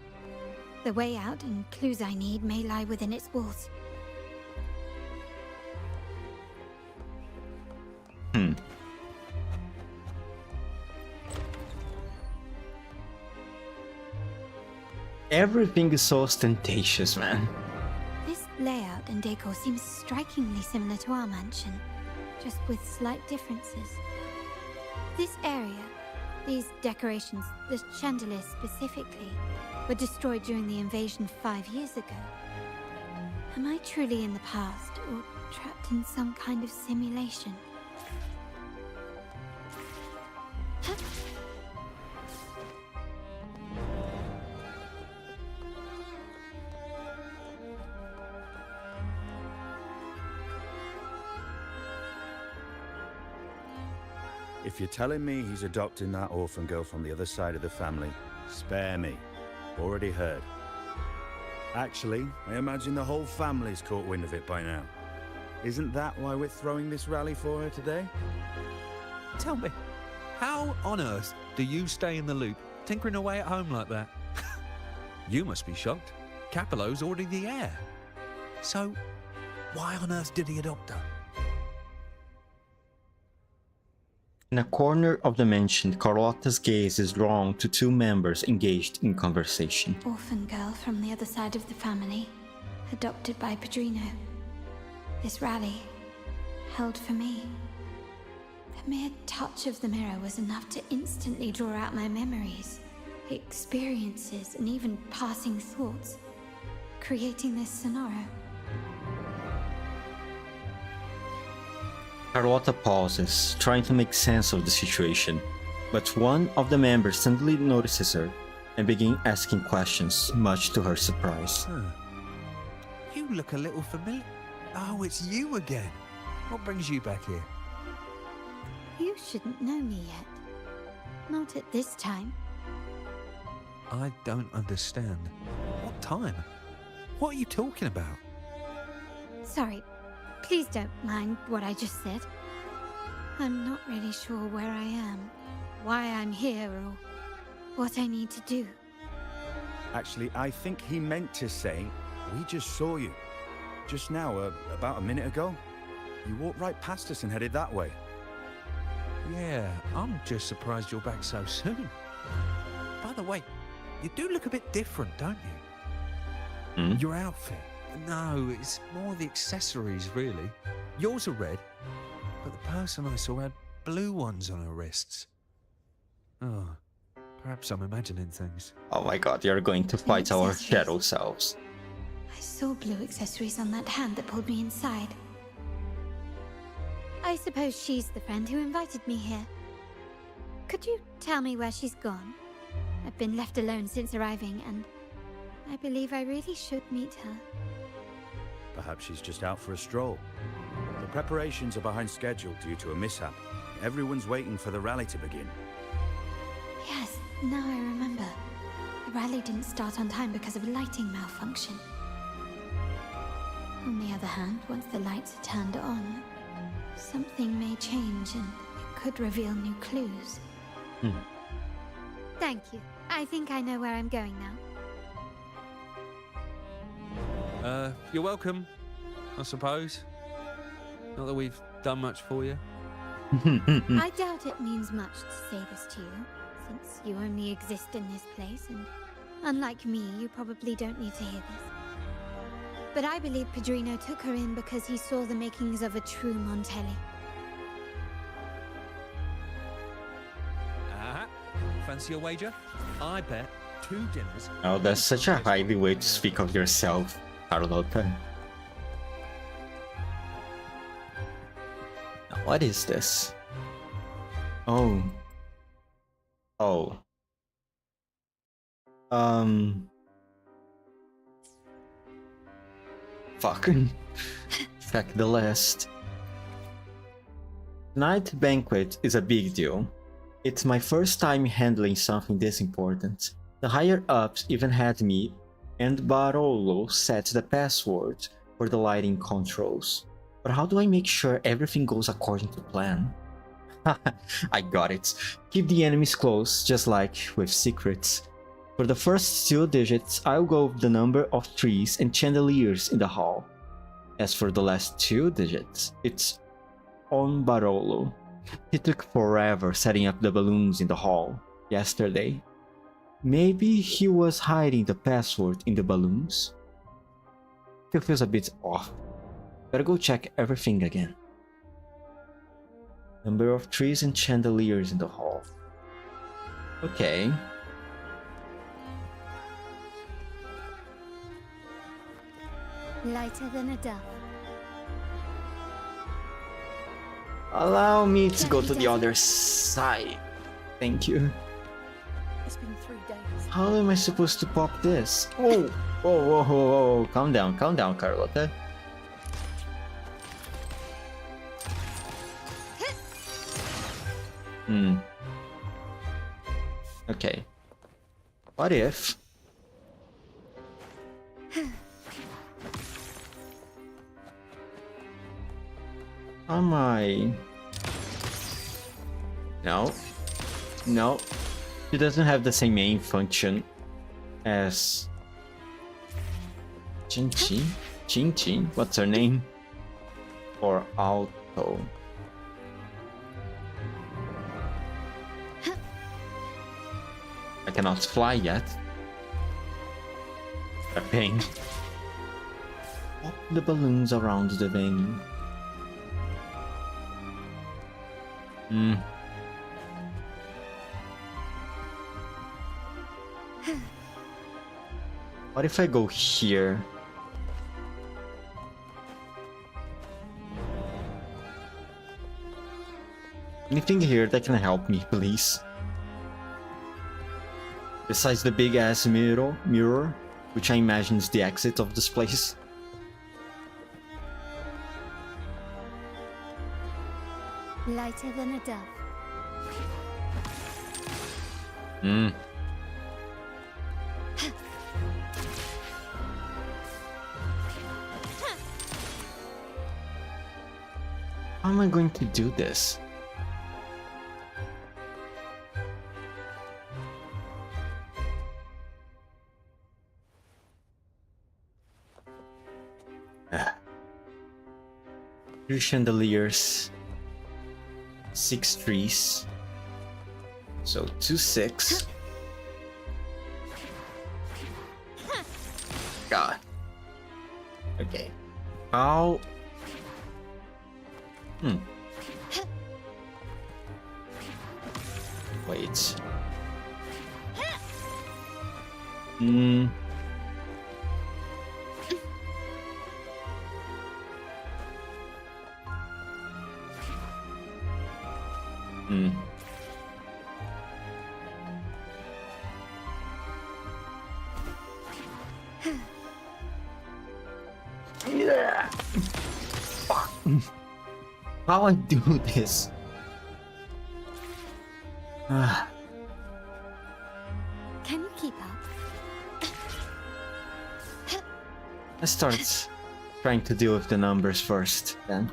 The way out and clues I need may lie within its walls. Everything is so ostentatious, man. This layout and decor seems strikingly similar to our mansion, just with slight differences. This area, these decorations, the chandeliers specifically, were destroyed during the invasion 5 years ago. Am I truly in the past, or trapped in some kind of simulation? If you're telling me he's adopting that orphan girl from the other side of the family, spare me. Already heard. Actually, I imagine the whole family's caught wind of it by now. Isn't that why we're throwing this rally for her today? Tell me, how on earth do you stay in the loop, tinkering away at home like that? You must be shocked. Capello's already the heir. So, why on earth did he adopt her? In a corner of the mansion, Carlotta's gaze is drawn to two members engaged in conversation. Orphan girl from the other side of the family, adopted by Padrino. This rally, held for me. The mere touch of the mirror was enough to instantly draw out my memories, experiences, and even passing thoughts, creating this Sonoro. Carlotta pauses, trying to make sense of the situation, but one of the members suddenly notices her and begins asking questions, much to her surprise. You look a little familiar. Oh, it's you again. What brings you back here? You shouldn't know me yet. Not at this time. I don't understand. What time? What are you talking about? Sorry, please don't mind what I just said. I'm not really sure where I am, why I'm here, or what I need to do. Actually, I think he meant to say, we just saw you. Just now, about a minute ago. You walked right past us and headed that way. Yeah, I'm just surprised you're back so soon. By the way, you do look a bit different, don't you? Your outfit. No, it's more the accessories, really. Yours are red, but the person I saw had blue ones on her wrists. Oh, perhaps I'm imagining things. Oh my god, you're going to fight our shadow selves. I saw blue accessories on that hand that pulled me inside. I suppose she's the friend who invited me here. Could you tell me where she's gone? I've been left alone since arriving, and I believe I really should meet her. Perhaps she's just out for a stroll. The preparations are behind schedule due to a mishap. Everyone's waiting for the rally to begin. Yes, now I remember. The rally didn't start on time because of a lighting malfunction. On the other hand, once the lights are turned on, something may change and it could reveal new clues. Thank you. I think I know where I'm going now. You're welcome, I suppose. Not that we've done much for you. I doubt it means much to say this to you, since you only exist in this place, and unlike me, you probably don't need to hear this. But I believe Padrino took her in because he saw the makings of a true Montelli. Fancy a wager? I bet 2 dinners. Oh, that's such a highly way to speak of yourself, Carlotta. Now, what is this? Oh. Oh. Fuck. Check the list. Night banquet is a big deal. It's my first time handling something this important. The higher-ups even had me and Barolo set the password for the lighting controls. But how do I make sure everything goes according to plan? I got it. Keep the enemies close, just like with secrets. For the first 2 digits, I'll go with the number of trees and chandeliers in the hall. As for the last 2 digits, it's on Barolo. He took forever setting up the balloons in the hall yesterday. Maybe he was hiding the password in the balloons? Still feels a bit off. Better go check everything again. Number of trees and chandeliers in the hall. Okay. Lighter than a dove. Allow me to go to the other side. Thank you. It's been 3 days. How am I supposed to pop this? Oh! Whoa, whoa, whoa, whoa. Calm down, Carlotta. Okay. What if... Am I... No. No. She doesn't have the same main function as... Chin-Chin? What's her name? Or Alto. I cannot fly yet. A pain. Pop the balloons around the venue. What if I go here? Anything here that can help me, please? Besides the big ass mirror, which I imagine is the exit of this place. Lighter than a dove. How am I going to do this? Three chandeliers, 6 trees, so 2, 6. God. Okay. How? Wait. Yeah. Fuck. How I do this? Can you keep up? Let's start trying to deal with the numbers first, then.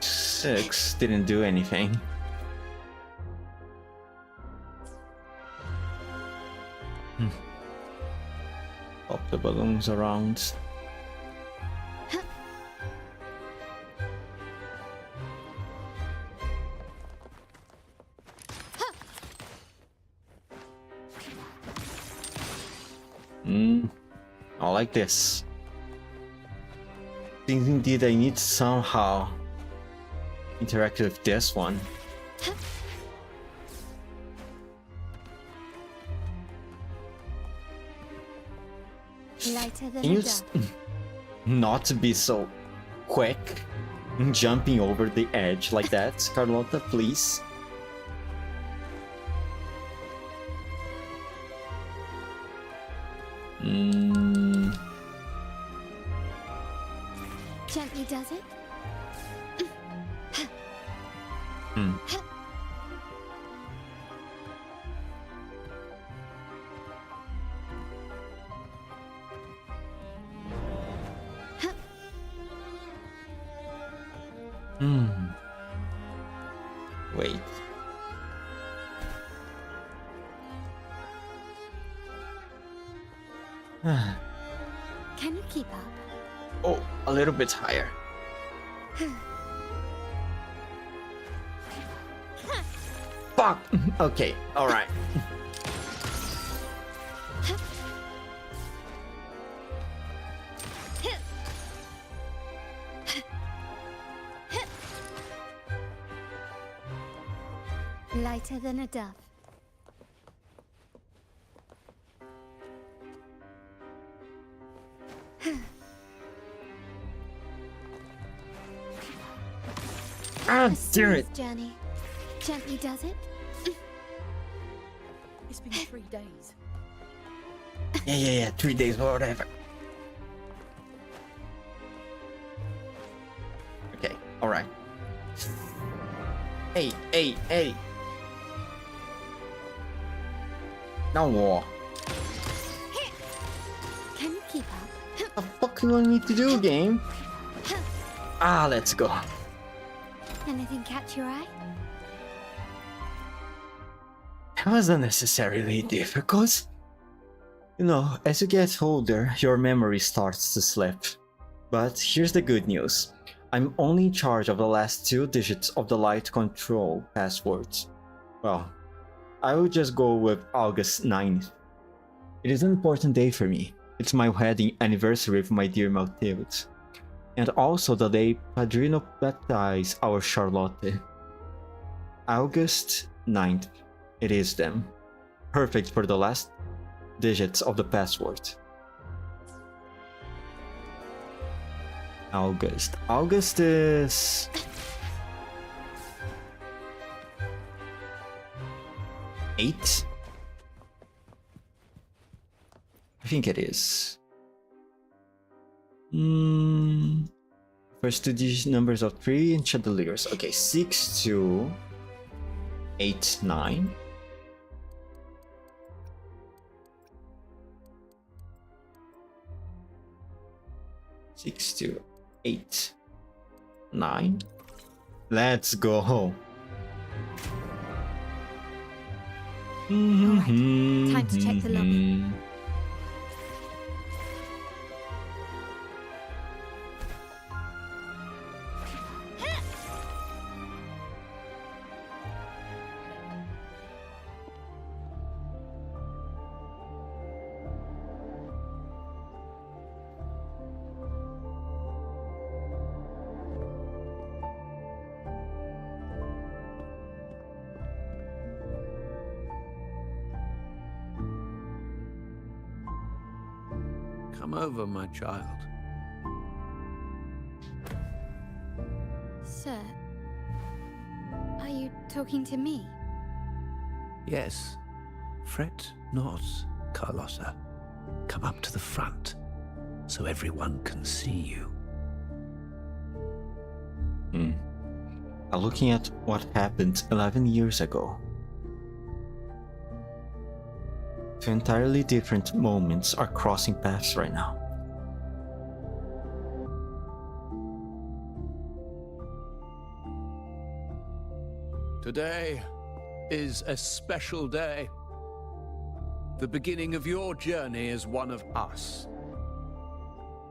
Six didn't do anything. Pop the balloons around. I like this. Think indeed I need to somehow interact with this one. Lighter than Can you a dove. not be so quick jumping over the edge like that, Carlotta, please? Gently does it? Wait. Can you keep up? Oh, a little bit higher. Fuck! Okay, alright. Lighter than a dove. Ah, A damn it! smooth journey. Gently does it? It's been 3 days. Yeah, 3 days or whatever. Okay, alright. Hey. Now what? Can you keep up? What the fuck you want me to do, game? Ah, let's go. Anything catch your eye? That was unnecessarily difficult. You know, as you get older, your memory starts to slip. But here's the good news. I'm only in charge of the last 2 digits of the light control passwords. Well, I will just go with August 9th. It is an important day for me. It's my wedding anniversary with my dear Matilde. And also the day Padrino baptized our Charlotte. August 9th. It is then. Perfect for the last digits of the password. August. August is... eight? I think it is. First 2 digit numbers of 3 and chandeliers. Okay, 6, 2, 8, 9. Six, 2, 8, 9. Let's go home. Alright, time to check the lobby. Come over, my child. Sir, are you talking to me? Yes, fret not, Carlotta. Come up to the front, so everyone can see you. Looking at what happened 11 years ago. Two entirely different moments are crossing paths right now. Today is a special day. The beginning of your journey as one of us.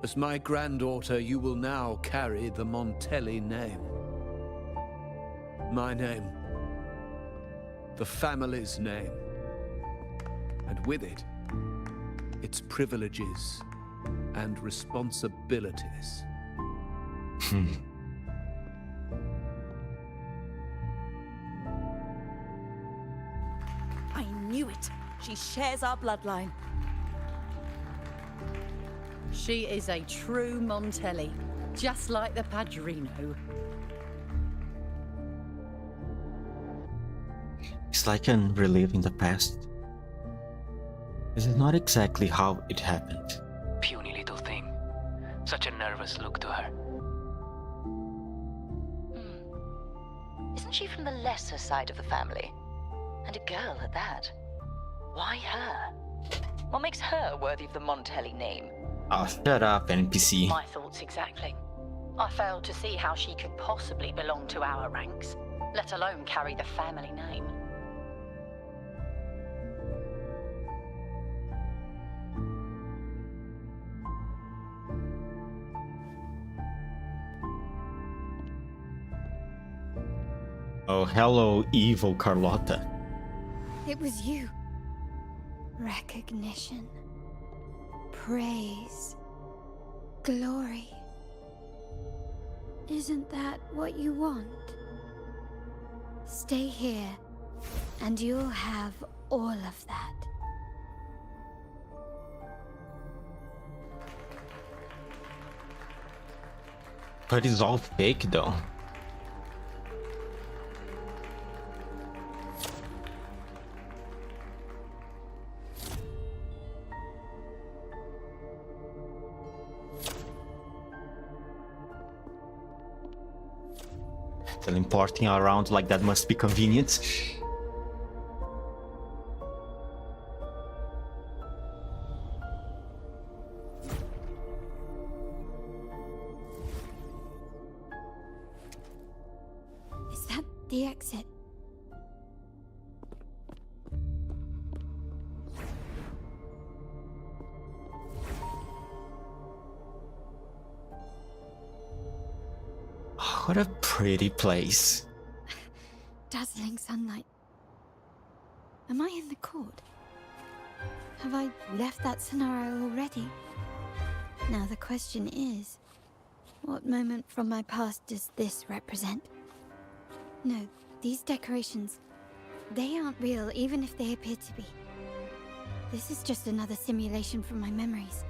As my granddaughter, you will now carry the Montelli name. My name. The family's name. And with it, its privileges and responsibilities. I knew it. She shares our bloodline. She is a true Montelli, just like the Padrino. It's like I'm reliving the past. This is not exactly how it happened. Puny little thing. Such a nervous look to her. Isn't she from the lesser side of the family? And a girl at that. Why her? What makes her worthy of the Montelli name? Oh, shut up, NPC. My thoughts exactly. I failed to see how she could possibly belong to our ranks, let alone carry the family name. Oh, hello, evil Carlotta. It was you. Recognition. Praise. Glory. Isn't that what you want? Stay here, and you'll have all of that. But it's all fake though. Teleporting around like that must be convenient. Is that the exit? What a pretty place. Dazzling sunlight. Am I in the court? Have I left that scenario already? Now the question is, what moment from my past does this represent? No, these decorations, they aren't real even if they appear to be. This is just another simulation from my memories.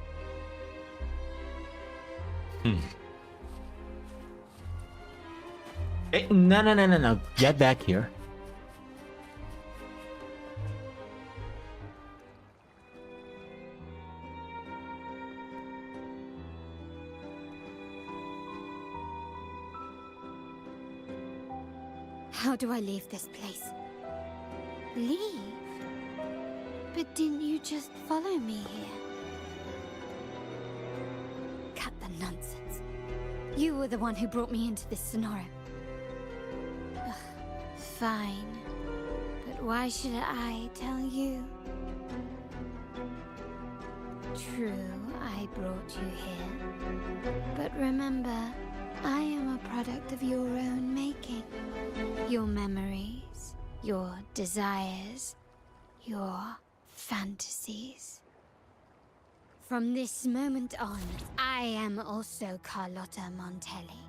Hey, no. Get back here. How do I leave this place? Leave? But didn't you just follow me here? Cut the nonsense. You were the one who brought me into this scenario. Ugh, fine. But why should I tell you? True, I brought you here. But remember, I am a product of your own making. Your memories, your desires, your fantasies. From this moment on, I am also Carlotta Montelli.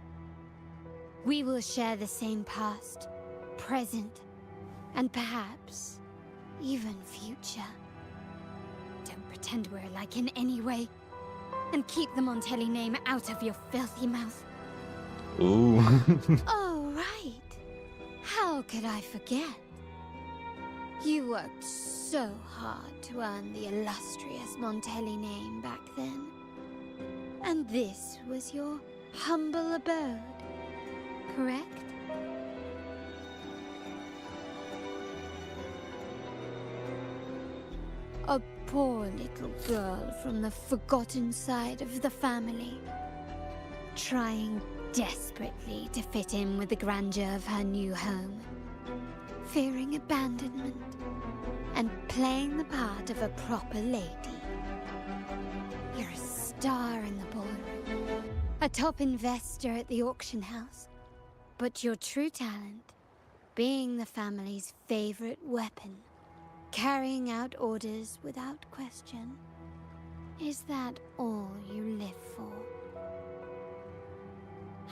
We will share the same past, present, and perhaps even future. Don't pretend we're alike in any way, and keep the Montelli name out of your filthy mouth. Ooh. Oh, right. How could I forget? You worked so hard to earn the illustrious Montelli name back then. And this was your humble abode, correct? A poor little girl from the forgotten side of the family, trying desperately to fit in with the grandeur of her new home, fearing abandonment, and playing the part of a proper lady. You're a star in the ballroom, a top investor at the auction house, but your true talent, being the family's favorite weapon, carrying out orders without question. Is that all you live for?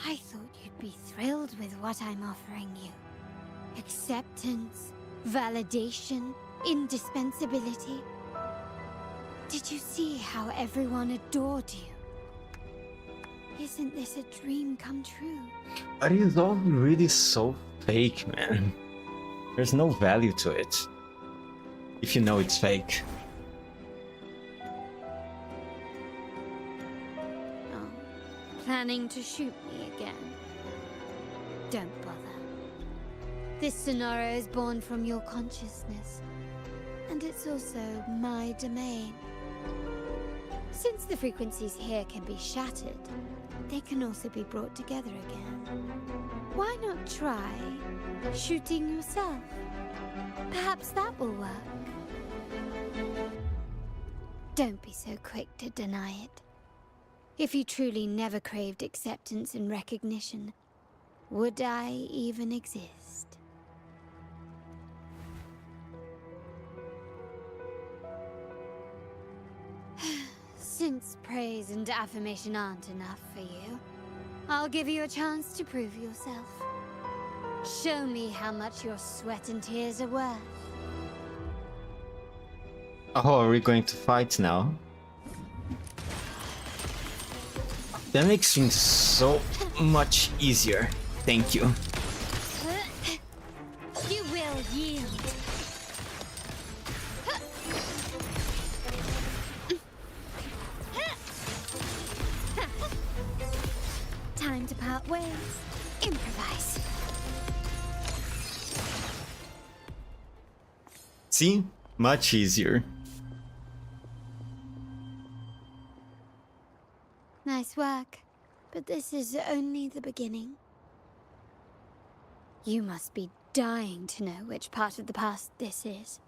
I thought you'd be thrilled with what I'm offering you. Acceptance, validation, indispensability. Did you see how everyone adored you? Isn't this a dream come true? But it's all really so fake, man. There's no value to it. If you know it's fake. Oh, planning to shoot me again? Don't bother. This scenario is born from your consciousness, and it's also my domain. Since the frequencies here can be shattered, they can also be brought together again. Why not try shooting yourself? Perhaps that will work. Don't be so quick to deny it. If you truly never craved acceptance and recognition, would I even exist? Since praise and affirmation aren't enough for you, I'll give you a chance to prove yourself. Show me how much your sweat and tears are worth. Oh, are we going to fight now? That makes things so much easier. Thank you. You will yield. Time to part ways. Improvise. See? Much easier. Nice work, but this is only the beginning. You must be dying to know which part of the past this is.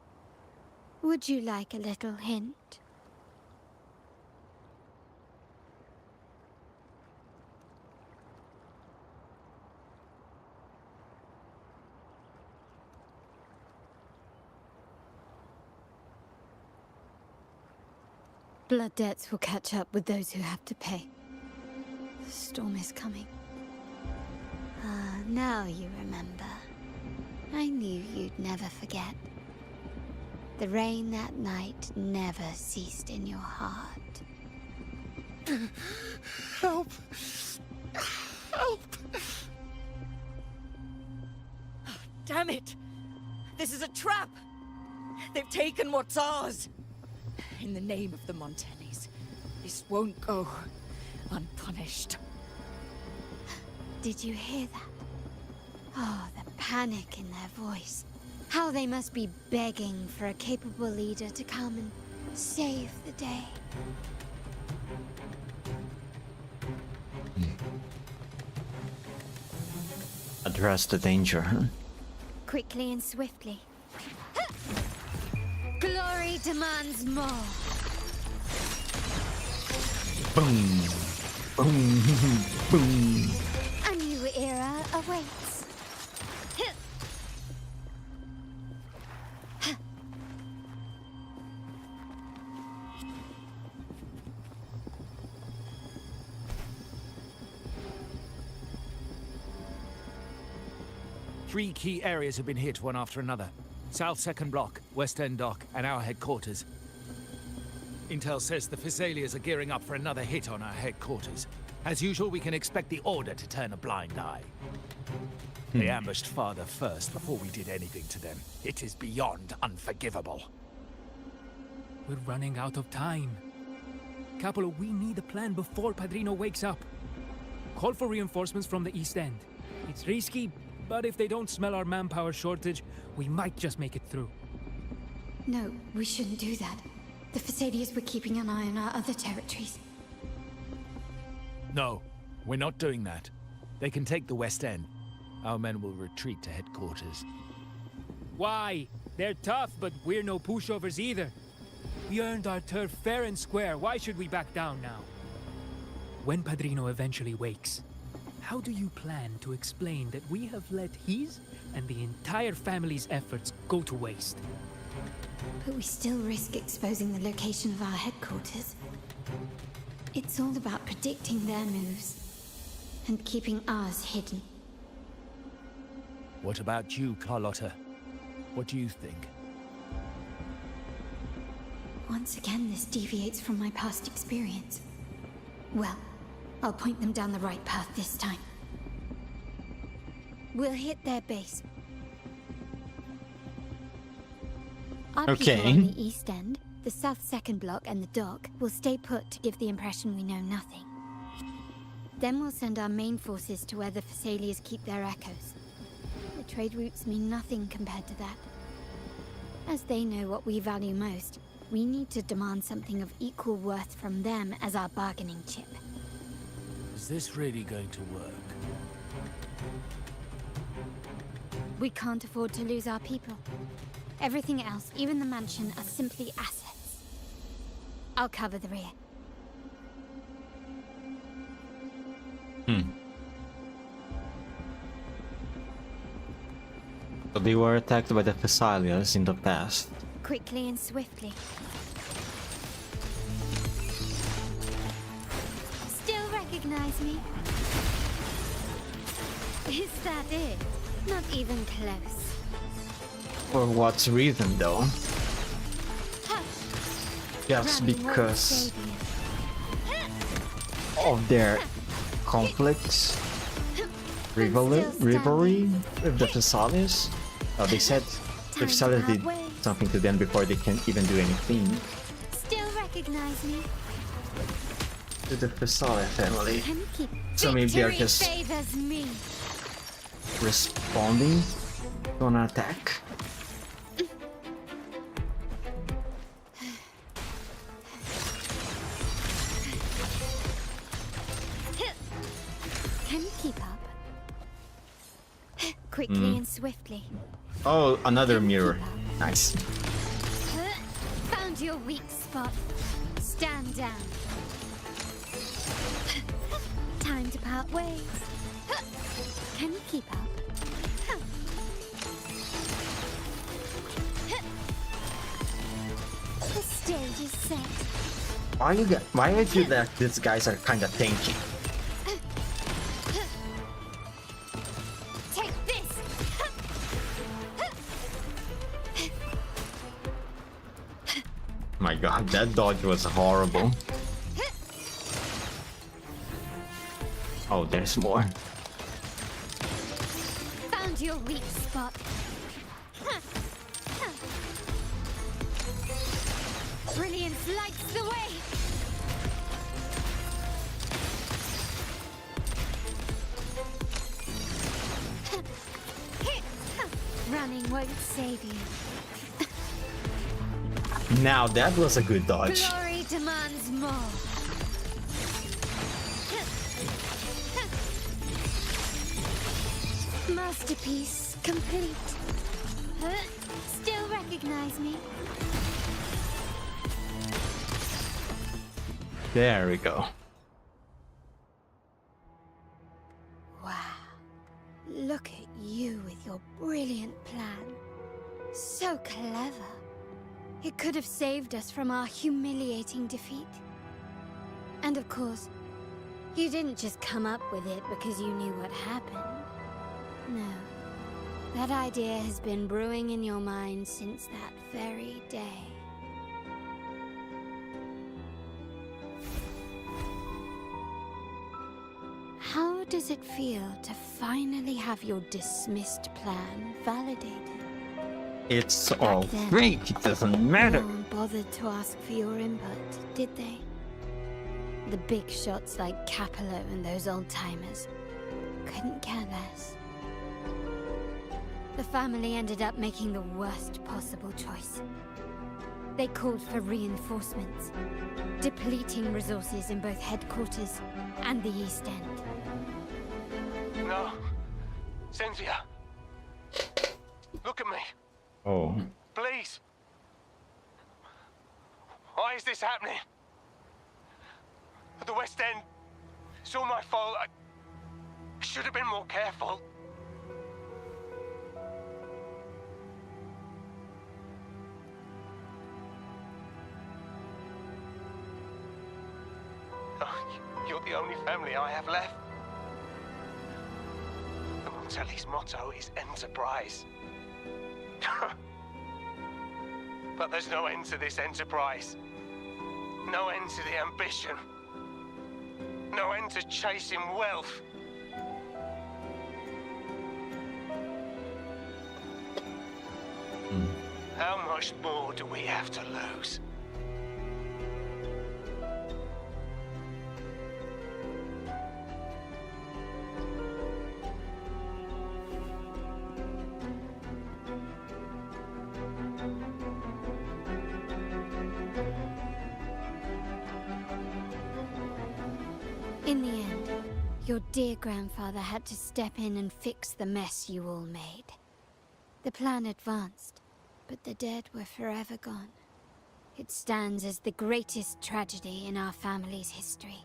Would you like a little hint? Blood debts will catch up with those who have to pay. The storm is coming. Ah, now you remember. I knew you'd never forget. The rain that night never ceased in your heart. Help! Help! Damn it! This is a trap! They've taken what's ours! In the name of the Montellis, this won't go unpunished. Did you hear that? Oh, the panic in their voice. How they must be begging for a capable leader to come and save the day. Address the danger, huh? Quickly and swiftly. Glory demands more. Boom. Boom. Boom. A new era awaits. Three key areas have been hit one after another. South Second Block, West End Dock, and our headquarters. Intel says the Physaelias are gearing up for another hit on our headquarters. As usual, we can expect the Order to turn a blind eye. They ambushed Father first before we did anything to them. It is beyond unforgivable. We're running out of time. Capolo, we need a plan before Padrino wakes up. Call for reinforcements from the east end. It's risky, but if they don't smell our manpower shortage, we might just make it through. No, we shouldn't do that. The Facadias were keeping an eye on our other territories. No, we're not doing that. They can take the west end. Our men will retreat to headquarters. Why? They're tough, but we're no pushovers either. We earned our turf fair and square. Why should we back down now? When Padrino eventually wakes, how do you plan to explain that we have let his and the entire family's efforts go to waste? But we still risk exposing the location of our headquarters. It's all about predicting their moves and keeping ours hidden. What about you, Carlotta? What do you think? Once again, this deviates from my past experience. Well, I'll point them down the right path this time. We'll hit their base. Our people on the east end, the south second block and the dock will stay put to give the impression we know nothing. Then we'll send our main forces to where the Facalias keep their echoes. The trade routes mean nothing compared to that. As they know what we value most, we need to demand something of equal worth from them as our bargaining chip. Is this really going to work? We can't afford to lose our people. Everything else, even the mansion, are simply assets. I'll cover the rear. So they were attacked by the Thessalians in the past. Quickly and swiftly. Still recognize me? Is that it? Not even close. For what reason, though? Just because of their conflicts, rivalry with the Thessalians? They said the Thessalians did something to them before they can even do anything. Still recognize me? To the Thessalia family. So maybe they're just responding to an attack. Can you keep up? Quickly and swiftly. Oh, another mirror. Nice. Found your weak spot. Stand down. Time to part ways. Can you keep up? The stage is set. Why are you that these guys are kinda tanky? Take this. My god, that dodge was horrible. Oh, there's more. Found your weak spot. Brilliance lights the way. Running won't save you. Now that was a good dodge. Glory demands more. Masterpiece complete. Still recognize me? There we go. Wow. Look at you with your brilliant plan. So clever. It could have saved us from our humiliating defeat. And of course, you didn't just come up with it because you knew what happened. No. That idea has been brewing in your mind since that very day. How does it feel to finally have your dismissed plan validated? It's Back all then, fake, it doesn't matter. No one bothered to ask for your input, did they? The big shots like Capello and those old-timers couldn't care less. The family ended up making the worst possible choice. They called for reinforcements, depleting resources in both headquarters and the East End. No. Cynthia. Look at me. Oh. Please. Why is this happening? At the West End. It's all my fault. I should have been more careful. Oh, you're the only family I have left. The Montelli's motto is enterprise. But there's no end to this enterprise. No end to the ambition. No end to chasing wealth. How much more do we have to lose? In the end, your dear grandfather had to step in and fix the mess you all made. The plan advanced, but the dead were forever gone. It stands as the greatest tragedy in our family's history.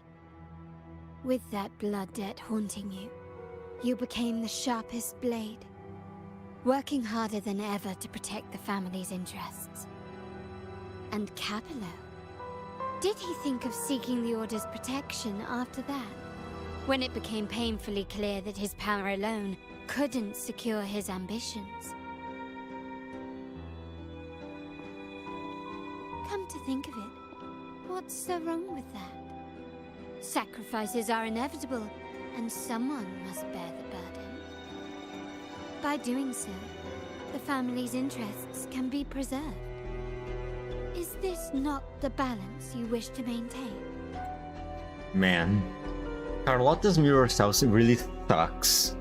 With that blood debt haunting you, you became the sharpest blade, working harder than ever to protect the family's interests. And Capello? Did he think of seeking the Order's protection after that? When it became painfully clear that his power alone couldn't secure his ambitions. Come to think of it, what's so wrong with that? Sacrifices are inevitable, and someone must bear the burden. By doing so, the family's interests can be preserved. Is this not the balance you wish to maintain? Man, Carlotta's mirror self really sucks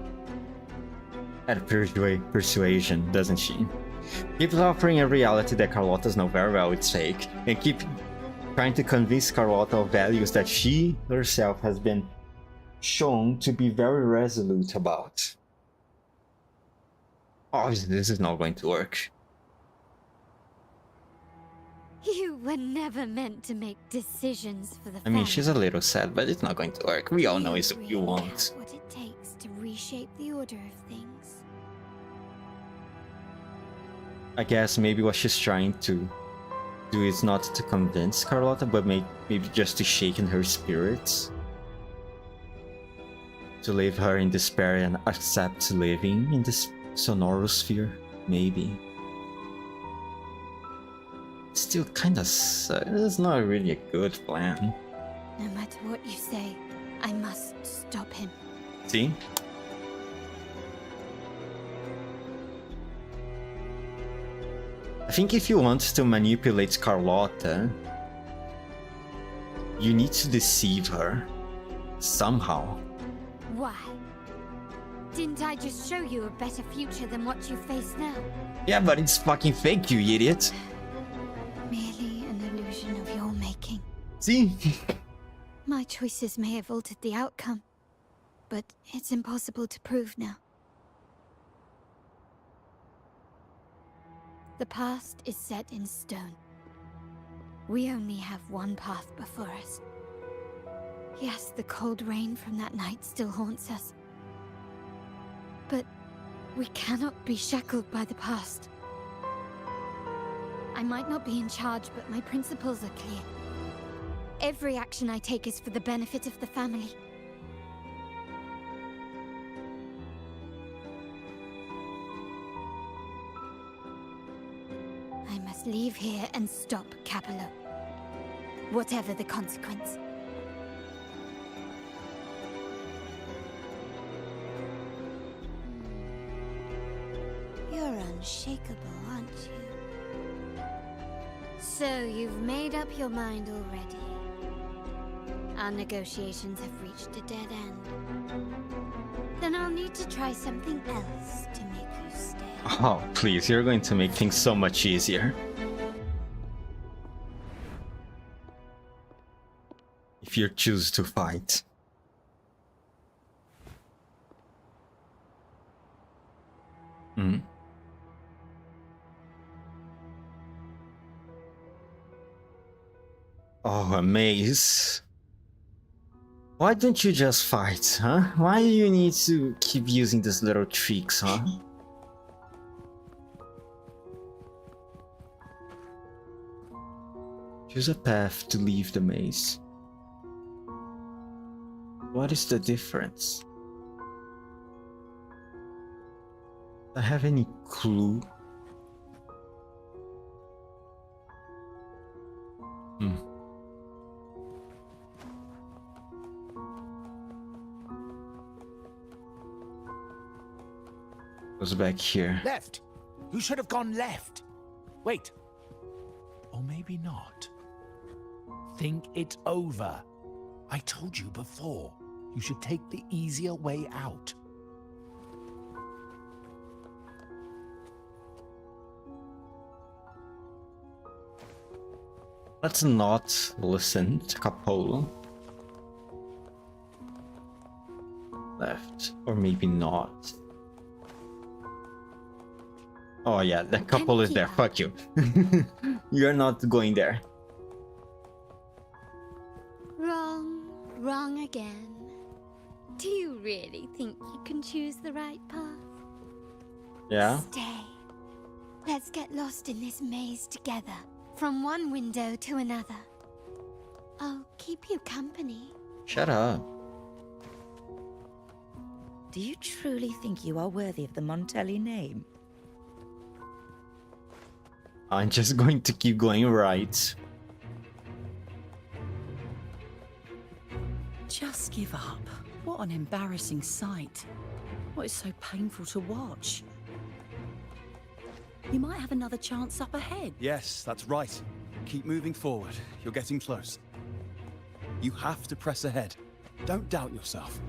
at persuasion, doesn't she? Keeps offering a reality that Carlotta's know very well it's fake, and keep trying to convince Carlotta of values that she herself has been shown to be very resolute about. Obviously, this is not going to work. You were never meant to make decisions for the I family. mean, she's a little sad, but it's not going to work. We all know it's what you want. What it takes to reshape the order of things. I guess maybe what she's trying to do is not to convince Carlotta, but maybe just to shaken her spirits. To leave her in despair and accept living in this sonorous sphere, maybe. Still kinda sucks. It's not really a good plan. No matter what you say, I must stop him. See? I think if you want to manipulate Carlotta, you need to deceive her. Somehow. Why? Didn't I just show you a better future than what you face now? Yeah, but it's fucking fake, you idiot. Merely an illusion of your making. See? My choices may have altered the outcome, but it's impossible to prove now. The past is set in stone. We only have one path before us. Yes, the cold rain from that night still haunts us. But we cannot be shackled by the past. I might not be in charge, but my principles are clear. Every action I take is for the benefit of the family. I must leave here and stop Capello. Whatever the consequence. You're unshakable, aren't you? So you've made up your mind already. Our negotiations have reached a dead end. Then I'll need to try something else to make you stay. Oh, please, you're going to make things so much easier. If you choose to fight. Oh, a maze. Why don't you just fight, huh? Why do you need to keep using these little tricks, huh? Choose a path to leave the maze. What is the difference? Do I have any clue? Goes back here. Left! You should have gone left! Wait. Or maybe not. Think it over. I told you before. You should take the easier way out. Let's not listen to Capolo. Left. Or maybe not. Oh yeah, that couple is there. Fuck you. You're not going there. Wrong again. Do you really think you can choose the right path? Yeah? Stay. Let's get lost in this maze together, from one window to another. I'll keep you company. Shut up. Do you truly think you are worthy of the Montelli name? I'm just going to keep going right. Just give up. What an embarrassing sight. What is so painful to watch? You might have another chance up ahead. Yes, that's right. Keep moving forward. You're getting close. You have to press ahead. Don't doubt yourself.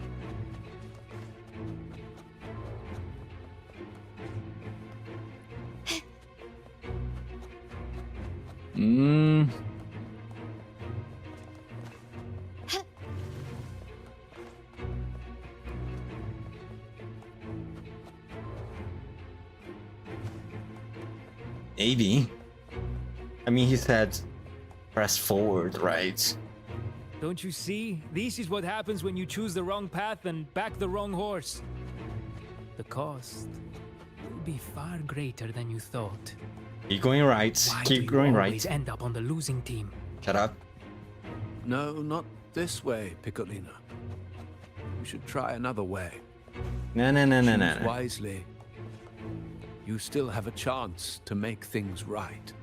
Maybe. I mean, he said press forward, right? Don't you see? This is what happens when you choose the wrong path and back the wrong horse. The cost will be far greater than you thought. Keep going right. Why Keep do going you right. always end up on the losing team? Shut up. No, not this way, Piccolina. You should try another way. No. Choose wisely. You still have a chance to make things right.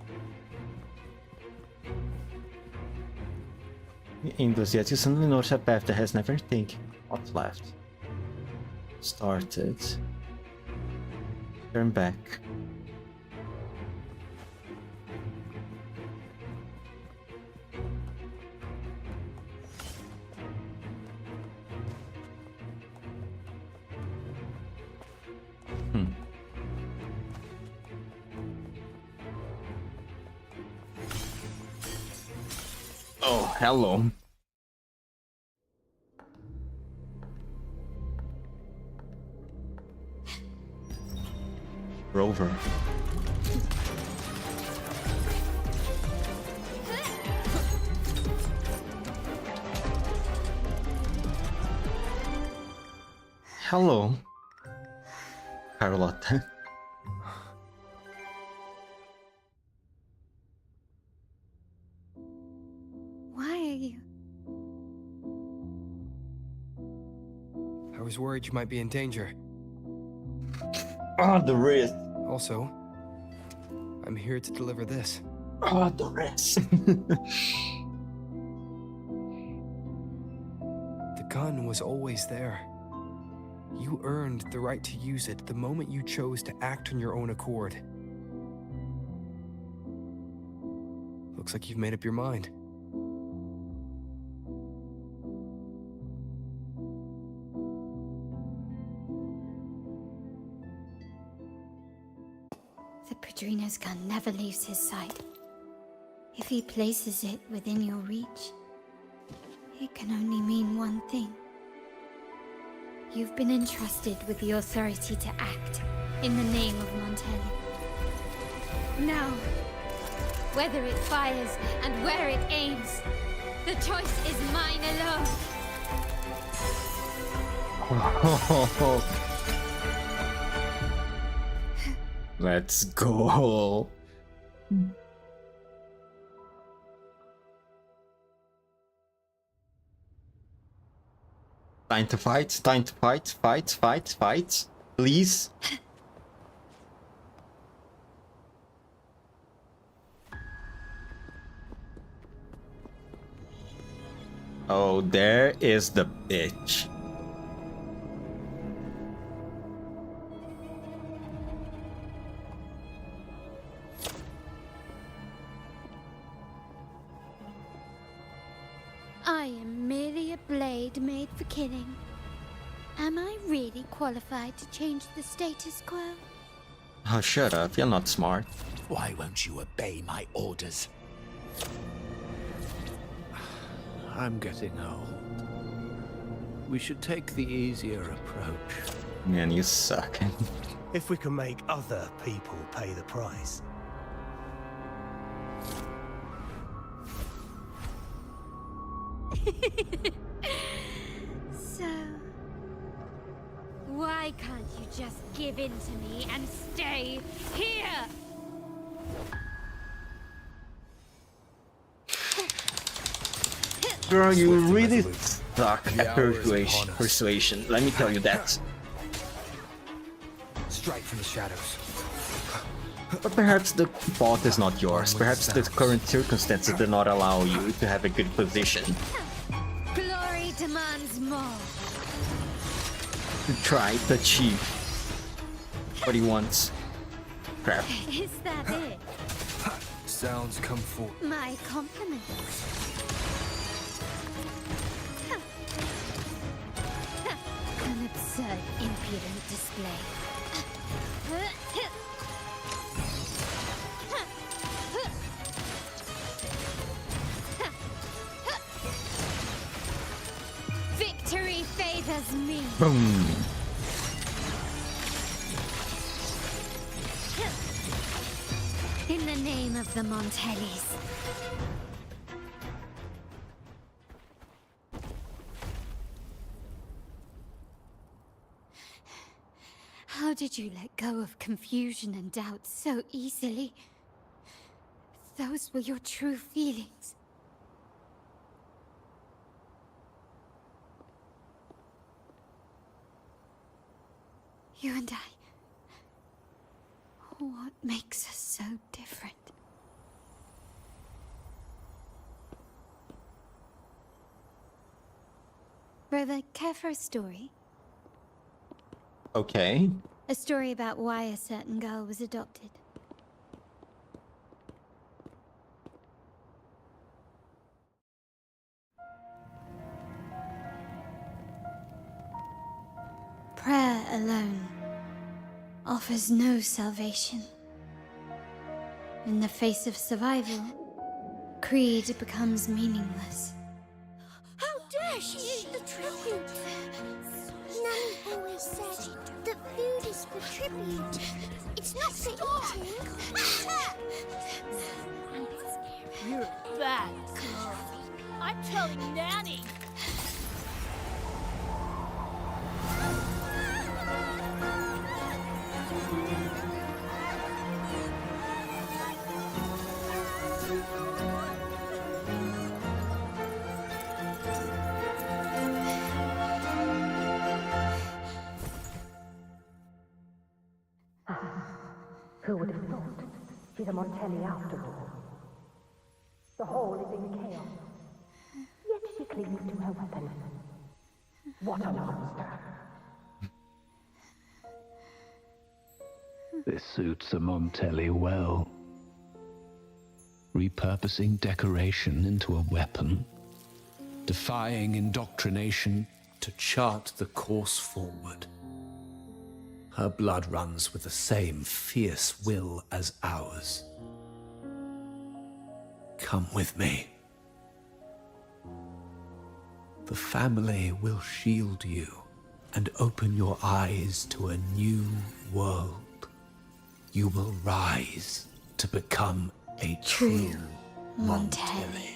Enthusiast, you suddenly notice a path that has never taken. What's left? Started. Turn back. Oh, hello. Rover. Hello, Carlotta. Why are you? I was worried you might be in danger. Ah, the wrist. Also, I'm here to deliver this. Ah, the wrist. The gun was always there. You earned the right to use it the moment you chose to act on your own accord. Looks like you've made up your mind. The Padrino's gun never leaves his side. If he places it within your reach, it can only mean one thing. You've been entrusted with the authority to act in the name of Montelli. Now, whether it fires and where it aims, the choice is mine alone. Let's go. Time to fight, time to fight, fight, please. Oh, there is the bitch. I am merely a blade made for killing. Am I really qualified to change the status quo? Oh, shut up, you're not smart. Why won't you obey my orders? I'm getting old. We should take the easier approach. Man, you suck. If we can make other people pay the price. So, why can't you just give in to me and stay here? Girl, you really suck at persuasion. Let me tell you that. Strike from the shadows. But perhaps the fault is not yours. Perhaps the current circumstances do not allow you to have a good position. Glory demands more. To try to achieve what he wants. Crap. Is that it? Sounds come forth. My compliments. An absurd, impudent display. Victory favors me. Boom. In the name of the Montellis. How did you let go of confusion and doubt so easily? Those were your true feelings. You and I. What makes us so different? Brother, care for a story? Okay. A story about why a certain girl was adopted. Prayer alone offers no salvation. In the face of survival, creed becomes meaningless. How dare she eat the tribute? Nanny always said that food is for tribute. It's not for eating. You're a bad girl. I'm telling Nanny. Who would have thought? She's a Montelli after all. The hall is in chaos. Yet she clings to her weapon. What a monster. This suits a Montelli well. Repurposing decoration into a weapon, defying indoctrination to chart the course forward. Her blood runs with the same fierce will as ours. Come with me. The family will shield you and open your eyes to a new world. You will rise to become a true Montelli.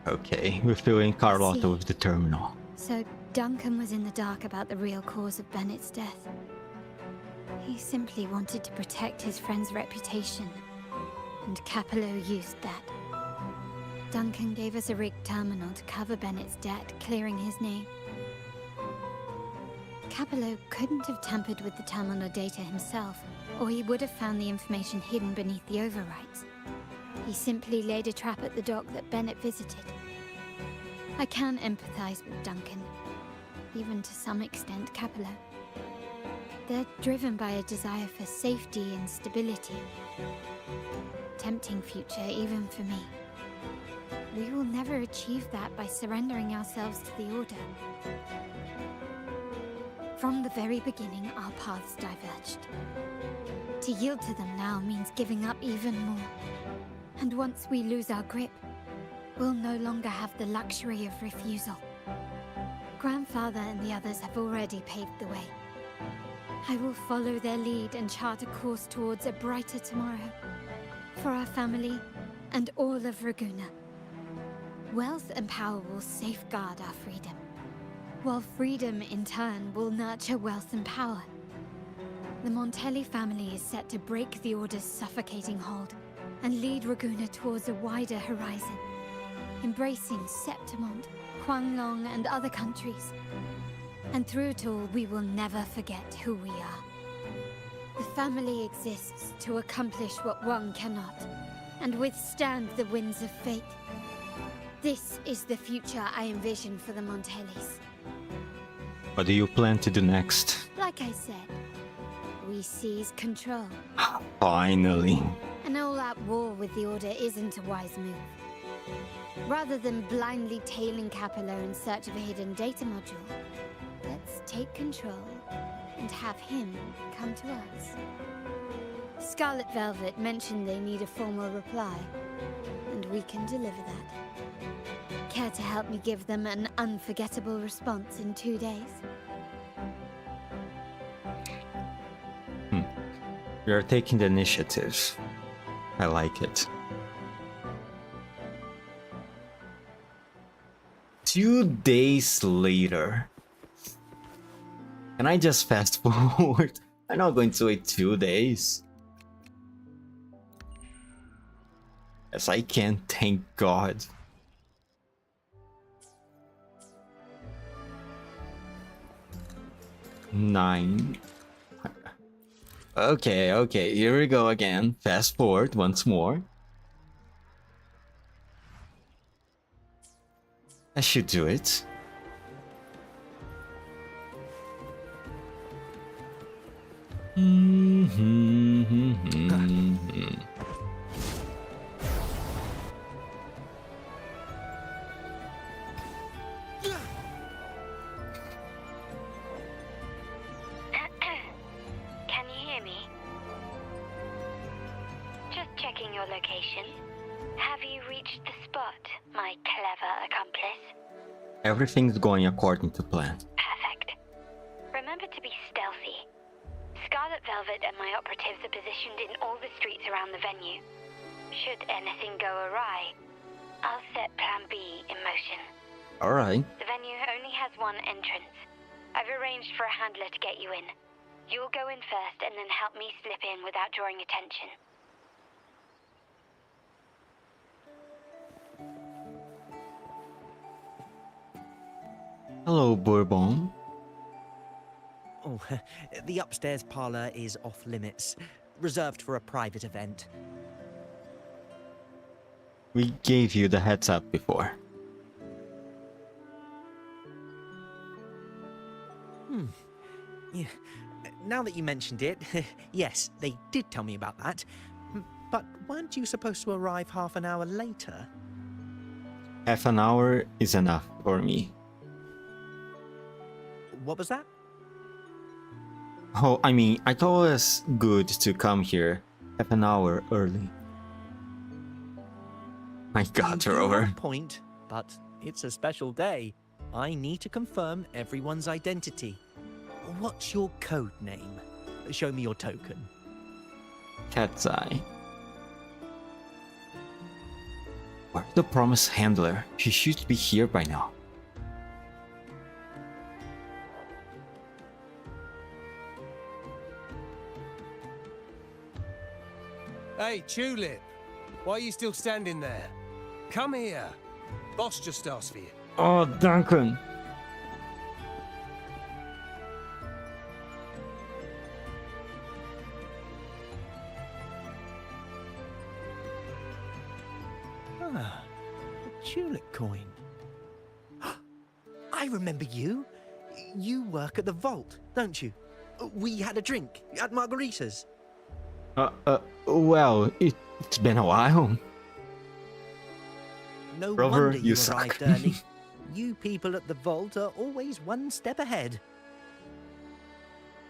Okay, we're filling Carlotta with the terminal. So Duncan was in the dark about the real cause of Bennett's death. He simply wanted to protect his friend's reputation, and Capello used that. Duncan gave us a rigged terminal to cover Bennett's debt, clearing his name. Capello couldn't have tampered with the terminal data himself, or he would have found the information hidden beneath the overwrites. He simply laid a trap at the dock that Bennett visited. I can empathize with Duncan, even to some extent Capello. They're driven by a desire for safety and stability. Tempting future even for me. We will never achieve that by surrendering ourselves to the Order. From the very beginning, our paths diverged. To yield to them now means giving up even more. And once we lose our grip, we'll no longer have the luxury of refusal. Grandfather and the others have already paved the way. I will follow their lead and chart a course towards a brighter tomorrow. For our family and all of Raguna. Wealth and power will safeguard our freedom, while freedom in turn will nurture wealth and power. The Montelli family is set to break the Order's suffocating hold and lead Raguna towards a wider horizon, embracing Septimont, Huanglong, and other countries. And through it all, we will never forget who we are. The family exists to accomplish what one cannot, and withstand the winds of fate. This is the future I envision for the Montellis. What do you plan to do next? Like I said, we seize control. Finally. An all-out war with the Order isn't a wise move. Rather than blindly tailing Capello in search of a hidden data module, let's take control and have him come to us. Scarlet Velvet mentioned they need a formal reply, and we can deliver that. Care to help me give them an unforgettable response in 2 days? We are taking the initiative. I like it. 2 days later. Can I just fast forward? I'm not going to wait 2 days. Yes, I can, thank God. Nine. Okay, here we go again. Fast forward once more. I should do it. Can you hear me? Just checking your location. Have you reached the spot, my clever accomplice? Everything's going according to plan. Perfect. Remember to be stealthy. Scarlet Velvet and my operatives are positioned in all the streets around the venue. Should anything go awry, I'll set Plan B in motion. Alright. The venue only has one entrance. I've arranged for a handler to get you in. You'll go in first and then help me slip in without drawing attention. Hello, Bourbon. Oh, the upstairs parlor is off limits, reserved for a private event. We gave you the heads up before. Yeah. Now that you mentioned it, yes, they did tell me about that. But weren't you supposed to arrive half an hour later? Half an hour is enough for me. What was that? Oh, I mean, I thought it was good to come here half an hour early. My God, You do have Rover. a point, but it's a special day. I need to confirm everyone's identity. What's your code name? Show me your token. Cat's Eye. Where's the promised handler? She should be here by now. Hey, Tulip. Why are you still standing there? Come here. Boss just asked for you. Oh, Duncan. Ah, a tulip coin. I remember you. You work at the vault, don't you? We had a drink at Margarita's. Well, it's been a while. No Rover, wonder you you suck. arrived early. You people at the vault are always one step ahead.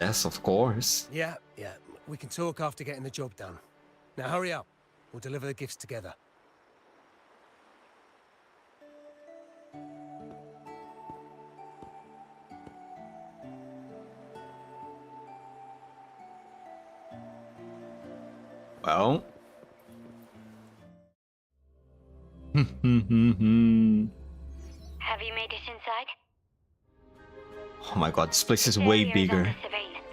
Yes, of course. Yeah. We can talk after getting the job done. Now hurry up. We'll deliver the gifts together. Well. Have you made it inside? Oh my God, this place is This way area is bigger. under surveillance.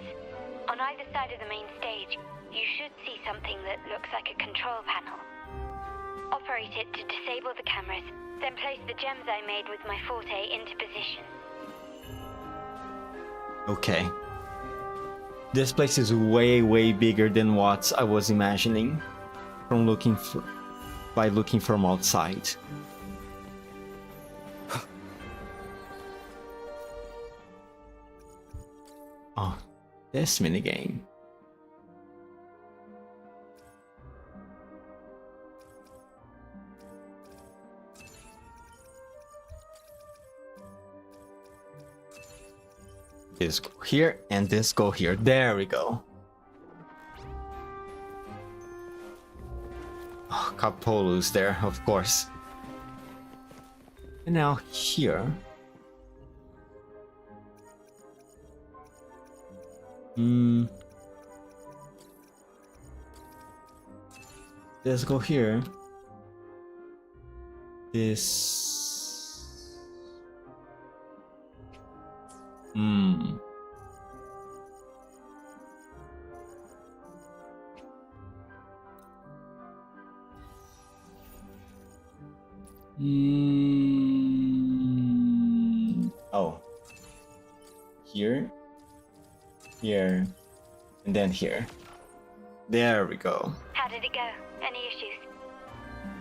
On either side of the main stage, you should see something that looks like a control panel. Operate it to disable the cameras, then place the gems I made with my forte into position. Okay. This place is way bigger than what I was imagining by looking from outside. Oh, this minigame. This go here and this go here. There we go. Oh, Capolo's there, of course. And now here. Let's go here. This. Oh. Here. Here. And then here. There we go. How did it go? Any issues?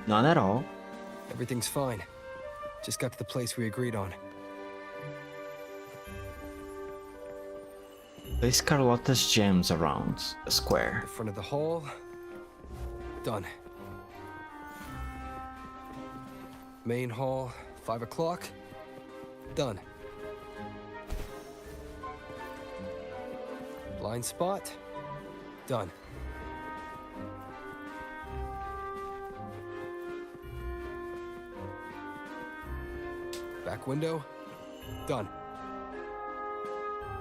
None at all. Everything's fine. Just got to the place we agreed on. Place Carlotta's gems around the square. In front of the hall. Done. Main hall, 5 o'clock. Done. Blind spot. Done. Back window. Done.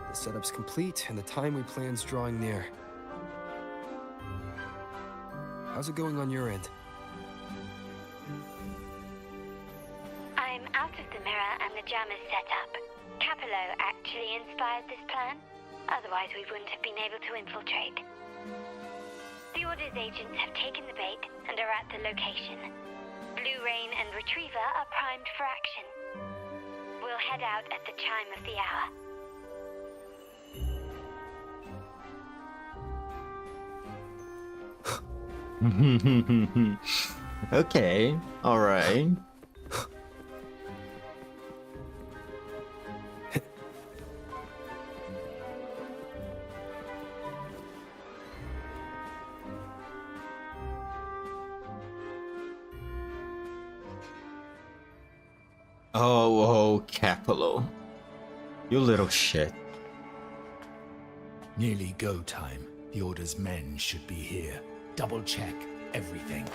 The setup's complete and the time we plan's drawing near. How's it going on your end? I'm out of the mirror and the jam is set up. Capello actually inspired this plan. Otherwise, we wouldn't have been able to infiltrate. The Order's agents have taken the bait and are at the location. Blue Rain and Retriever are primed for action. We'll head out at the chime of the hour. Okay, alright. Oh, Capello. You little shit. Nearly go time. The Order's men should be here. Double check everything.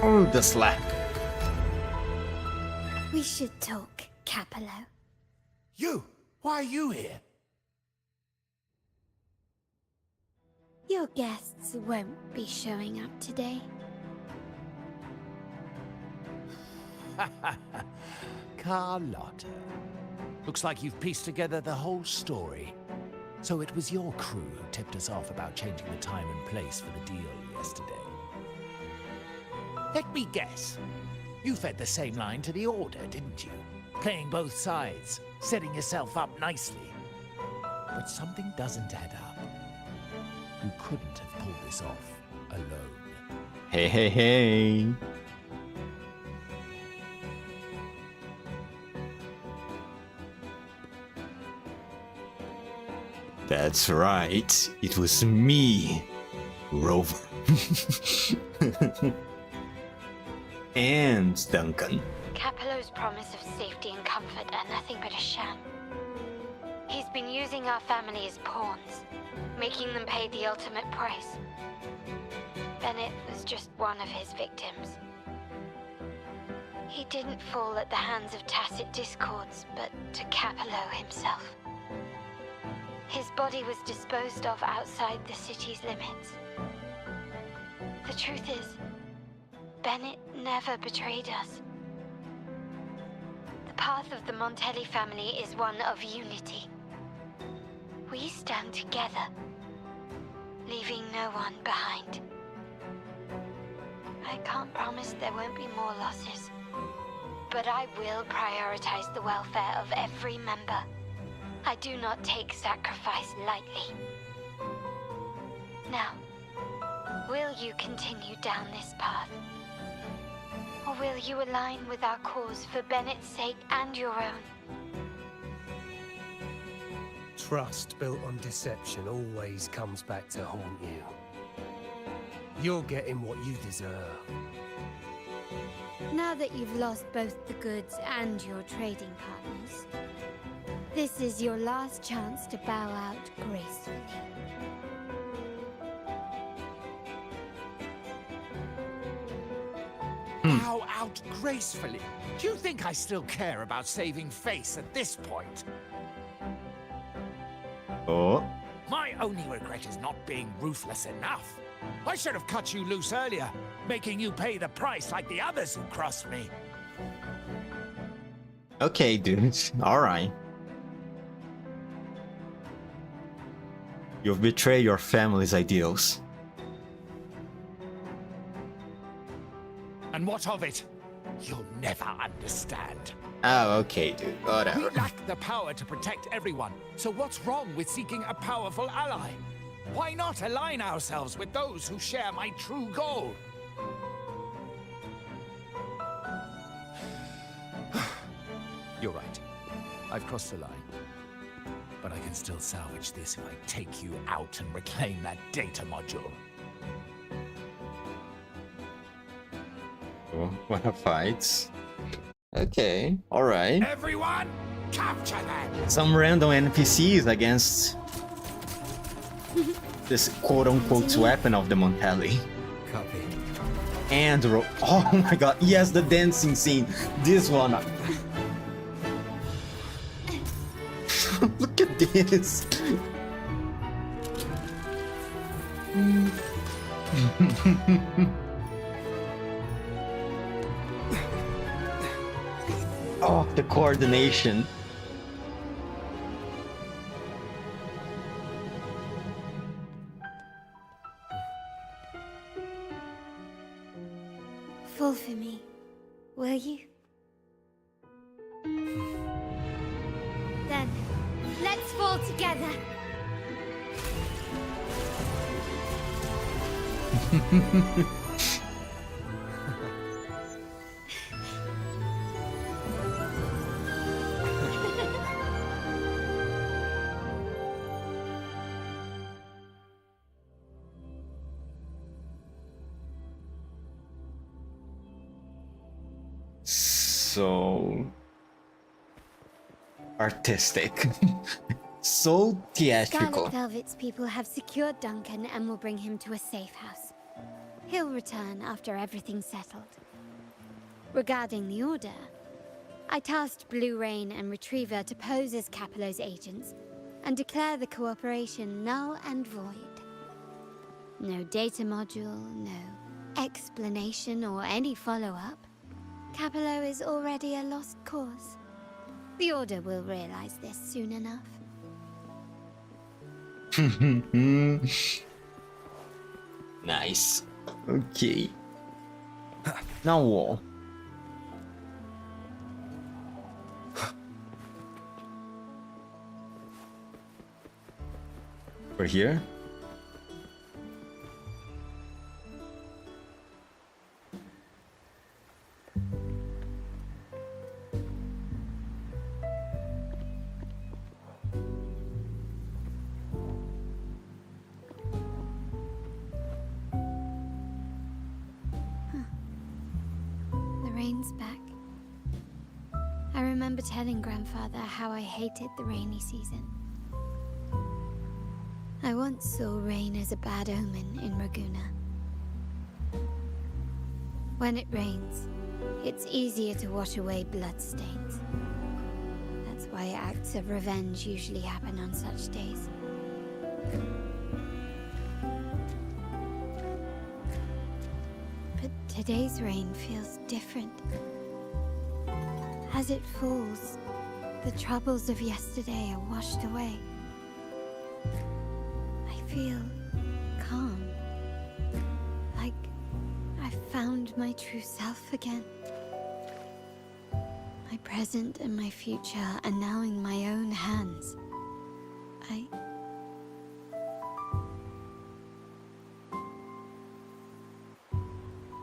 Oh, the slap. We should talk, Capello. You! Why are you here? Your guests won't be showing up today. Carlotta. Looks like you've pieced together the whole story. So it was your crew who tipped us off about changing the time and place for the deal yesterday. Let me guess. You fed the same line to the Order, didn't you? Playing both sides, setting yourself up nicely. But something doesn't add up. You couldn't have pulled this off alone. Hey. That's right. It was me, Rover. And Duncan. Capello's promise of safety and comfort are nothing but a sham. He's been using our family as pawns, making them pay the ultimate price. Bennett was just one of his victims. He didn't fall at the hands of tacit discords, but to Capello himself. His body was disposed of outside the city's limits. The truth is, Bennett never betrayed us. The path of the Montelli family is one of unity. We stand together, leaving no one behind. I can't promise there won't be more losses, but I will prioritize the welfare of every member. I do not take sacrifice lightly. Now, will you continue down this path? Or will you align with our cause for Bennett's sake and your own? Trust built on deception always comes back to haunt you. You're getting what you deserve. Now that you've lost both the goods and your trading partners, this is your last chance to bow out gracefully. Bow out gracefully? Do you think I still care about saving face at this point? Oh. My only regret is not being ruthless enough. I should have cut you loose earlier, making you pay the price like the others who crossed me. Okay, dude. Alright. You've betrayed your family's ideals. And what of it? You'll never understand. Oh, okay, dude. Whatever. We lack the power to protect everyone, so what's wrong with seeking a powerful ally? Why not align ourselves with those who share my true goal? You're right. I've crossed the line. But I can still salvage this if I take you out and reclaim that data module. Oh, wanna fight? Okay, alright. Everyone, capture them! Some random NPCs against this quote-unquote weapon of the Montelli. Copy. And oh my god, yes, the dancing scene. This one. Look at this. Oh, the coordination. Fall for me, will you? together. So artistic. So theatrical. Scarlet Velvet's people have secured Duncan and will bring him to a safe house. He'll return after everything's settled. Regarding the Order, I tasked Blue Rain and Retriever to pose as Capello's agents and declare the cooperation null and void. No data module, no explanation or any follow-up. Capello is already a lost cause. The Order will realize this soon enough. Nice. Okay. Now what? We're here. The rain's back. I remember telling Grandfather how I hated the rainy season. I once saw rain as a bad omen in Raguna. When it rains, it's easier to wash away bloodstains. That's why acts of revenge usually happen on such days. But today's rain feels different. As it falls, the troubles of yesterday are washed away. I feel calm. Like I've found my true self again. My present and my future are now in my own hands.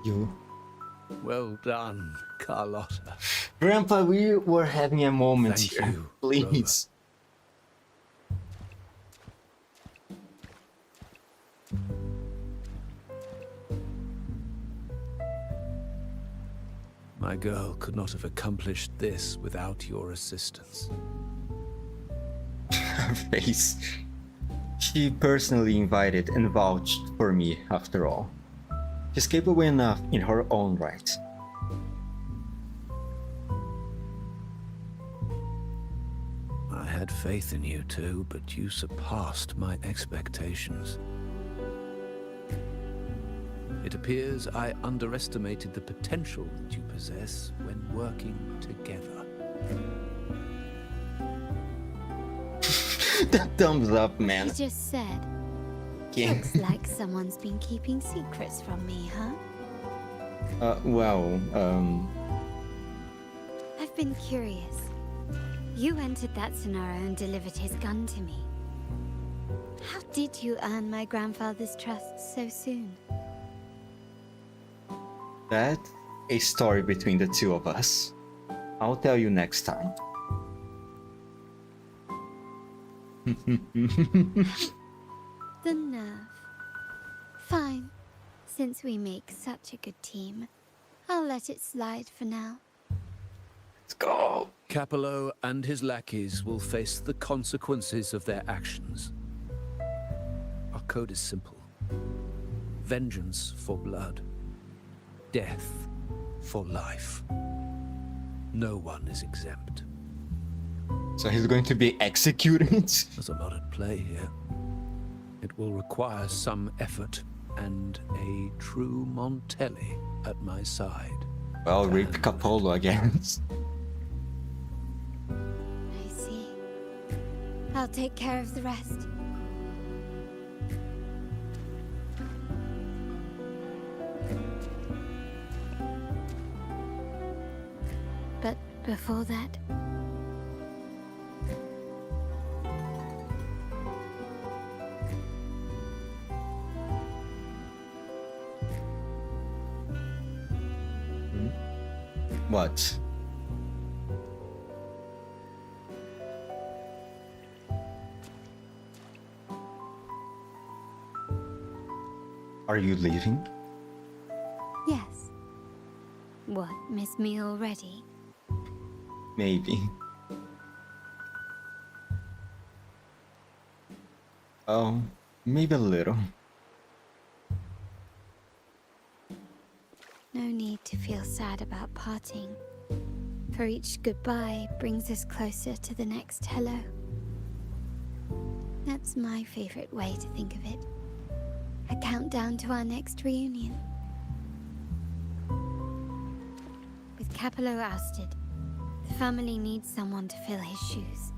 You. Well done, Carlotta. Grandpa, we were having a moment Thank here. you, Please. My girl could not have accomplished this without your assistance. Her face. She personally invited and vouched for me, after all. She's capable enough in her own right. I had faith in you too, but you surpassed my expectations. It appears I underestimated the potential that you possess when working together. That thumbs up, man. You just said. Yeah. Looks like someone's been keeping secrets from me, huh? I've been curious. You entered that scenario and delivered his gun to me. How did you earn my grandfather's trust so soon? That's a story between the two of us. I'll tell you next time. The nerve. Fine. Since we make such a good team, I'll let it slide for now. Let's go. Capello and his lackeys will face the consequences of their actions. Our code is simple. Vengeance for blood. Death for life. No one is exempt. So he's going to be executed? There's a lot at play here. It will require some effort and a true Montelli at my side. Well, Rick Capolo again. I see. I'll take care of the rest. But before that, What? Are you leaving? Yes. What, miss me already? Maybe. Oh, maybe a little. No need to feel sad about parting, for each goodbye brings us closer to the next hello. That's my favorite way to think of it. A countdown to our next reunion. With Capello ousted, the family needs someone to fill his shoes.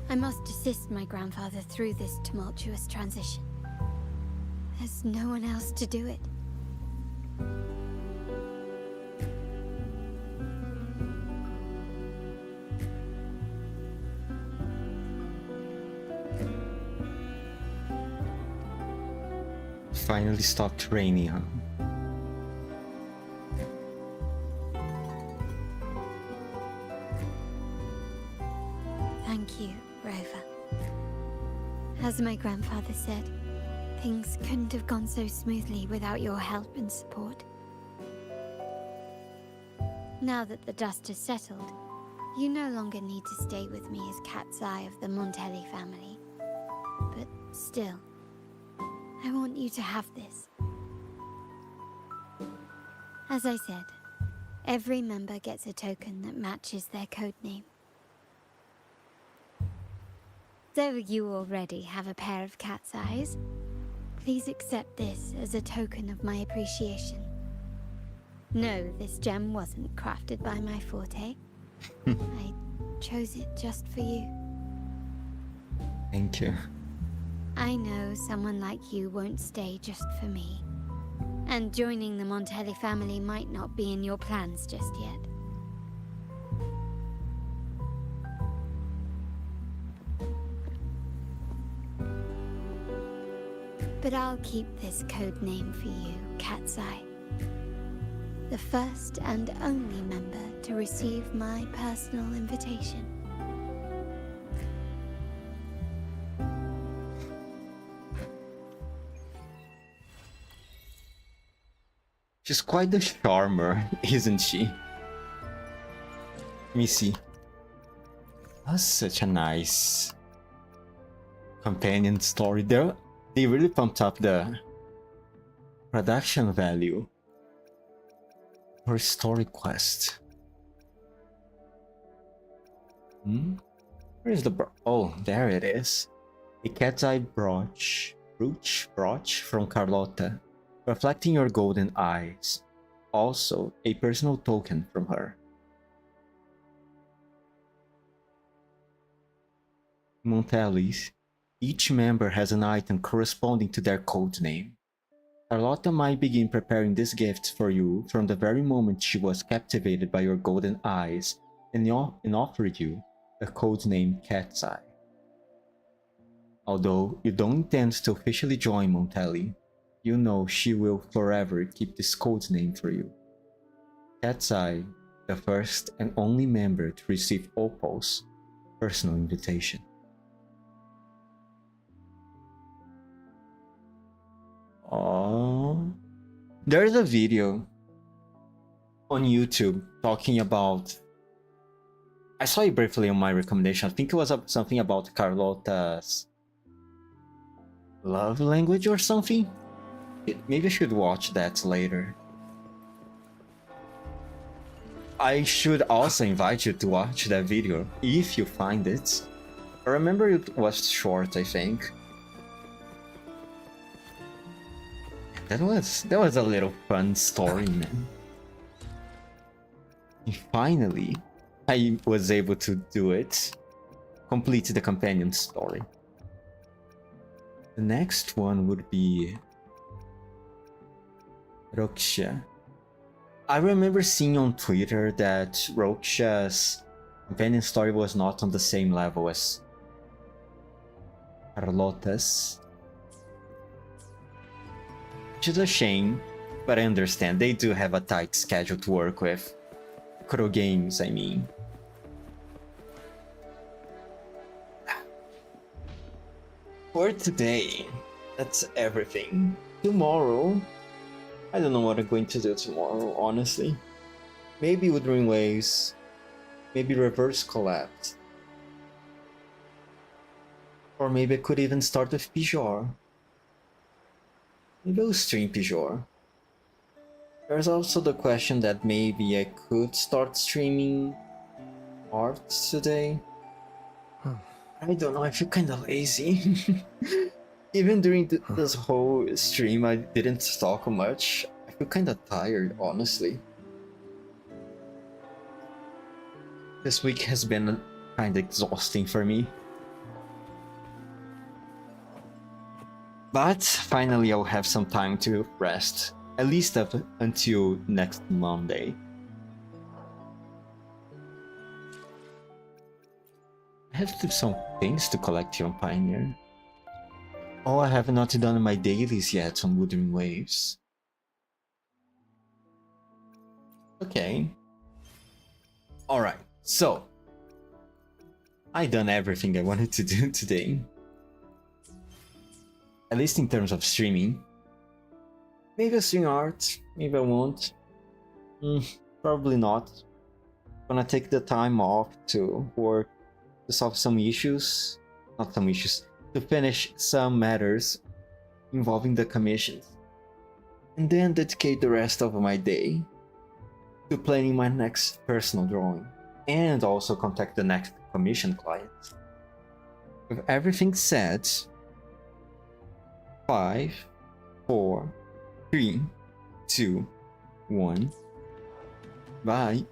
I must assist my grandfather through this tumultuous transition. There's no one else to do it. Finally stopped raining, huh? Thank you, Rover. As my grandfather said, things couldn't have gone so smoothly without your help and support. Now that the dust has settled, you no longer need to stay with me as Cat's Eye of the Montelli family. But still, I want you to have this. As I said, every member gets a token that matches their codename. Though you already have a pair of cat's eyes, please accept this as a token of my appreciation. No, this gem wasn't crafted by my forte. I chose it just for you. Thank you. I know someone like you won't stay just for me. And joining the Montelli family might not be in your plans just yet. But I'll keep this code name for you, Cat's Eye. The first and only member to receive my personal invitation. She's quite the charmer, isn't she? Let me see. That's such a nice companion story. They really pumped up the production value for story quest. Where is the oh, there it is. A cat's eye brooch from Carlotta, reflecting your golden eyes. Also, a personal token from her. Montellis. Each member has an item corresponding to their code name. Carlotta might begin preparing this gift for you from the very moment she was captivated by your golden eyes and offered you the code name Cat's Eye. Although you don't intend to officially join Montelli, you know she will forever keep this code name for you. Cat's Eye, the first and only member to receive Opal's personal invitation. Oh, there's a video on YouTube talking about. I saw it briefly on my recommendation. I think it was something about Carlotta's love language or something. Maybe I should watch that later. I should also invite you to watch that video if you find it. I remember it was short, I think. That was a little fun story, man. And finally, I was able to do it. Complete the companion story. The next one would be Roksha. I remember seeing on Twitter that Roksha's companion story was not on the same level as Carlotta's. Which is a shame, but I understand they do have a tight schedule to work with. macro games, I mean. For today, that's everything. Tomorrow, I don't know what I'm going to do tomorrow, honestly. Maybe Wuthering Waves, maybe Reverse Collapse. Or maybe I could even start with Pijor. Maybe I'll stream Pijor. There's also the question that maybe I could start streaming art today. I don't know, I feel kind of lazy. Even during this whole stream, I didn't talk much. I feel kind of tired, honestly. This week has been kind of exhausting for me. But finally I'll have some time to rest. At least up until next Monday. I have some things to collect here on Pioneer. Oh, I have not done my dailies yet on Wuthering Waves. Okay. Alright, so I done everything I wanted to do today. At least in terms of streaming. Maybe I'll stream art, maybe I won't. Probably not. I'm gonna take the time off to work to solve some issues. Not some issues. To finish some matters involving the commissions. And then dedicate the rest of my day to planning my next personal drawing. And also contact the next commission client. With everything said, 5, 4, 3, 2, 1. Bye.